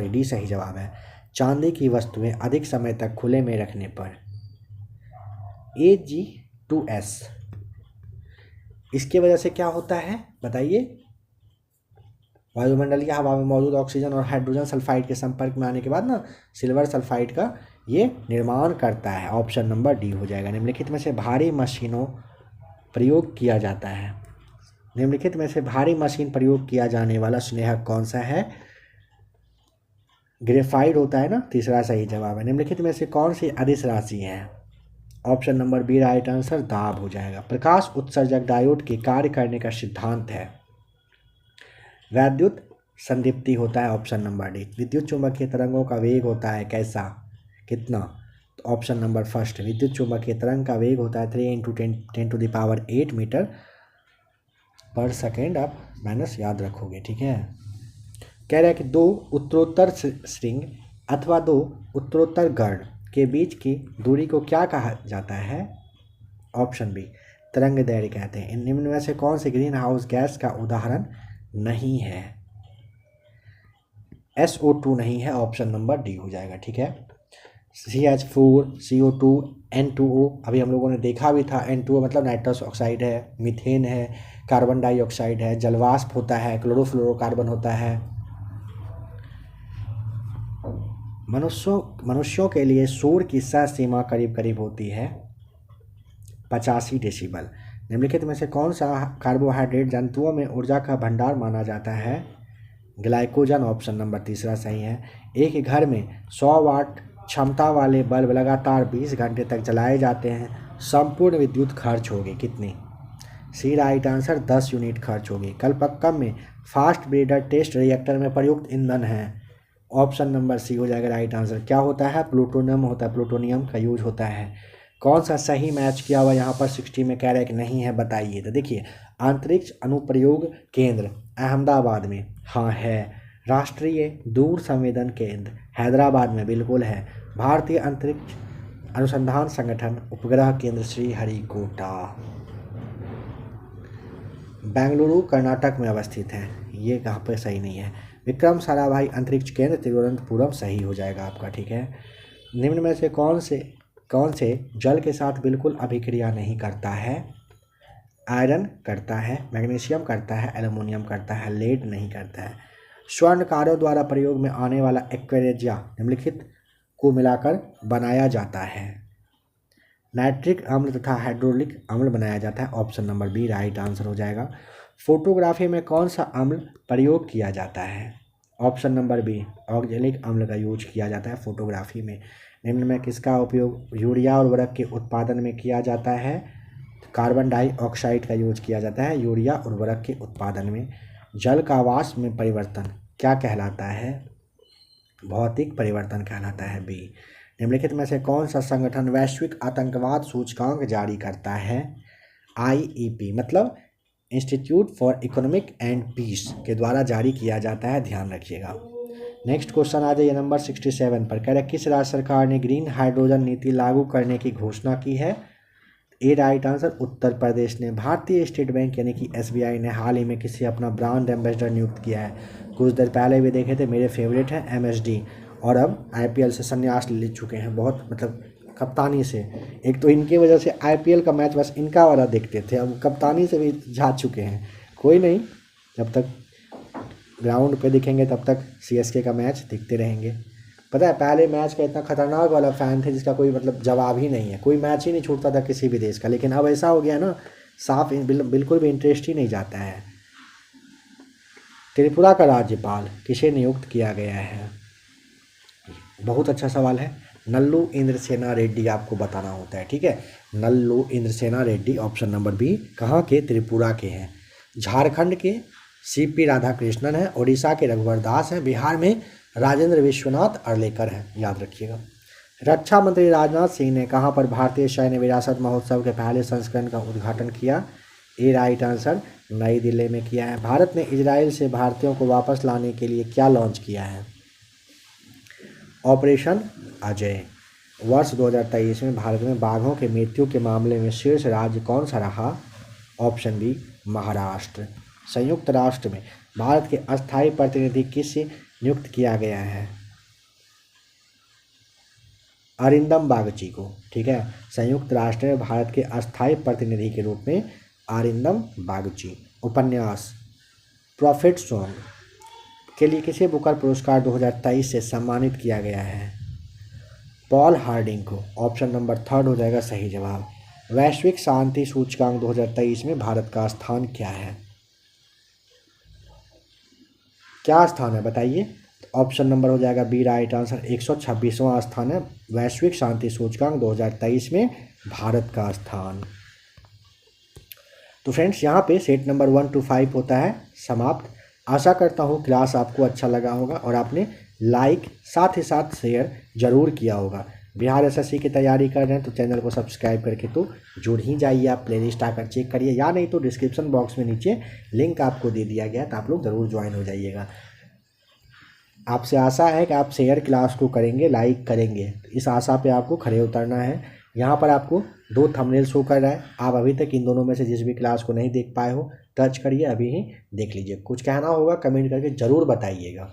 डी सही जवाब है। चांदी की वस्तुएं अधिक समय तक खुले में रखने पर Ag2S, इसके वजह से क्या होता है बताइए? वायुमंडलीय हवा में मौजूद ऑक्सीजन और हाइड्रोजन सल्फाइड के संपर्क में आने के बाद ना सिल्वर सल्फाइड का ये निर्माण करता है। ऑप्शन नंबर डी हो जाएगा। निम्नलिखित में से भारी मशीनों प्रयोग किया जाता है, निम्नलिखित में से भारी मशीन प्रयोग किया जाने वाला स्नेहक कौन सा है? ग्रेफाइट होता है ना, तीसरा सही जवाब है। निम्नलिखित में से कौन सी अदिश राशि है? Option number B right answer दाब हो जाएगा। प्रकाश उत्सर्जक डायोड के कार्य करने का सिद्धांत है वैद्युत संदीप्ति होता है। Option number D. विद्युत चुंबकीय तरंगों का वेग होता है कैसा, कितना? तो ऑप्शन नंबर फर्स्ट, विद्युत चुंबकीय तरंग का वेग होता है 3 × 10⁸ मीटर पर सेकेंड। आप माइनस याद रखोगे, ठीक है। कह रहा है कि दो उत्तरोत्तर स्ट्रिंग अथवा दो उत्तरोत्तर गर्ड के बीच की दूरी को क्या कहा जाता है? ऑप्शन बी तरंग दैर्ध्य कहते हैं। इन निम्न में से कौन सी ग्रीन हाउस गैस का उदाहरण नहीं है? SO2 नहीं है। ऑप्शन नंबर डी हो जाएगा, ठीक है। CH4, CO2, N2O अभी हम लोगों ने देखा भी था। N2O मतलब नाइट्रस ऑक्साइड है, मीथेन है, कार्बन डाइऑक्साइड है, जलवाष्प होता है, क्लोरोफ्लोरोकार्बन होता है। मनुष्यों के लिए शोर की सह सीमा करीब करीब होती है 85 डेसिबल। निम्नलिखित में से कौन सा कार्बोहाइड्रेट जंतुओं में ऊर्जा का भंडार माना जाता है? ग्लाइकोजन। ऑप्शन नंबर तीसरा सही है। एक घर में 100 वाट क्षमता वाले बल्ब लगातार 20 घंटे तक जलाए जाते हैं, संपूर्ण विद्युत खर्च होगी कितनी? सी राइट आंसर 10 यूनिट खर्च होगी। कलपक्कम में फास्ट ब्रीडर टेस्ट रिएक्टर में प्रयुक्त ईंधन है। ऑप्शन नंबर सी हो जाएगा राइट आंसर। क्या होता है? प्लूटोनियम होता है, प्लूटोनियम का यूज होता है। कौन सा सही मैच किया हुआ यहाँ पर 60 में कह रहा है कि नहीं है, बताइए। तो देखिए, अंतरिक्ष अनुप्रयोग केंद्र अहमदाबाद में हाँ है। राष्ट्रीय दूर संवेदन केंद्र हैदराबाद में बिल्कुल है। भारतीय अंतरिक्ष अनुसंधान संगठन उपग्रह केंद्र श्रीहरिकोटा बेंगलुरु कर्नाटक में अवस्थित है। ये कहाँ पर सही नहीं है। विक्रम साराभाई अंतरिक्ष केंद्र तिरुवनंतपुरम सही हो जाएगा आपका, ठीक है। निम्न में से कौन से जल के साथ बिल्कुल अभिक्रिया नहीं करता है? आयरन करता है, मैग्नीशियम करता है, एल्युमिनियम करता है, लेड नहीं करता है। स्वर्णकारों द्वारा प्रयोग में आने वाला एक्वेरेजिया निम्नलिखित को मिलाकर बनाया जाता है। नाइट्रिक अम्ल तथा हाइड्रोलिक अम्ल बनाया जाता है। Option number B right answer हो जाएगा। फोटोग्राफी में कौन सा अम्ल प्रयोग किया जाता है? ऑप्शन नंबर बी ऑक्जेलिक अम्ल का यूज किया जाता है फोटोग्राफी में। निम्न में किसका उपयोग यूरिया उर्वरक के उत्पादन में किया जाता है? कार्बन डाइऑक्साइड का यूज किया जाता है यूरिया उर्वरक के उत्पादन में। जल का वाष्प में परिवर्तन क्या कहलाता है? भौतिक परिवर्तन कहलाता है बी। निम्नलिखित में से कौन सा संगठन वैश्विक आतंकवाद सूचकांक जारी करता है? IEP मतलब institute for economic and peace के द्वारा जारी किया जाता है, ध्यान रखिएगा। नेक्स्ट क्वेश्चन आ जाइए नंबर 67 पर। कह रहे किस राज्य सरकार ने ग्रीन हाइड्रोजन नीति लागू करने की घोषणा की है? ए राइट आंसर उत्तर प्रदेश ने। भारतीय स्टेट बैंक यानी कि SBI ने हाल ही में किसी अपना ब्रांड एम्बेसडर नियुक्त किया है। कुछ देर पहले भी देखे थे, मेरे फेवरेट हैं MSD, और अब IPL से संन्यास ले चुके हैं, बहुत मतलब कप्तानी से। एक तो इनकी वजह से IPL का मैच बस इनका वाला देखते थे, अब कप्तानी से भी जा चुके हैं। कोई नहीं, जब तक ग्राउंड पे दिखेंगे तब तक CSK का मैच दिखते रहेंगे। पता है पहले मैच का इतना खतरनाक वाला फ़ैन थे जिसका कोई मतलब जवाब ही नहीं है, कोई मैच ही नहीं छूटता था किसी भी देश का। लेकिन अब ऐसा हो गया ना, साफ बिल्कुल भी इंटरेस्ट ही नहीं जाता है। त्रिपुरा का राज्यपाल किसे नियुक्त किया गया है? बहुत अच्छा सवाल है। नल्लू इंद्रसेना रेड्डी आपको बताना होता है, ठीक है। Nallu Indrasena Reddy option number B कहाँ के? त्रिपुरा के हैं। झारखंड के CP राधाकृष्णन है, उड़ीसा के रघुवर दास हैं, बिहार में राजेंद्र विश्वनाथ अर्लेकर हैं, याद रखिएगा। रक्षा मंत्री राजनाथ सिंह ने कहाँ पर भारतीय सैन्य विरासत महोत्सव के पहले संस्करण का उद्घाटन किया? ए राइट आंसर नई दिल्ली में किया है। भारत ने इजराइल से भारतीयों को वापस लाने के लिए क्या लॉन्च किया है? ऑपरेशन अजय। वर्ष 2023 में भारत में बाघों के मृत्यु के मामले में शीर्ष राज्य कौन सा रहा? Option B Maharashtra. संयुक्त राष्ट्र में भारत के अस्थायी प्रतिनिधि किसे नियुक्त किया गया है? अरिंदम बागची को, ठीक है। संयुक्त राष्ट्र में भारत के अस्थायी प्रतिनिधि के रूप में अरिंदम बागची। उपन्यास प्रॉफिट सॉन्ग के लिए किसे बुकर पुरस्कार 2023 से सम्मानित किया गया है? पॉल हार्डिंग को। ऑप्शन नंबर थर्ड हो जाएगा सही जवाब। वैश्विक शांति सूचकांक 2023 में भारत का स्थान क्या है? क्या स्थान है बताइए? ऑप्शन नंबर हो जाएगा बी राइट आंसर, 126वां स्थान है वैश्विक शांति सूचकांक 2023 में भारत का स्थान। तो फ्रेंड्स यहाँ पे सेट नंबर 1 to 5 होता है समाप्त। आशा करता हूँ क्लास आपको अच्छा लगा होगा और आपने लाइक साथ ही साथ शेयर जरूर किया होगा। बिहार एसएससी की तैयारी कर रहे हैं तो चैनल को सब्सक्राइब करके तो जुड़ ही जाइए। आप प्लेलिस्ट आकर चेक करिए, या नहीं तो डिस्क्रिप्शन बॉक्स में नीचे लिंक आपको दे दिया गया है, तो आप लोग ज़रूर ज्वाइन हो जाइएगा। आपसे आशा है कि आप शेयर क्लास को करेंगे, लाइक करेंगे। इस आशा पे आपको खड़े उतरना है। यहाँ पर आपको 2 थंबनेल शो कर रहा है। आप अभी तक इन दोनों में से जिस भी क्लास को नहीं देख पाए हो, टच करिए, अभी ही देख लीजिए। कुछ कहना होगा कमेंट करके ज़रूर बताइएगा।